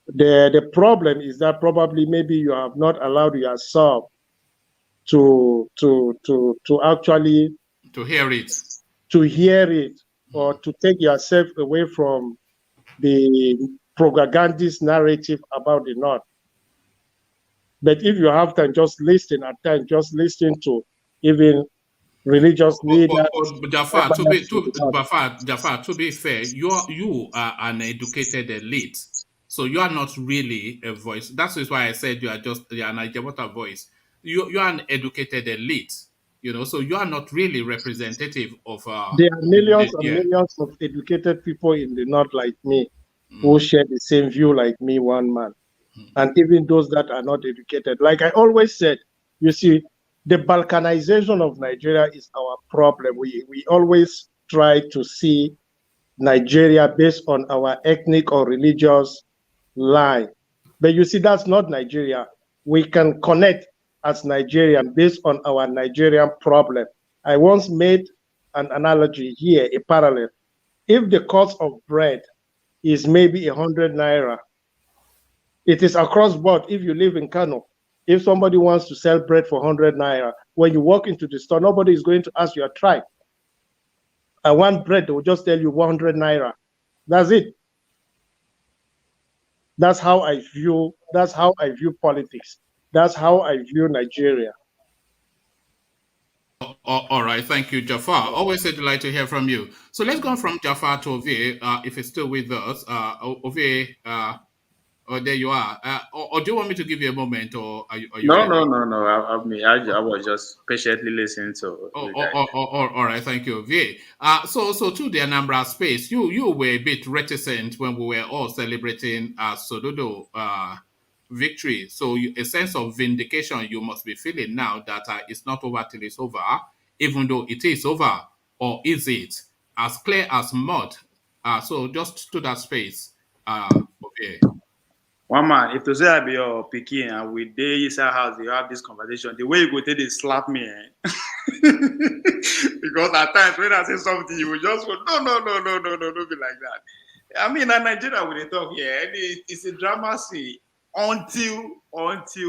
The problem is that probably maybe you have not allowed yourself to actually hear it, or to take yourself away from the propagandist narrative about the North. But if you have time, just listen to even religious leaders. Jafar, to be fair, you are an educated elite, so you are not really a voice. That's why I said you are an Ajabota voice. You are an educated elite, so you are not really representative of. There are millions and millions of educated people in the North like me, who share the same view like me, one man, and even those that are not educated. Like I always said, you see, the Balkanization of Nigeria is our problem. We always try to see Nigeria based on our ethnic or religious line. But you see, that's not Nigeria. We can connect as Nigerian based on our Nigerian problem. I once made an analogy here, a parallel. If the cost of bread is maybe 100 naira, it is across board. If you live in Kano, if somebody wants to sell bread for 100 naira, when you walk into the store, nobody is going to ask your tribe. I want bread, they will just tell you 100 naira. That's it. That's how I view politics. That's how I view Nigeria. All right, thank you, Jafar. Always a delight to hear from you. So let's go from Jafar to Ovie, if it's still with us. Ovie, Oh, there you are. Or do you want me to give you a moment, or are you No, ready? no, no, no. I was just patiently listening to Oh, you oh, guys. oh, oh, oh, all right, thank you, V. So to the Anambra space, you were a bit reticent when we were all celebrating Sododo victory. So a sense of vindication you must be feeling now that it's not over till it's over, even though it is over, or is it as clear as mud? So just to that space, okay. One man, if to say I be your pikin and we dey inside house, you have this conversation. The way you go take, they slap me, because at times when I say something, you will just go, no, no, no, no, no, no, don't be like that. I mean, in Nigeria, when they talk here, it's a drama scene until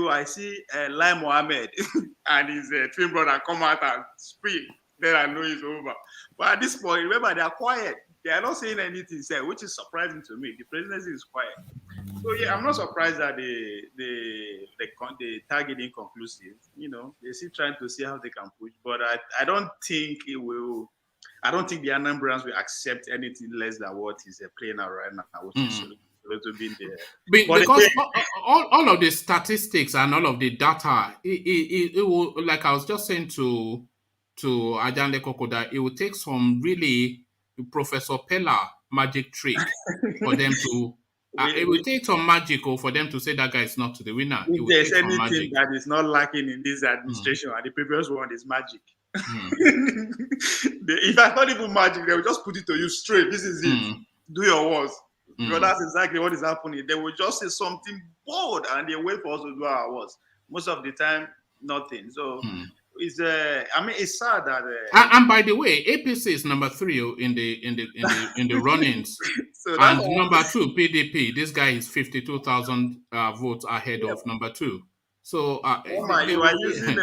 I see Lai Mohammed and his twin brother come out and speak. Then I know it's over. But at this point, remember, they are quiet. They are not saying anything, which is surprising to me. The presidency is quiet. So yeah, I'm not surprised that they target inconclusive. They're still trying to see how they can push, but I don't think it will. I don't think the Anambrans will accept anything less than what is playing out right now, which is a little bit there. Because all of the statistics and all of the data, it will, like I was just saying to Ajande Koko, that it will take some really Professor Pella magic trick for them to. It will take some magical for them to say that guy is not the winner. If there's anything that is not lacking in this administration and the previous one is magic. If I not even magic, they will just put it to you straight. This is it. Do your worst. Because that's exactly what is happening. They will just say something bold and they wait for us to do our worst. Most of the time, nothing. So it's it's sad that. And by the way, APC is number 3 in the run-ins. So and number 2, PDP. This guy is 52,000 votes ahead of number 2. So you are using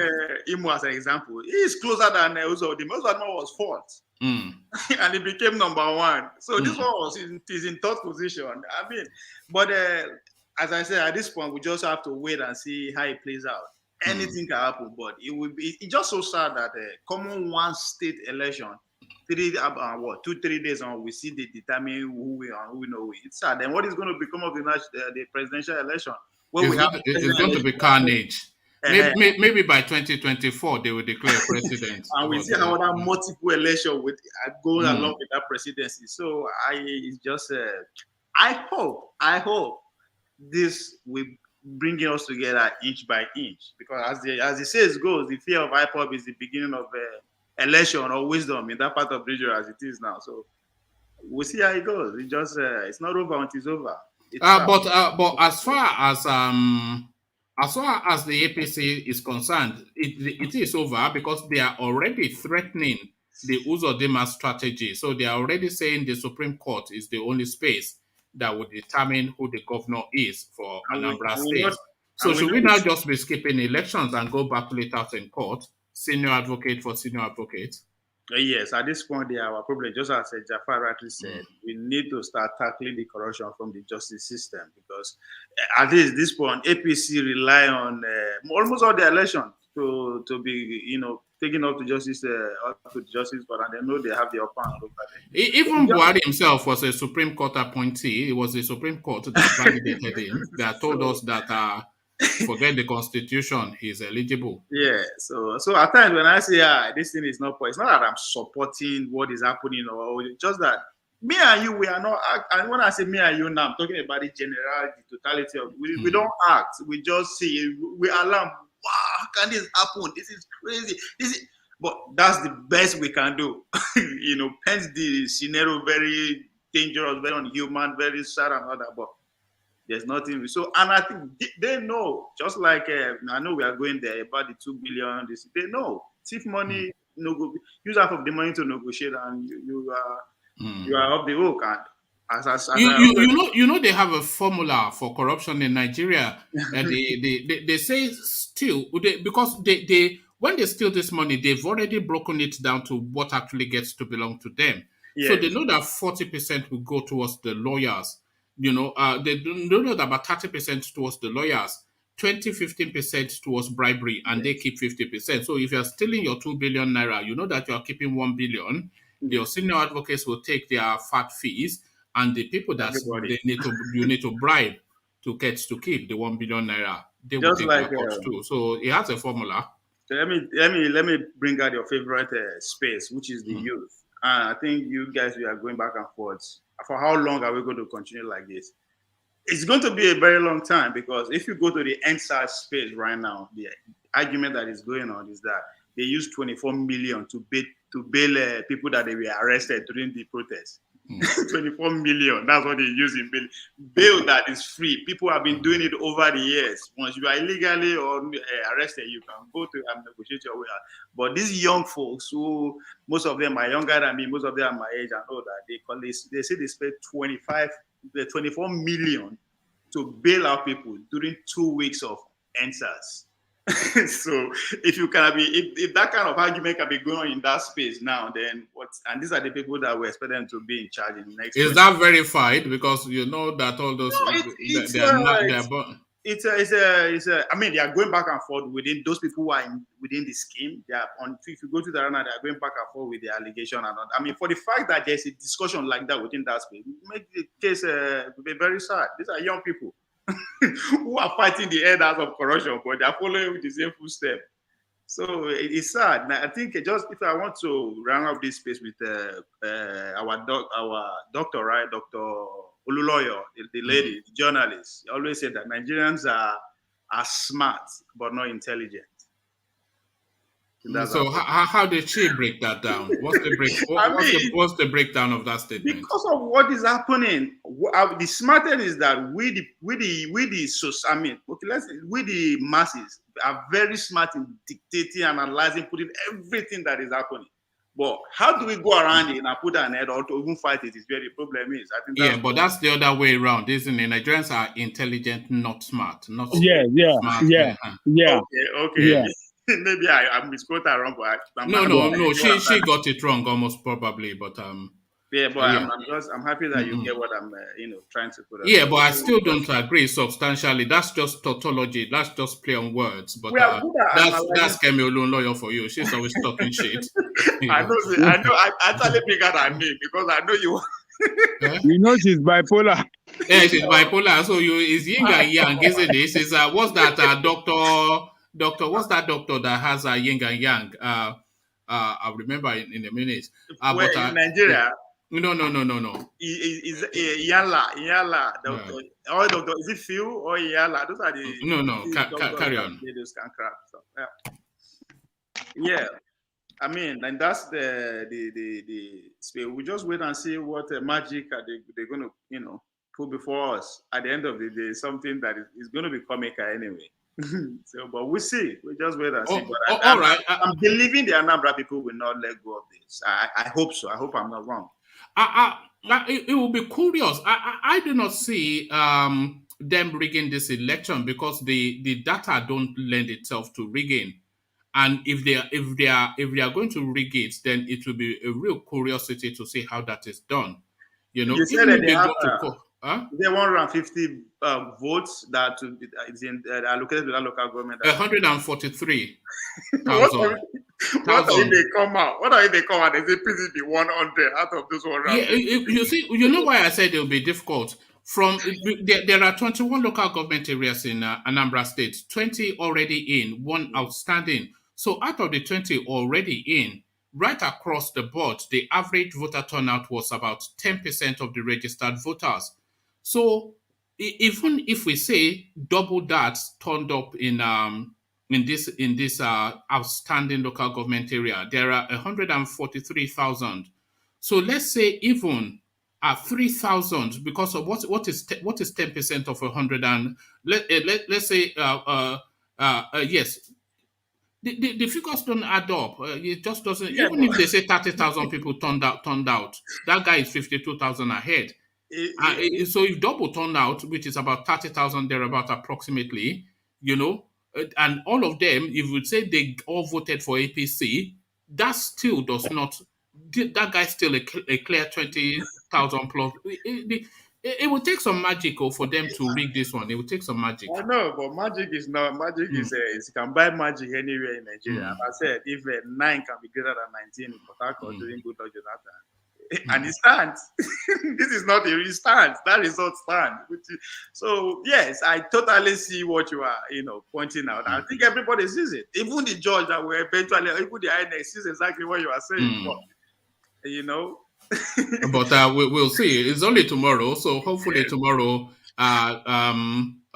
Imo as an example. He is closer than Uzodinma. Uzodinma was 4th. And he became number 1. So this one is in 3rd position. I mean, but as I said, at this point, we just have to wait and see how it plays out. Anything can happen, but it's just so sad that common one state election, 2-3 days on, we see they determine who we are, who we know. It's sad. Then what is going to become of the presidential election? It's going to be carnage. Maybe by 2024 they will declare president. And we see another multiple election with going along with that presidency. So it's just I hope this will bring us together inch by inch, because as the says goes, the fear of IPOB is the beginning of election or wisdom in that part of Nigeria as it is now. So we'll see how it goes. It just it's not over until it's over. But as far as the APC is concerned, it is over, because they are already threatening the Uzodinma strategy. So they are already saying the Supreme Court is the only space that will determine who the governor is for Anambra State. So should we now just be skipping elections and go back to it out in court, senior advocate for senior advocate? Yes, at this point, our problem, just as Jafar rightly said, we need to start tackling the corruption from the justice system, because at least this point, APC rely on almost all the elections to be, taken up to justice, but and they know they have the upper hand over them. Even Buhari himself was a Supreme Court appointee. It was the Supreme Court that validated him, that told us that forget the Constitution, he's eligible. Yeah, so at times when I say this thing is not, it's not that I'm supporting what is happening, or just that me and you, we are not. And when I say me and you now, I'm talking about the totality of. We don't act. We just see. We alarm. Wow, how can this happen? This is crazy. But that's the best we can do. Hence the scenario very dangerous, very unhuman, very sad and all that. But there's nothing. So, and I think they know, just like I know we are going there about the 2 billion. They know thief money, use half of the money to negotiate, and you are off the hook. And they have a formula for corruption in Nigeria. They say steal, because they when they steal this money, they've already broken it down to what actually gets to belong to them. Yes. So they know that 40% will go towards the lawyers. They know that about 30% towards the lawyers, 15% towards bribery, and they keep 50%. So if you're stealing your 2 billion naira, you know that you're keeping 1 billion. Your senior advocates will take their fat fees, and the people that you need to bribe to keep the 1 billion naira. They will Just take like their cut too. So it has a formula. let me bring out your favorite space, which is the youth. And I think you guys, we are going back and forth. For how long are we going to continue like this? It's going to be a very long time, because if you go to the NSAS space right now, the argument that is going on is that they used 24 million to bail people that they were arrested during the protest. 24 million, that's what they use in bail that is free. People have been doing it over the years. Once you are illegally or arrested, you can go to and negotiate your way out. But these young folks, who most of them are younger than me, most of them are my age and all that, they say they spent 24 million to bail out people during 2 weeks of NSAS. So if you can if that kind of argument can be going on in that space now, then what? And these are the people that we expect them to be in charge in the next. Is that verified? Because you know that all those I mean, they are going back and forth within those people who are within the scheme. They are on. If you go to the arena, they are going back and forth with the allegation and all. I mean, for the fact that there's a discussion like that within that space, make the case be very sad. These are young people who are fighting the elders of corruption, but they are following the same footsteps. So it's sad. Now, I think just if I want to round up this space with our doctor, right, Dr. Oluloyo, the lady, the journalist, always said that Nigerians are smart but not intelligent. So how did she break that down? What's the breakdown of that statement? Because of what is happening, the smartest is that we the masses are very smart in dictating, analyzing, putting everything that is happening. But how do we go around it and put an head or to even fight it is where the problem is. I think but that's the other way around, isn't it? Nigerians are intelligent, not smart. Not smart. Yeah. Okay. Yeah. Maybe I misquoted her wrong, but no. She got it wrong, almost probably. But I'm happy that you get what I'm trying to put. Yeah, but I still don't agree substantially. That's just tautology. That's just play on words. But that's Kemi Olunloyo for you. She's always talking shit. I know. I actually figured her name because I know you. You know she's bipolar. Yeah, she's bipolar. So is yin and yang, isn't it? She's what's that doctor? What's that doctor that has a yin and yang? I'll remember in a minute. But in Nigeria. No. Is Yala. Doctor. Or doctor, is it Phil or Yala? Those are the no. Carry on. Yeah. I mean, and that's the space. We just wait and see what magic they're going to put before us. At the end of the day, something that is going to be comical anyway. So, but we'll see. We just wait and see. All right. I'm believing the Anambra people will not let go of this. I hope so. I hope I'm not wrong. It will be curious. I do not see them rigging this election because the data don't lend itself to rigging. And if they are going to rig it, then it will be a real curiosity to see how that is done. You said that they 150 votes that is allocated to that local government. 143. What if they come out? What if they come out and say please be 100 out of those 100? Yeah, you see, you know why I said it will be difficult. There are 21 local government areas in Anambra State, 20 already in, one outstanding. So out of the 20 already in, right across the board, the average voter turnout was about 10% of the registered voters. So even if we say double that turned up in this outstanding local government area, there are 143,000. So let's say even 3,000, because of what is 10% of 100, and let's say yes. The figures don't add up. It just doesn't. Yeah, even if they say 30,000 people turned out, that guy is 52,000 ahead. So if double turned out, which is about 30,000 thereabout approximately, and all of them, if you say they all voted for APC, that still does not. That guy's still a clear 20,000 plus. It will take some magic for them to rig this one. It will take some magic. I know, but magic is not. Magic is you can buy magic anywhere in Nigeria. And I said, if 9 can be greater than 19 in Port Harcourt during good luck Jonathan, and it stands. This is not a stance. That result stands. So yes, I totally see what you are, pointing out. I think everybody sees it. Even the judge that will eventually, even the INEC sees exactly what you are saying. But we'll see. It's only tomorrow, so hopefully tomorrow,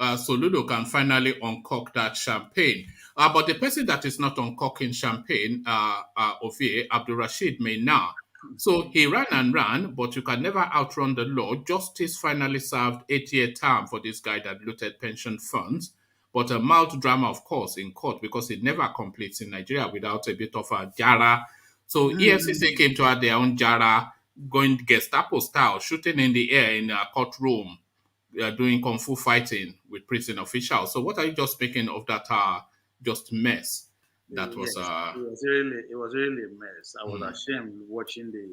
Soludo can finally uncork that champagne. But the person that is not uncorking champagne, Ovie, Abdulrashid Maina. So he ran, but you can never outrun the law. Justice finally served 8-year term for this guy that looted pension funds. But a mild drama, of course, in court because it never completes in Nigeria without a bit of a jara. So EFCC came to add their own jara, going Gestapo style, shooting in the air in a courtroom, doing kung fu fighting with prison officials. So what are you just making of that just mess? That was it was really a mess. I was ashamed watching the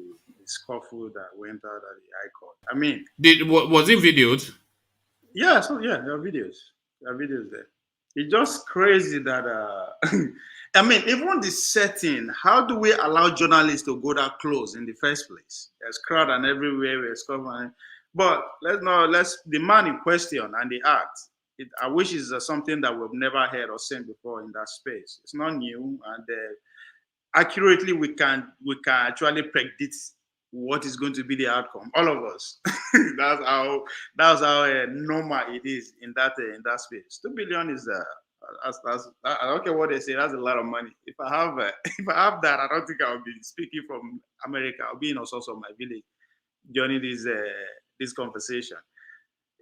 scuffle that went out at the High Court. I mean, was it videoed? Yeah, there are videos. There are videos there. It's just crazy that I mean, even the setting, how do we allow journalists to go that close in the first place? There's crowd and everywhere we're covering. But the man in question and the act, I wish it's something that we've never heard or seen before in that space. It's not new, and accurately we can actually predict what is going to be the outcome. All of us. that's how normal it is in that space. 2 billion is I don't care what they say. That's a lot of money. If I have that, I don't think I'll be speaking from America. I'll be in also of my village joining this conversation.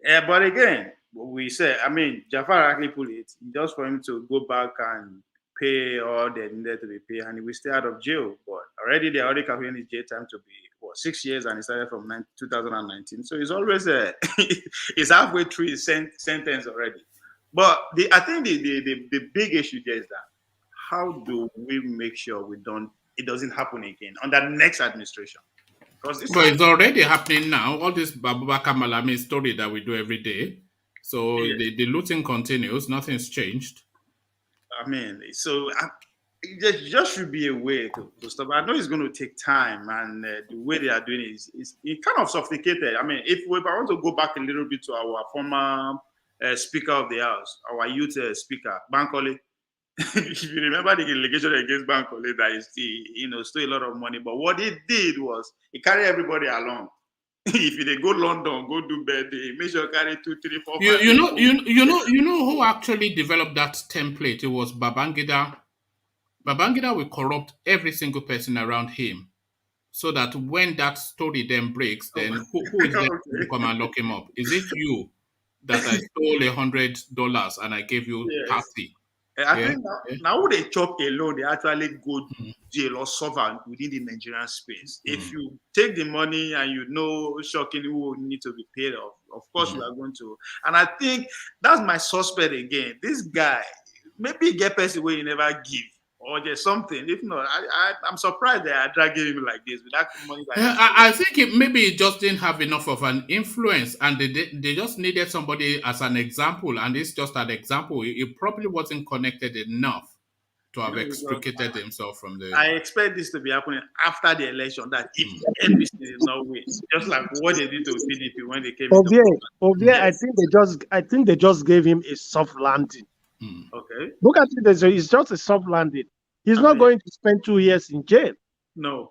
But again, we say, I mean, Jafar actually put it just for him to go back and pay all that needed to be paid, and he will stay out of jail. But already they already calculating his jail time to be 6 years, and it started from 2019. So it's always it's halfway through his sentence already. But I think the big issue there is that how do we make sure it doesn't happen again on that next administration? But it's already happening now. All this ABUBAKAR Malami story that we do every day. So the looting continues. Nothing's changed. I mean, so there just should be a way to stop. I know it's going to take time, and the way they are doing it is kind of sophisticated. I mean, if I want to go back a little bit to our former Speaker of the House, our youth speaker, Bankole. If you remember the allegation against Bankole that he stole a lot of money, but what he did was he carried everybody along. If they go London, go do birthday, make sure carry 2, 3, 4, 5. You know who actually developed that template? It was Babangida. Babangida will corrupt every single person around him, so that when that story then breaks, then who is there to come and lock him up? Is it you that I stole $100 and I gave you 30? I think now they chop alone, they actually go jail or suffer within the Nigerian space. If you take the money and shockingly who will need to be paid off, of course you are going to. And I think that's my suspect again. This guy, maybe get person where you never give, or there's something. If not, I'm surprised they are dragging him like this with that money. I think maybe it just didn't have enough of an influence, and they just needed somebody as an example, and it's just an example. It probably wasn't connected enough to have extricated himself from the. I expect this to be happening after the election. That if NBC is not win, just like what they did to PDP when they came. I think they just gave him a soft landing. Okay. Look at it. It's just a soft landing. He's not going to spend 2 years in jail. No.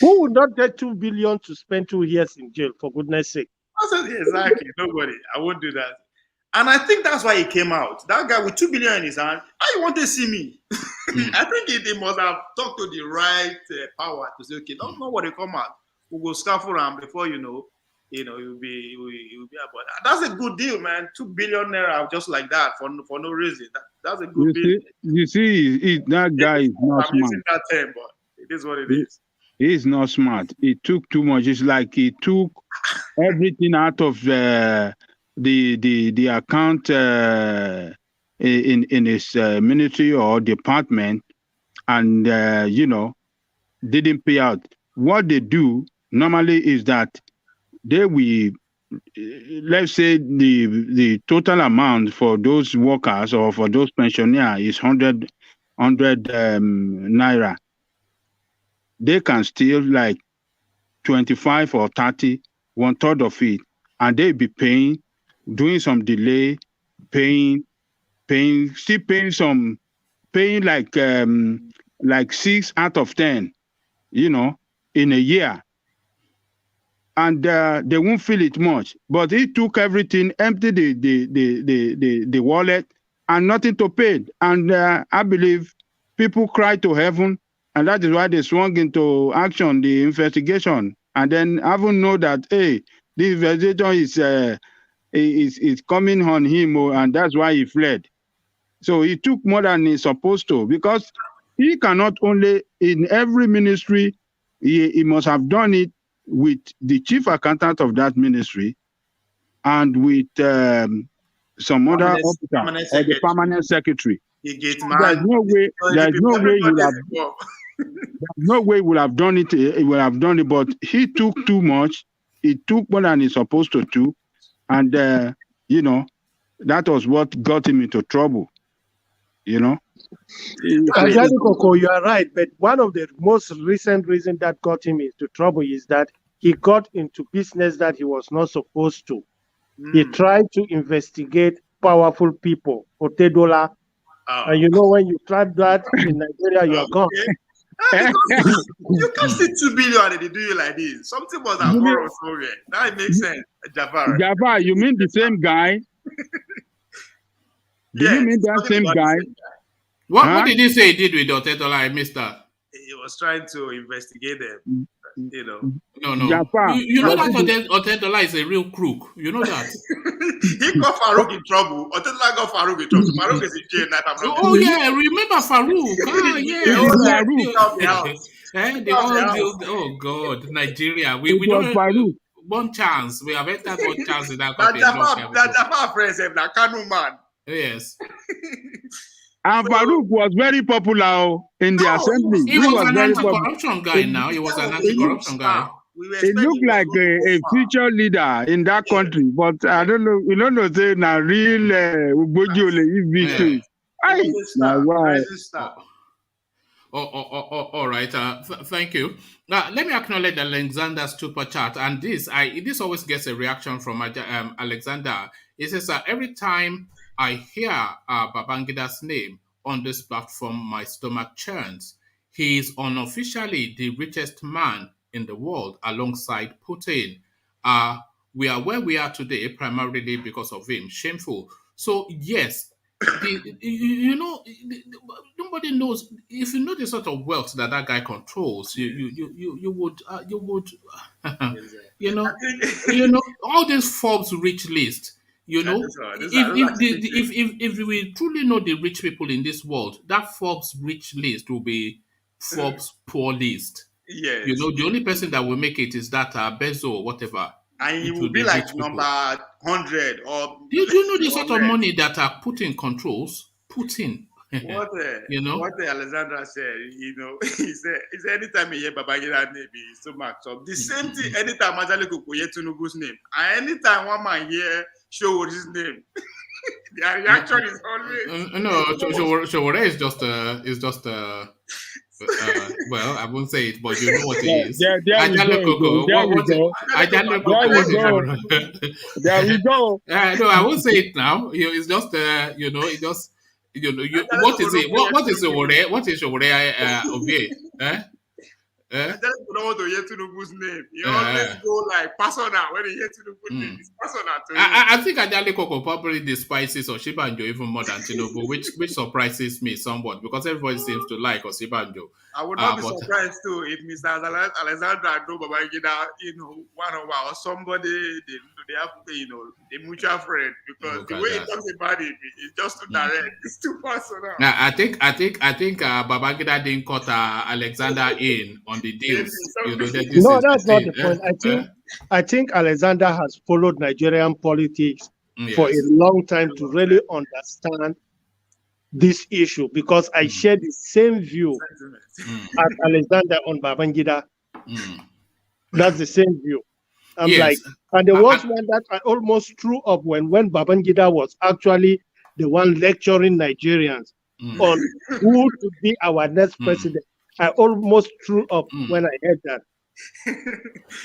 Who would not get 2 billion to spend 2 years in jail, for goodness sake? Exactly. Nobody. I won't do that. And I think that's why he came out. That guy with 2 billion in his hand, I want to see me. I think they must have talked to the right power to say, okay, don't know what they come out. We'll go scaffold him before you'll be about. That's a good deal, man. 2 billion naira just like that for no reason. That's a good deal. You see, that guy is not smart. Using that term, but it is what it is. He's not smart. He took too much. It's like he took everything out of the account in his ministry or department, and didn't pay out. What they do normally is that they will, let's say the total amount for those workers or for those pensioners is 100 naira. They can still 25 or 30, 1/3 of it, and they be paying, doing some delay, paying like 6 out of 10, in a year. And they won't feel it much. But he took everything, emptied the wallet, and nothing to pay. And I believe people cried to heaven, and that is why they swung into action, the investigation. And then even know that, hey, this investigation is coming on him, and that's why he fled. So he took more than he's supposed to, because he cannot only, in every ministry, he must have done it with the chief accountant of that ministry and with some other officer or the permanent secretary. There's no way he would have done it. He would have done it, but he took too much. He took more than he's supposed to do, and that was what got him into trouble. Exactly, Coco, you are right. But one of the most recent reasons that got him into trouble is that he got into business that he was not supposed to. He tried to investigate powerful people, Otedola. And when you tried that in Nigeria, you are gone. You can't see 2 billion and they do you like this. Something was a horror story. That makes sense. Jafar, you mean the same guy? Do you mean that same guy? What did he say he did with Otedola? I missed that. He was trying to investigate them. No. Jafar, you know that Otedola is a real crook. You know that. He got Farouk in trouble. Otedola got Farouk in trouble. So Farouk is in jail now. Remember Farouk? Oh God, Nigeria. We don't have one chance. We have entered one chance in that country. That Jafar friends have that Kanu man. Yes. And Farouk was very popular in the assembly. He was an anti-corruption guy now. He was an anti-corruption guy. He looked like a future leader in that country, but I don't know. We don't know say na real Ubojole EV2. All right. Thank you. Now, let me acknowledge Alexander's super chat, and this always gets a reaction from Alexander. He says every time I hear Babangida's name on this platform, my stomach churns. He is unofficially the richest man in the world alongside Putin. We are where we are today primarily because of him. Shameful. So yes, nobody knows. If you know the sort of wealth that guy controls, you would all this Forbes rich list. If we truly know the rich people in this world, that Forbes rich list will be Forbes poor list. Yes. The only person that will make it is that Bezos or whatever. And he will be like number 100 or. Do you know the sort of money that Putin controls? Putin. What Alexandra said, he said anytime you hear Babangida name, he's so much up. The same thing anytime Majale Kukuye Tinubu's name, and anytime one man here show his name, their reaction is always Showore is just well, I won't say it, but you know what it is. There we go. No, I won't say it now. It's just it just. What is it? What is Showore? What is Showore obey? I don't want to hear Tinubu's name. You always go like personal when you hear Tinubu's name. It's personal to you. I think Ajale Koko probably despises Oshibanjo even more than Tinubu, which surprises me somewhat because everybody seems to like Oshibanjo. I would not be surprised too if Mr. Alexandra know Babangida, one-on-one or somebody they have, a mutual friend because the way he talks about it is just too direct. It's too personal. Now, I think Babangida didn't cut Alexander in on the deals. No, that's not the point. I think Alexander has followed Nigerian politics for a long time to really understand this issue because I share the same view as Alexander on Babangida. That's the same view. And there was one that I almost threw up when Babangida was actually the one lecturing Nigerians on who to be our next president. I almost threw up when I heard that.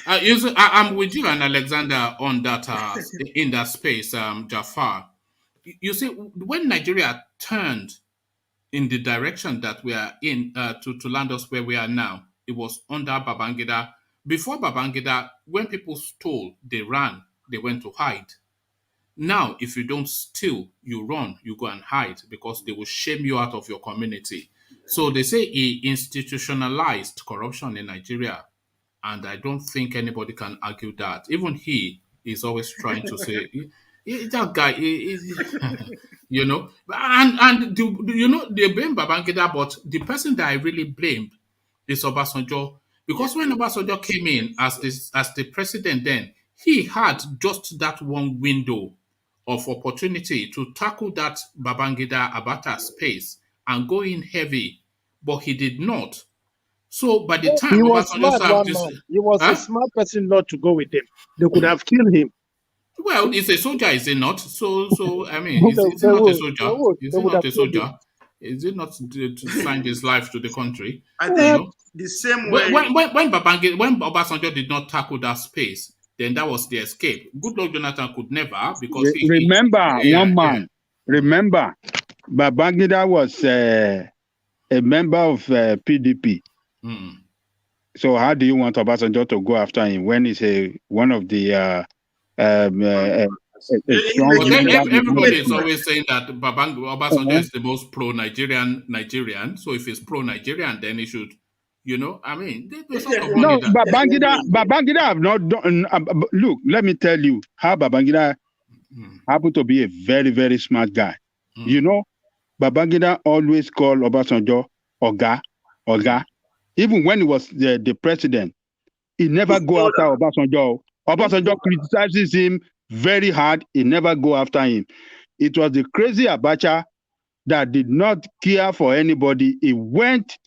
I'm with you and Alexander on that in that space, Jafar. You see, when Nigeria turned in the direction that we are in to land us where we are now, it was under Babangida. Before Babangida, when people stole, they ran, they went to hide. Now, if you don't steal, you run, you go and hide because they will shame you out of your community. So they say he institutionalized corruption in Nigeria. And I don't think anybody can argue that. Even he is always trying to say, that guy, you know. They blame Babangida, but the person that I really blame is Obasanjo. Because when Obasanjo came in as the president then, he had just that one window of opportunity to tackle that Babangida Abata space and go in heavy, but he did not. So by the time He was Obasanjo smart, served one this, man. He was a smart person not to go with him. They could have killed him. well, he's a soldier, is he not? So I mean, is he They not a would. soldier? Is They he would not have a killed him. soldier? Is he not to sign his life to the country? I You think know? the same way. When Obasanjo did not tackle that space, then that was the escape. Good Lord Jonathan could never because Remember, Babangida was a member of PDP. Mm. So how do you want Obasanjo to go after him when he's one of the everybody is always saying that Obasanjo is the most pro-Nigerian. So if he's pro-Nigerian, then he should, I mean, they sort of no, Babangida have not done. Look, let me tell you how Babangida happened to be a very, very smart guy. You know, Babangida always called Obasanjo Oga. Even when he was the president, he never go after Obasanjo. Obasanjo criticizes him very hard. He never go after him. It was the crazy Abacha that did not care for anybody. He went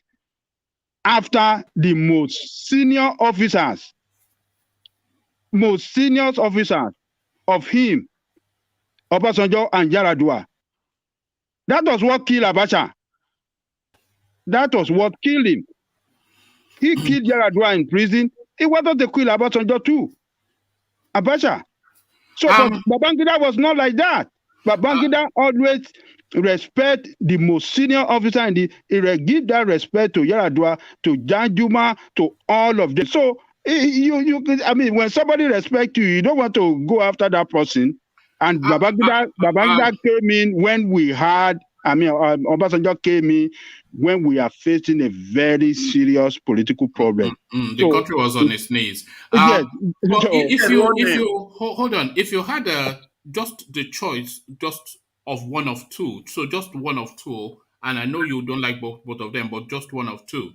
after the most senior officers of him, Obasanjo and Yaradua. That was what killed Abacha. That was what killed him. He killed Yaradua in prison. He wanted to kill Obasanjo too. Abacha. So but Babangida was not like that. Babangida always respect the most senior officer and he give that respect to Yaradua, to Janjuma, to all of them. So I mean, when somebody respects you, you don't want to go after that person. And Babangida came in when we had, Obasanjo came in when we are facing a very serious political problem. The country was on its knees. Yes. If you had just the choice, just of one of two, so just one of two, and I know you don't like both of them, but just one of two.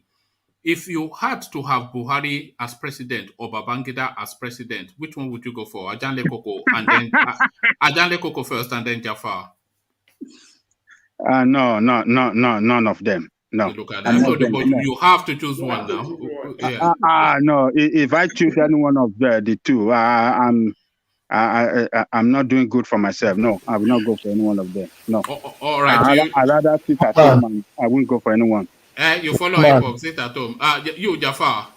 If you had to have Buhari as president or Babangida as president, which one would you go for? Ajanle Koko and then Ajanle Koko first, and then Jafar. No, none of them. No. Look at that. You have to choose one now. Yeah. No. If I choose any one of the two, I'm not doing good for myself. No, I will not go for any one of them. No. All right. I'd rather sit at home and I won't go for anyone. You follow hip hop, sit at home. You, Jafar.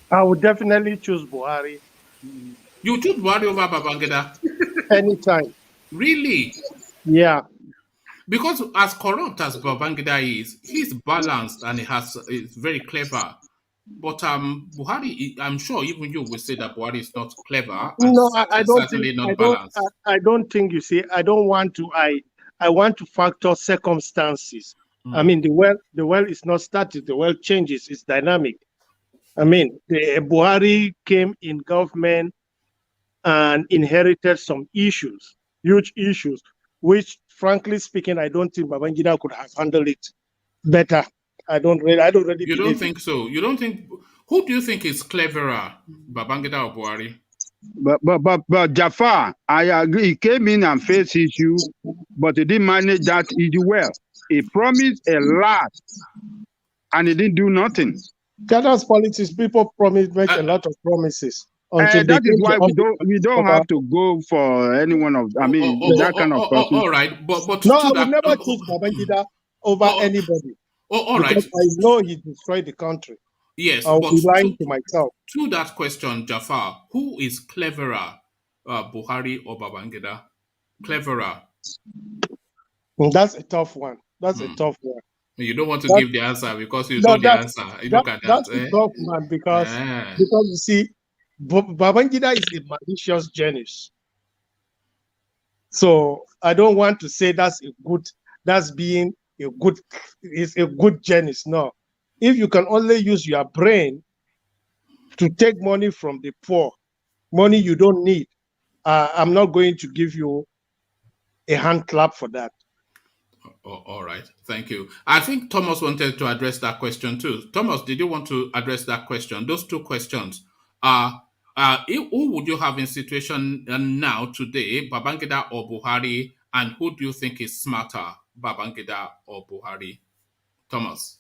I would definitely choose Buhari. You choose Buhari over Babangida? Anytime. Really? Yeah. Because as corrupt as Babangida is, he's balanced and he's very clever. But Buhari, I'm sure even you will say that Buhari is not clever. No, I don't certainly think, not balanced. I don't think, you see, I don't want to, I want to factor circumstances. I mean, the well is not static. The well changes. It's dynamic. I mean, the Buhari came in government and inherited some issues, huge issues, which, frankly speaking, I don't think Babangida could have handled it better. I don't really. You don't think so? You don't think? Who do you think is cleverer, Babangida or Buhari? But Jafar, I agree. He came in and faced issues, but he didn't manage that issue well. He promised a lot, and he didn't do nothing. That's politics. People make a lot of promises. That is why we don't have to go for any one of. I mean, that kind of person. All right, but no, I would never choose Babangida over anybody. All right. Because I know he destroyed the country. Yes, I'll but be lying to myself. to that question, Jafar, who is cleverer, Buhari or Babangida? Cleverer. That's a tough one. That's a tough one. You don't want to That, give the answer because you no, know the answer. You look at that. that's a tough one because Eh. you see, Babangida is a malicious genius. So I don't want to say that's being a good genius. No. If you can only use your brain to take money from the poor, money you don't need, I'm not going to give you a hand clap for that. All right, thank you. I think Thomas wanted to address that question too. Thomas, did you want to address that question? Those two questions are, who would you have in situation now today, Babangida or Buhari, and who do you think is smarter, Babangida or Buhari? Thomas.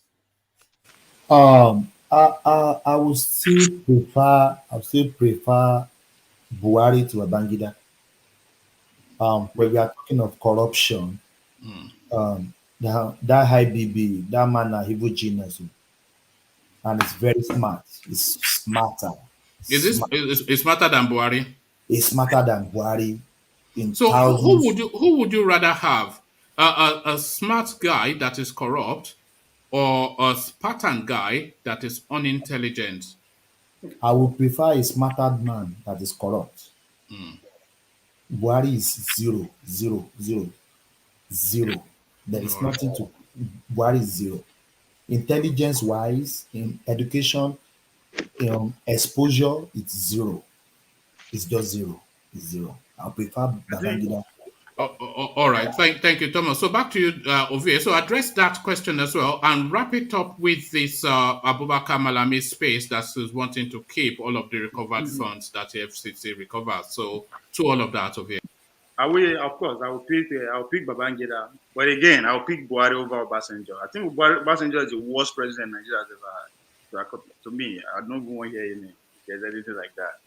I would still prefer Buhari to Babangida. When we are talking of corruption, that high BB, that man are evil genius, and it's very smart. It's smarter. Is smarter than Buhari? It's smarter than Buhari. So who would you rather have? A smart guy that is corrupt, or a Spartan guy that is unintelligent? I would prefer a smarter man that is corrupt. Buhari is zero. There is nothing to. Buhari is zero. Intelligence wise, in education, exposure, it's zero. It's just zero. It's zero. I prefer Babangida. All right. Thank you, Thomas. So back to you, Ovie. So address that question as well and wrap it up with this ABUBAKAR Malami space that is wanting to keep all of the recovered funds that the EFCC recovers. So to all of that, Ovie. Of course, I will pick Babangida. But again, I'll pick Buhari over Obasanjo. I think Obasanjo is the worst president Nigeria has ever had. To me, I don't even want to hear there's anything like that.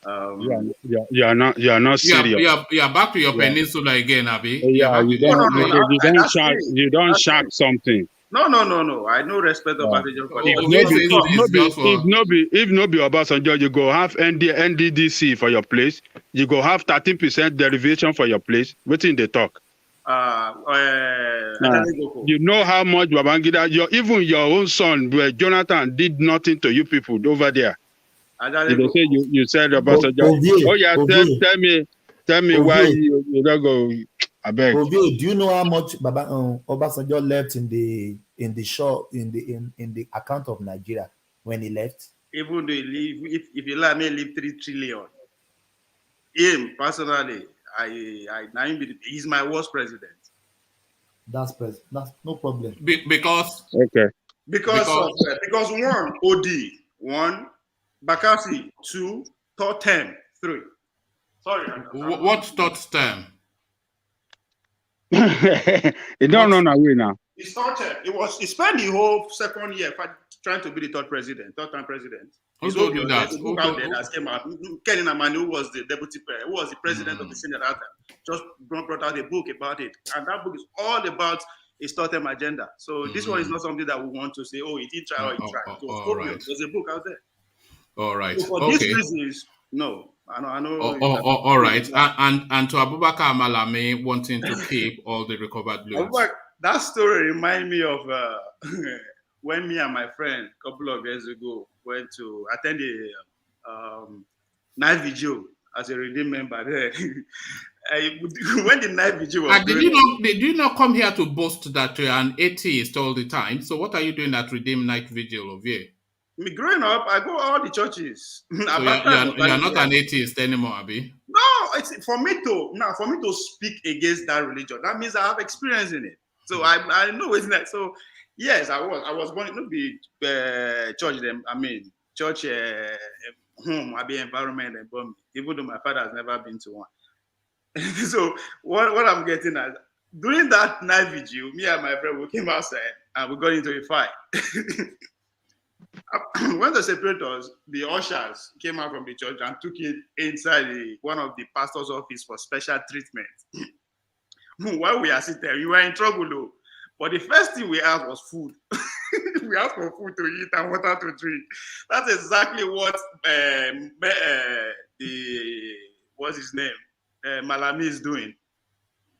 You are not serious. Yeah, back to your peninsula again, Abi. You don't shark something. No. I know respect Obasanjo for if no be Obasanjo, you go have NDDC for your place. You go have 13% derivation for your place. What's in the talk? You know how much Babangida, even your own son, Jonathan, did nothing to you people over there. You said Obasanjo. Tell me why you don't go. I beg. Do you know how much Obasanjo left in the account of Nigeria when he left? Even though he leave, if you let me leave 3 trillion. Him personally, he's my worst president. That's no problem. Because one, OD, 1, Bakassi, 2, third term, 3. Sorry. What third term? It don't run away now. He started. He spent the whole second year trying to be the third time president. Who told you that? Who out there that came out? Kenny Namani, who was the who was the president of the Senate at that time, just brought out a book about it, and that book is all about his third-term agenda. So this one is not something that we want to say, oh, he did try or he tried. So there's a book out there. All right. So for these reasons, no. I know. All right. And to ABUBAKAR Malami wanting to keep all the recovered loans. That story reminds me of when me and my friend a couple of years ago went to attend a night vigil as a redeemed member there. When the night vigil was did you not come here to boast that you're an atheist all the time? So what are you doing at redeemed night vigil over here? Me growing up, I go all the churches. So you're not an atheist anymore, Abi? No, it's for me to speak against that religion. That means I have experience in it. So I know it's not. So yes, I was going to be church. Church home. I be environment and bomb. Even though my father has never been to one. So what I'm getting at, during that night vigil, me and my friend we came outside and we got into a fight. When the separators, the ushers came out from the church and took it inside one of the pastor's office for special treatment. While we are sitting there, we were in trouble though. But the first thing we asked was food. we ask for food to eat and water to drink. That's exactly what what's his name? Malami is doing.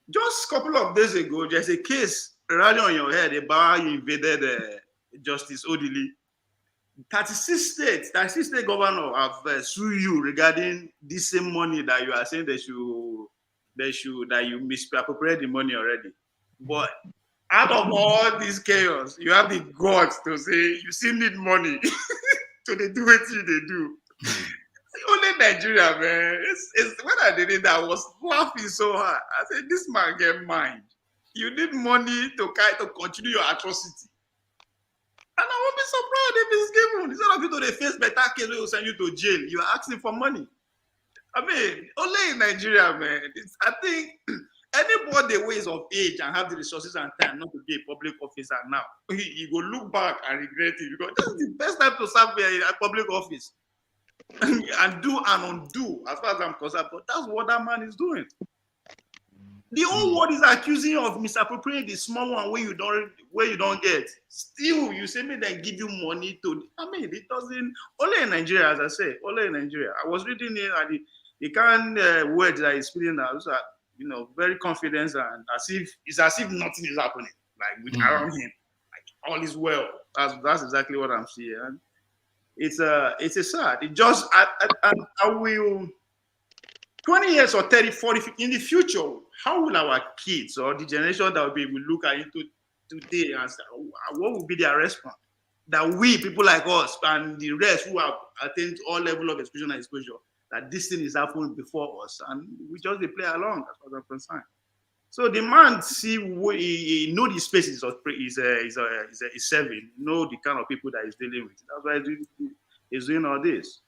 Just a couple of days ago, there's a case rally on your head about you invaded Justice Odili. 36 state governor have sued you regarding this same money that you are saying that you misappropriate the money already. But out of all this chaos, you have the guts to say you still need money to do what they do. Only Nigeria, man. It's when I did it, I was laughing so hard. I said, this man get mind. You need money to continue your atrocity. And I won't be surprised if it's given. Instead of you to the face better case, we will send you to jail. You are asking for money. I mean, only in Nigeria, man. I think anybody who is of age and have the resources and time not to be a public officer now, he will look back and regret it because this is the best time to serve a public office and do and undo, as far as I'm concerned. But that's what that man is doing. The whole world is accusing you of misappropriating the small one where you don't get. Still, you say me they give you money to. I mean, it doesn't. Only in Nigeria, as I say, only in Nigeria. I was reading it and the kind words that he's speaking now, very confident and as if nothing is happening, like with around him, like all is well. That's exactly what I'm seeing. And it's a sad. It just I will. 20 years or 30, 40, 50, in the future, how will our kids or the generation that will look at into today and say, what will be their response? That we, people like us, and the rest who have attained all level of exposure and exposure, that this thing is happening before us, and we just play along as far as I'm concerned. So the man he know the space is serving, know the kind of people that he's dealing with. That's why he's doing all this.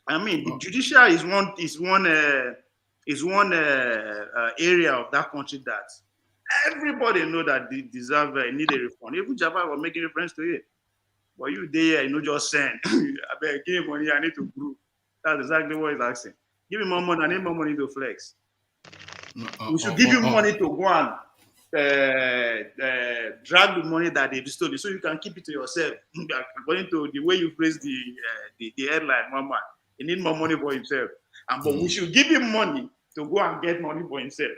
I mean, the judiciary is one area of that country that everybody know that they deserve need a reform. Even Java was making reference to it. But you there, just send. I beg, give me money, I need to grow. That's exactly what he's asking. Give me more money, I need more money to flex. We should give you money to go and drag the money that they've stolen so you can keep it to yourself. According to the way you phrase the headline, Mama, he need more money for himself. But we should give him money to go and get money for himself.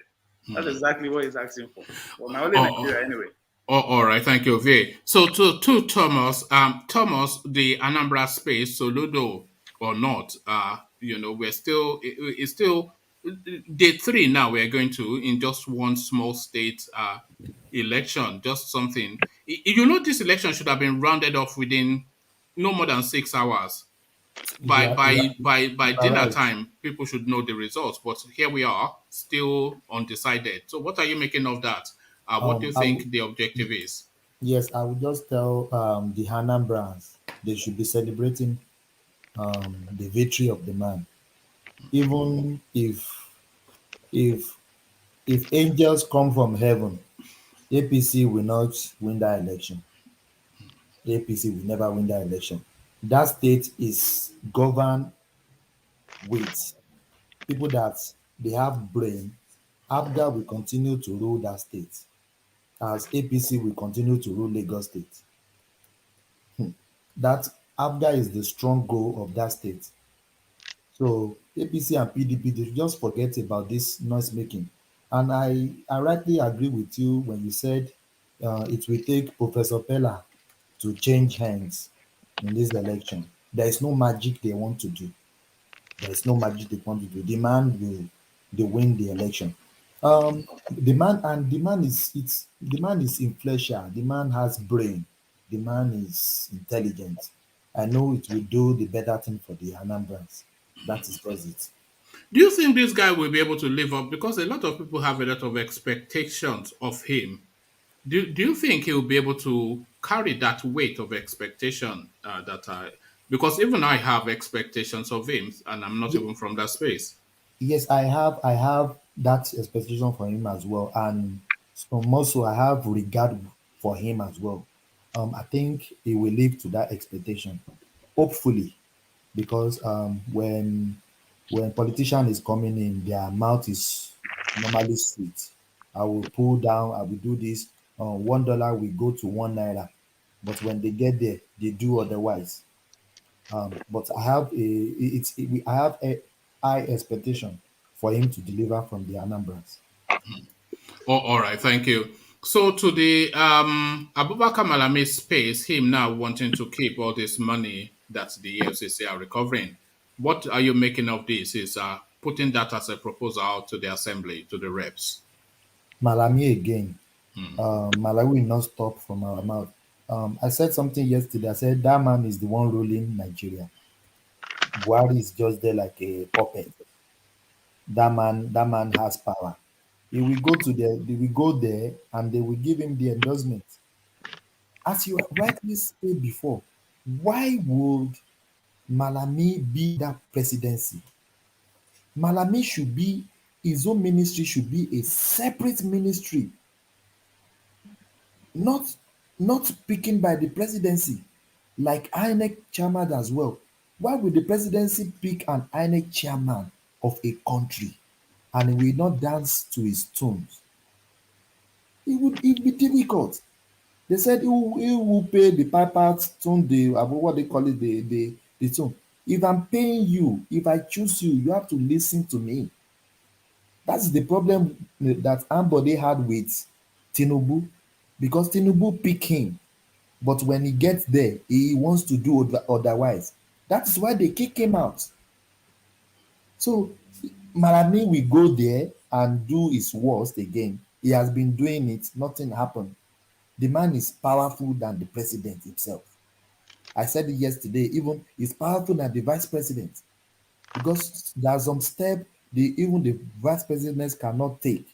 That's exactly what he's asking for. Well, now only Nigeria anyway. All right, thank you, V. So to Thomas, the Anambra space, Soludo or not, it's still day 3 now. We're going to in just one small state election, just something. This election should have been rounded off within no more than 6 hours. By dinner time, people should know the results. But here we are, still undecided. So what are you making of that? What do you think the objective is? Yes, I would just tell the Anambrans they should be celebrating the victory of the man. Even if angels come from heaven, APC will not win that election. APC will never win that election. That state is governed with people that they have brain. ABGA will continue to rule that state, as APC will continue to rule Lagos State. That ABGA is the strong goal of that state. So APC and PDP, they just forget about this noise making. And I rightly agree with you when you said it will take Professor Pella to change hands in this election. There is no magic they want to do. There is no magic they want to do. The man will win the election. The man is influential. The man has brain. The man is intelligent. I know it will do the better thing for the Anambrans. That is just it. Do you think this guy will be able to live up? Because a lot of people have a lot of expectations of him. Do you think he will be able to carry that weight of expectation because even I have expectations of him, and I'm not even from that space. Yes, I have that expectation for him as well, and also I have regard for him as well. I think he will live to that expectation, hopefully, because when politician is coming in, their mouth is normally sweet. I will pull down. I will do this. $1 will go to 1 naira. but when they get there, they do otherwise. But I have I have a high expectation for him to deliver from the Anambrans. Oh, all right, thank you. So to the Abubakar Malami space, him now wanting to keep all this money that the EFCC are recovering. What are you making of this? Is putting that as a proposal out to the assembly, to the reps? Malami again. Malawi will not stop from our mouth. I said something yesterday. I said that man is the one ruling Nigeria. Buhari is just there like a puppet. That man has power. He will go to they will go there and they will give him the endorsement. As you rightly said before, why would Malami be that presidency? Malami should be his own ministry should be a separate ministry, not picking by the presidency, like INEC chairman as well. Why would the presidency pick an INEC chairman of a country and he will not dance to his tunes? It be difficult. They said he will pay the pipers tune the what they call it the tune. If I'm paying you, if I choose you, you have to listen to me. That's the problem that Ambode had with Tinubu, because Tinubu pick him, but when he gets there, he wants to do otherwise. That is why they kick him out. So Malami will go there and do his worst again. He has been doing it, nothing happened. The man is powerful than the president himself. I said it yesterday, even he's powerful than the vice president, because there's some step even the vice presidents cannot take.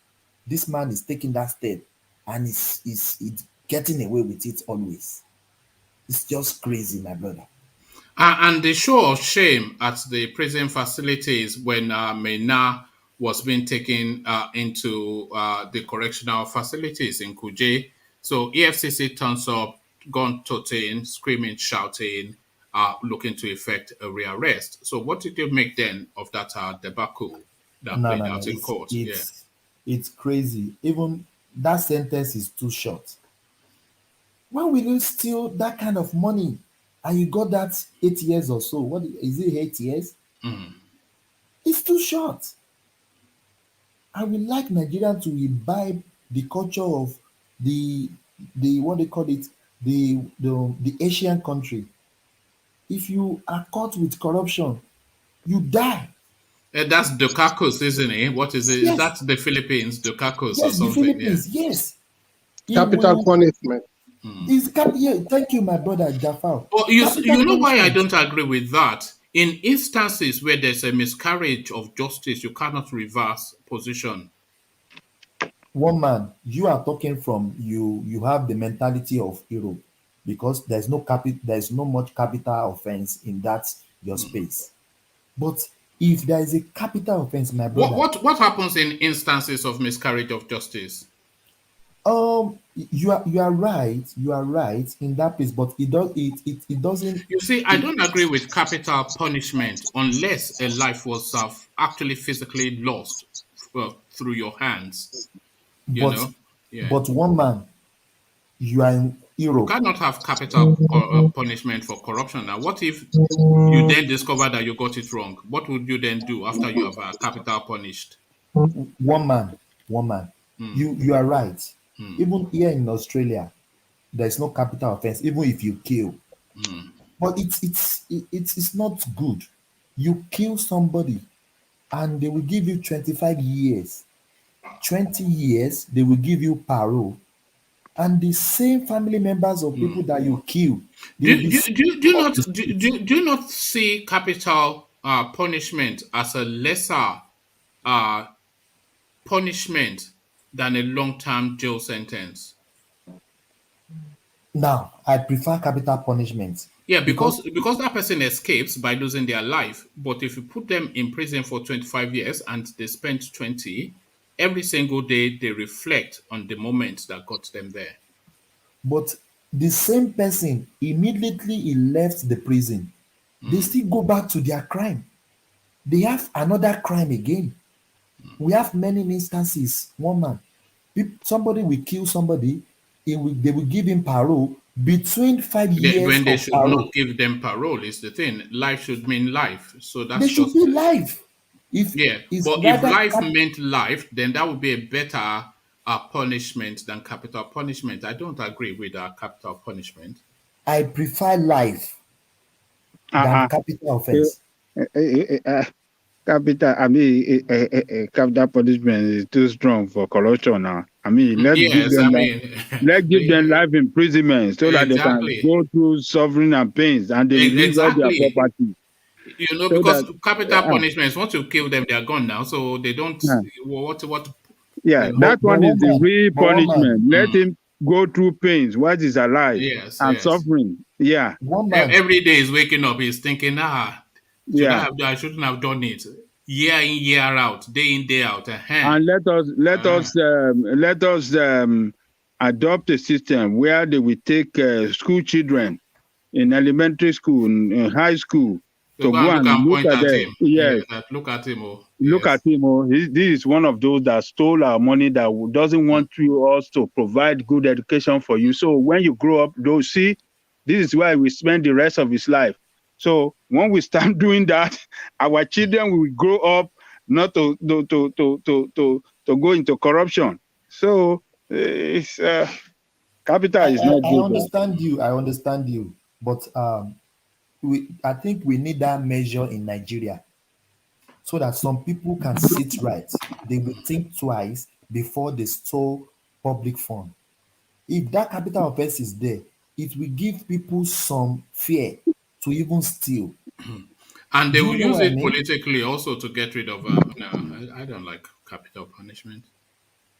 This man is taking that step and is getting away with it always. It's just crazy, my brother. And the show of shame at the prison facilities when Maina was being taken into the correctional facilities in Kuje. So EFCC turns up, gun toting, screaming, shouting, looking to effect a rearrest. So what did you make then of that debacle that played out in court? It's crazy. Even that sentence is too short. Why will you steal that kind of money? And you got that 8 years or so. What is it, 8 years? It's too short. I would like Nigeria to imbibe the culture of the what they call it, the Asian country. If you are caught with corruption, you die. That's Dukakos, isn't it? What is it? Yes. Is that the Philippines, Dukakos Yes, or something? the Philippines, yes. Capital punishment. Thank you, my brother Jafar. Well, you know why I don't agree with that? In instances where there's a miscarriage of justice, you cannot reverse position. One man, you are talking from you have the mentality of Europe, because there's no much capital offense in that your space. But if there is a capital offense, my brother, What happens in instances of miscarriage of justice? you are right in that place, but it doesn't. You see, I don't agree with capital punishment unless a life was actually physically lost through your hands. But one man, you are in Europe. You cannot have capital punishment for corruption. Now, what if you then discover that you got it wrong? What would you then do after you have capital punished? One man. You are right. Even here in Australia, there is no capital offense, even if you kill. But it's not good. You kill somebody, and they will give you 25 years. 20 years, they will give you parole. And the same family members of people that you kill. Do you not see capital punishment as a lesser punishment than a long-term jail sentence? Now, I prefer capital punishment. Yeah, because that person escapes by losing their life. But if you put them in prison for 25 years and they spend 20, every single day they reflect on the moment that got them there. But the same person, immediately he left the prison, they still go back to their crime. They have another crime again. We have many instances. One man, somebody will kill somebody, they will give him parole, between 5 years When they of should parole. not give them parole is the thing. Life should mean life. So They that's should just be life. If yeah. it's But if rather life meant life, then that would be a better punishment than capital punishment. I don't agree with capital punishment. I prefer life than capital offense. Capital, I mean, capital punishment is too strong for corruption now. I mean, let's give Yes, I them mean, let's give them life imprisonment so that they can exactly. go through suffering and pains and they release all their Exactly. property. You know, So because that, capital punishments, once you kill them, they are gone now. So they don't. What? yeah, You know? that one is the real punishment. Let him go through pains while he's alive Yes, and yes. suffering. Yeah. Every day he's waking up, he's thinking, Yeah. I shouldn't have done it. Year in, year out, day in, day out. And let us adopt a system where they will take school children in elementary school, in high school, to go and look at them. Yes. Look at him. Look at him. This is one of those that stole our money, that doesn't want us to provide good education for you. So when you grow up, they'll see this is where we spend the rest of his life. So when we start doing that, our children will grow up not to go into corruption. So it's capital is not good. I understand you, but I think we need that measure in Nigeria, so that some people can sit right. They will think twice before they stole public fund. If that capital offense is there, it will give people some fear to even steal. And they will use it politically also to get rid of. I don't like capital punishment.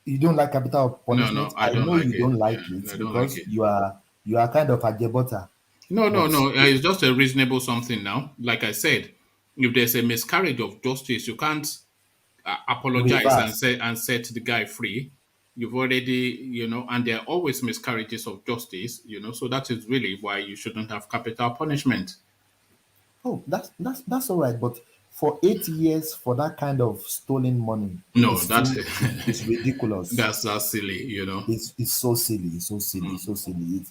You don't like capital punishment? No, I don't know like you it. don't like Yeah, it I don't because like it. you are kind of a jebota. No. It's just a reasonable something now. Like I said, if there's a miscarriage of justice, you can't apologize and set the guy free. You've already, and there are always miscarriages of justice, so that is really why you shouldn't have capital punishment. Oh, that's all right. But for 8 years for that kind of stolen money, no, it's ridiculous. That's silly, It's so silly. It's so silly. So silly.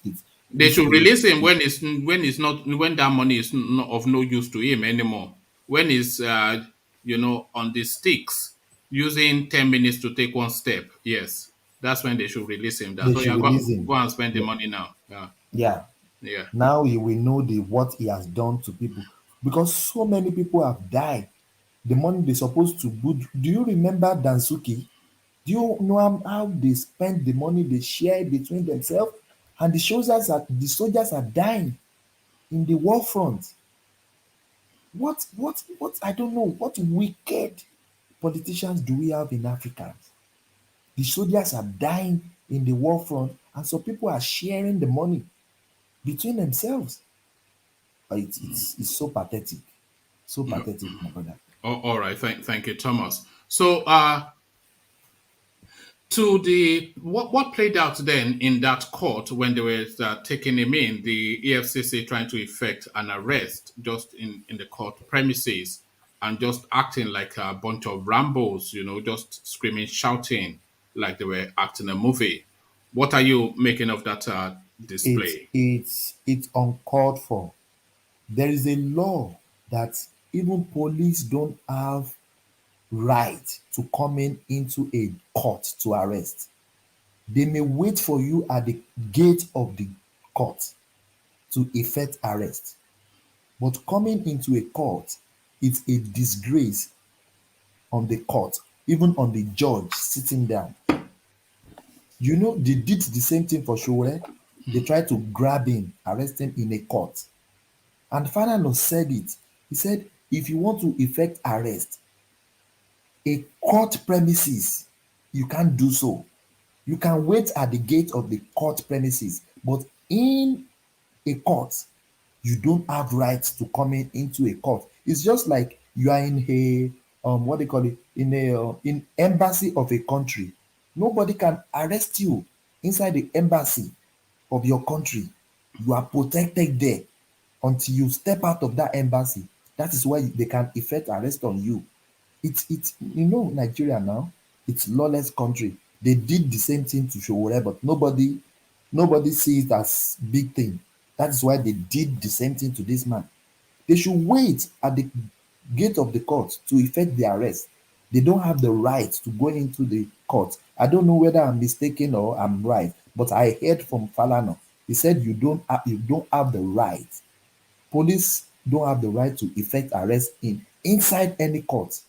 They should release him when that money is not of no use to him anymore. When he's on the sticks, using 10 minutes to take one step. Yes, that's when they should release him. That's why go and spend the money now. Yeah. Now he will know what he has done to people, because so many people have died. The money they're supposed to do. Do you remember Dansuki? Do you know how they spend the money they share between themselves? And the soldiers are dying in the war front. What I don't know. What wicked politicians do we have in Africa? The soldiers are dying in the war front, and some people are sharing the money between themselves. It's so pathetic. So pathetic, my brother. All right. Thank you, Thomas. So to the what played out then in that court when they were taking him in, the EFCC trying to effect an arrest just in the court premises and just acting like a bunch of Rambos, just screaming, shouting like they were acting a movie. What are you making of that display? It's uncalled for. There is a law that even police don't have right to come into a court to arrest. They may wait for you at the gate of the court to effect arrest. But coming into a court, it's a disgrace on the court, even on the judge sitting down. They did the same thing for Shore. They tried to grab him, arrest him in a court. And Fanano said it. He said, if you want to effect arrest, a court premises, you can't do so. You can wait at the gate of the court premises, but in a court, you don't have rights to come into a court. It's just like you are in a in embassy of a country. Nobody can arrest you inside the embassy of your country. You are protected there until you step out of that embassy. That is why they can effect arrest on you. It's Nigeria now, it's lawless country. They did the same thing to Showore, but nobody Nobody sees it as big thing. That is why they did the same thing to this man. They should wait at the gate of the court to effect the arrest. They don't have the right to go into the court. I don't know whether I'm mistaken or I'm right, but I heard from Falana. He said you don't have the right. Police don't have the right to effect arrest inside any court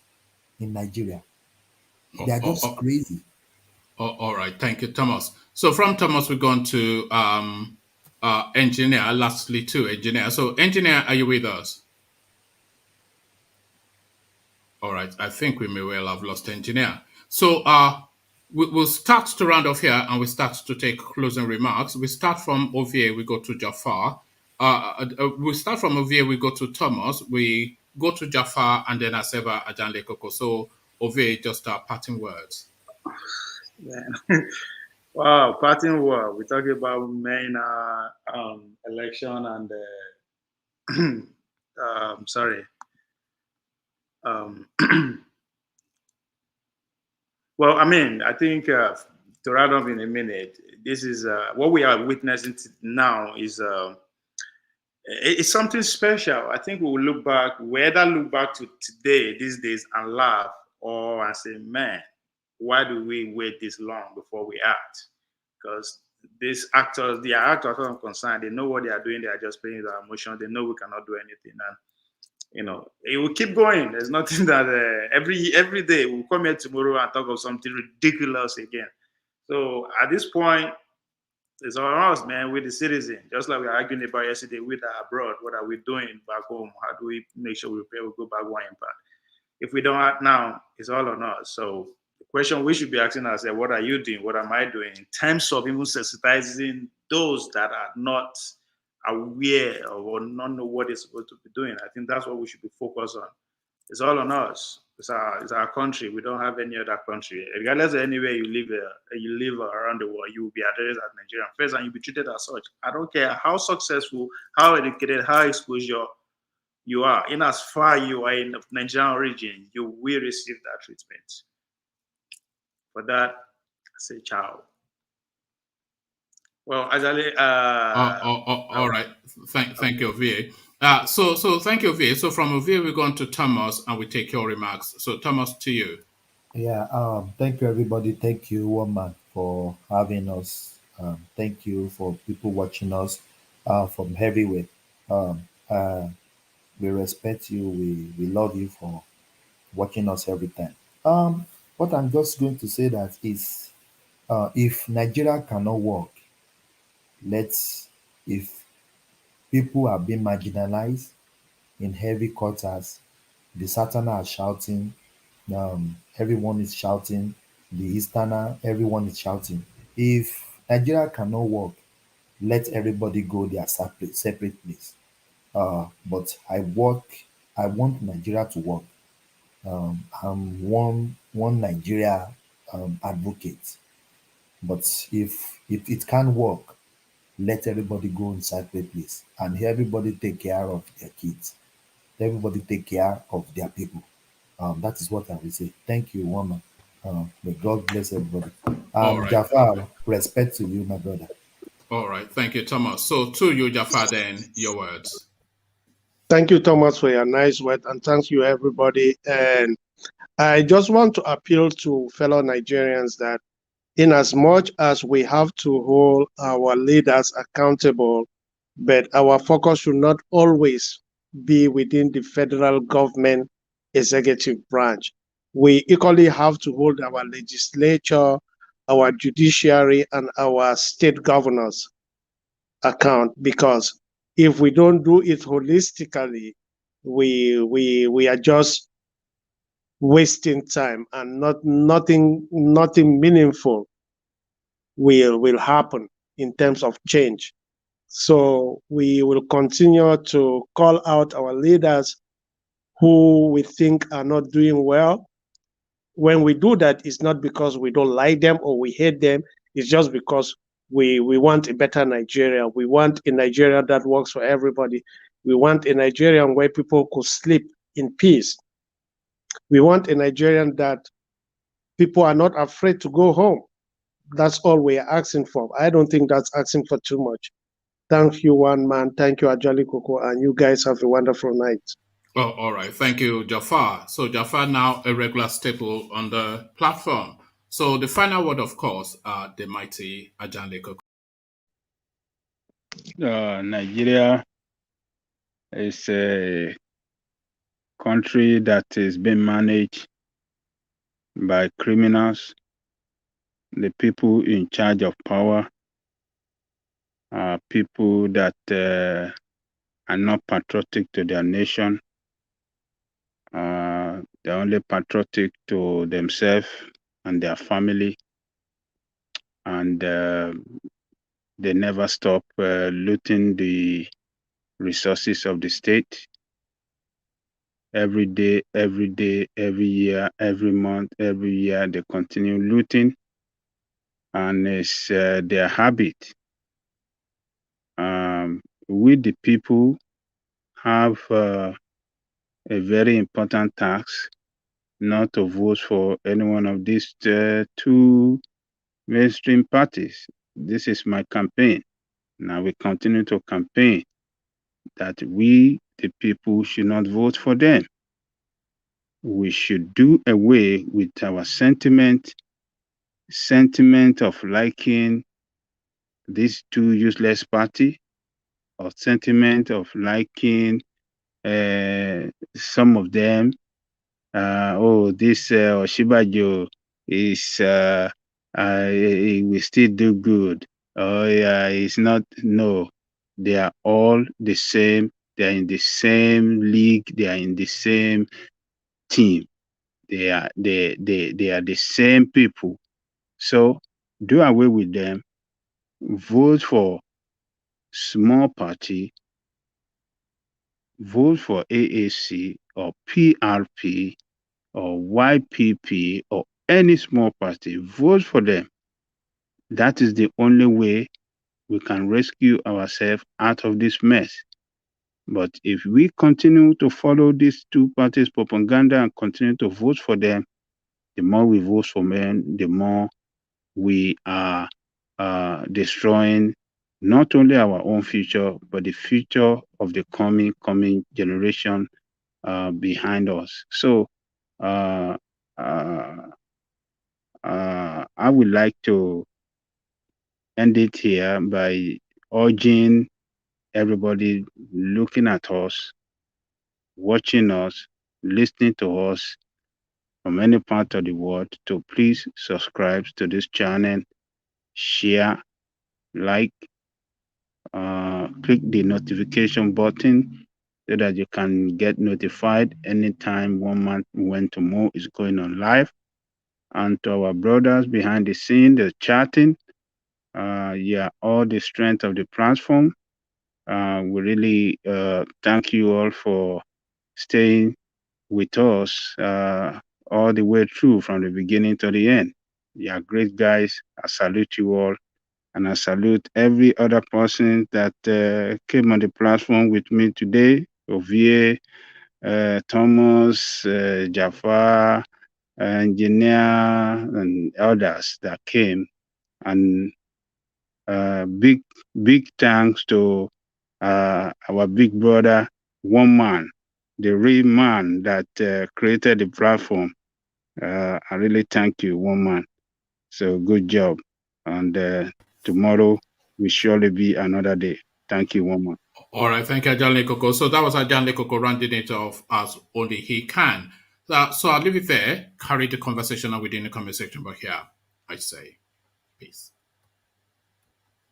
in Nigeria. They are just crazy. All right, thank you, Thomas. So from Thomas, we're going to engineer. Lastly, to engineer. So, engineer, are you with us? All right, I think we may well have lost engineer. So, we'll start to round off here, and we start to take closing remarks. We start from Ovie, we go to Jafar. We start from Ovie, we go to Thomas. We go to Jafar, and then Aseba Ajanle Koko. So, Ovie, just parting words. Man. Wow, parting word. We're talking about Maina election and sorry. Well, I mean, I think to round up in a minute, this is what we are witnessing now is it's something special. I think we will look back, we either look back to today, these days, and laugh, or and say, man, why do we wait this long before we act? Because these actors, they are actors I'm concerned, they know what they are doing, they are just playing their emotion, they know we cannot do anything. And you know, it will keep going. There's nothing that every day we'll come here tomorrow and talk of something ridiculous again. So at this point, it's on us, man. We're the citizen. Just like we were arguing about yesterday with abroad, what are we doing back home? How do we make sure we go back one impact? If we don't act now, it's all on us. So the question we should be asking ourselves, what are you doing? What am I doing? In terms of even sensitizing those that are not aware or not know what they're supposed to be doing. I think that's what we should be focused on. It's all on us. It's our country. We don't have any other country. Regardless of anywhere you live around the world, you will be addressed as Nigerian first, and you'll be treated as such. I don't care how successful, how educated, how exposed you are. In as far you are in Nigerian origin, you will receive that treatment. For that, I say ciao. Well, actually, all right. Thank you, VA. So thank you, VA. So from VA, we go on to Thomas, and we take your remarks. So Thomas, to you. Yeah. Thank you, everybody. Thank you, Woman, for having us. Thank you for people watching us from heavyweight. We respect you. We love you for watching us every time. What I'm just going to say that is, if Nigeria cannot work, if people are being marginalized in heavy quarters, the Southerner are shouting, everyone is shouting, the Easterner, everyone is shouting. If Nigeria cannot work, let everybody go their separate place. But I want Nigeria to work. I'm one Nigeria advocate. But if it can't work, let everybody go in separate place and everybody take care of their kids. Everybody take care of their people. That is what I will say. Thank you, woman. May God bless everybody. All right. Jafar, respect to you, my brother. All right. Thank you, Thomas. So to you, Jafar, then your words. Thank you, Thomas, for your nice word, and thank you, everybody. And I just want to appeal to fellow Nigerians that in as much as we have to hold our leaders accountable, but our focus should not always be within the federal government executive branch. We equally have to hold our legislature, our judiciary, and our state governors account, because if we don't do it holistically, we are just wasting time, and nothing meaningful will happen in terms of change. So we will continue to call out our leaders who we think are not doing well. When we do that, it's not because we don't like them or we hate them. It's just because we want a better Nigeria. We want a Nigeria that works for everybody. We want a Nigerian where people could sleep in peace. We want a Nigerian that people are not afraid to go home. That's all we are asking for. I don't think that's asking for too much. Thank you, one man. Thank you, Ajali Koko, and you guys have a wonderful night. Oh, all right. Thank you, Jafar. So Jafar now a regular staple on the platform. So the final word, of course, the mighty Ajali Koko. Nigeria is a country that is being managed by criminals. The people in charge of power are people that are not patriotic to their nation. They're only patriotic to themselves and their family, and they never stop looting the resources of the state. Every day, every year, every month, every year, they continue looting, and it's their habit. We, the people, have a very important task not to vote for any one of these two mainstream parties. This is my campaign. Now we continue to campaign that we, the people, should not vote for them. We should do away with our sentiment of liking these two useless parties, or sentiment of liking some of them. This Oshibajo is he will still do good. Oh yeah, it's not. No, they are all the same. They are in the same league. They are in the same team. They are the same people. So do away with them. Vote for small party. Vote for AAC or PRP or YPP or any small party. Vote for them. That is the only way we can rescue ourselves out of this mess. But if we continue to follow these two parties' propaganda and continue to vote for them, the more we vote for them, the more we are destroying not only our own future, but the future of the coming generation behind us. So I would like to end it here by urging everybody looking at us, watching us, listening to us from any part of the world to please subscribe to this channel, share, like, click the notification button so that you can get notified anytime 1 month when tomorrow is going on live. And to our brothers behind the scene, the chatting, yeah, all the strength of the platform. We really thank you all for staying with us all the way through from the beginning to the end. You are great guys. I salute you all. And I salute every other person that came on the platform with me today. Ovie, Thomas, Jafar, Engineer, and others that came. And big thanks to our big brother, one man, the real man that created the platform. I really thank you, one man. So good job. And tomorrow will surely be another day. Thank you, one man. All right, thank you, Ajahn Koko. So that was Ajahn Koko rounding it off as only he can. So I'll leave it there. Carry the conversation on within the conversation, but here I say peace.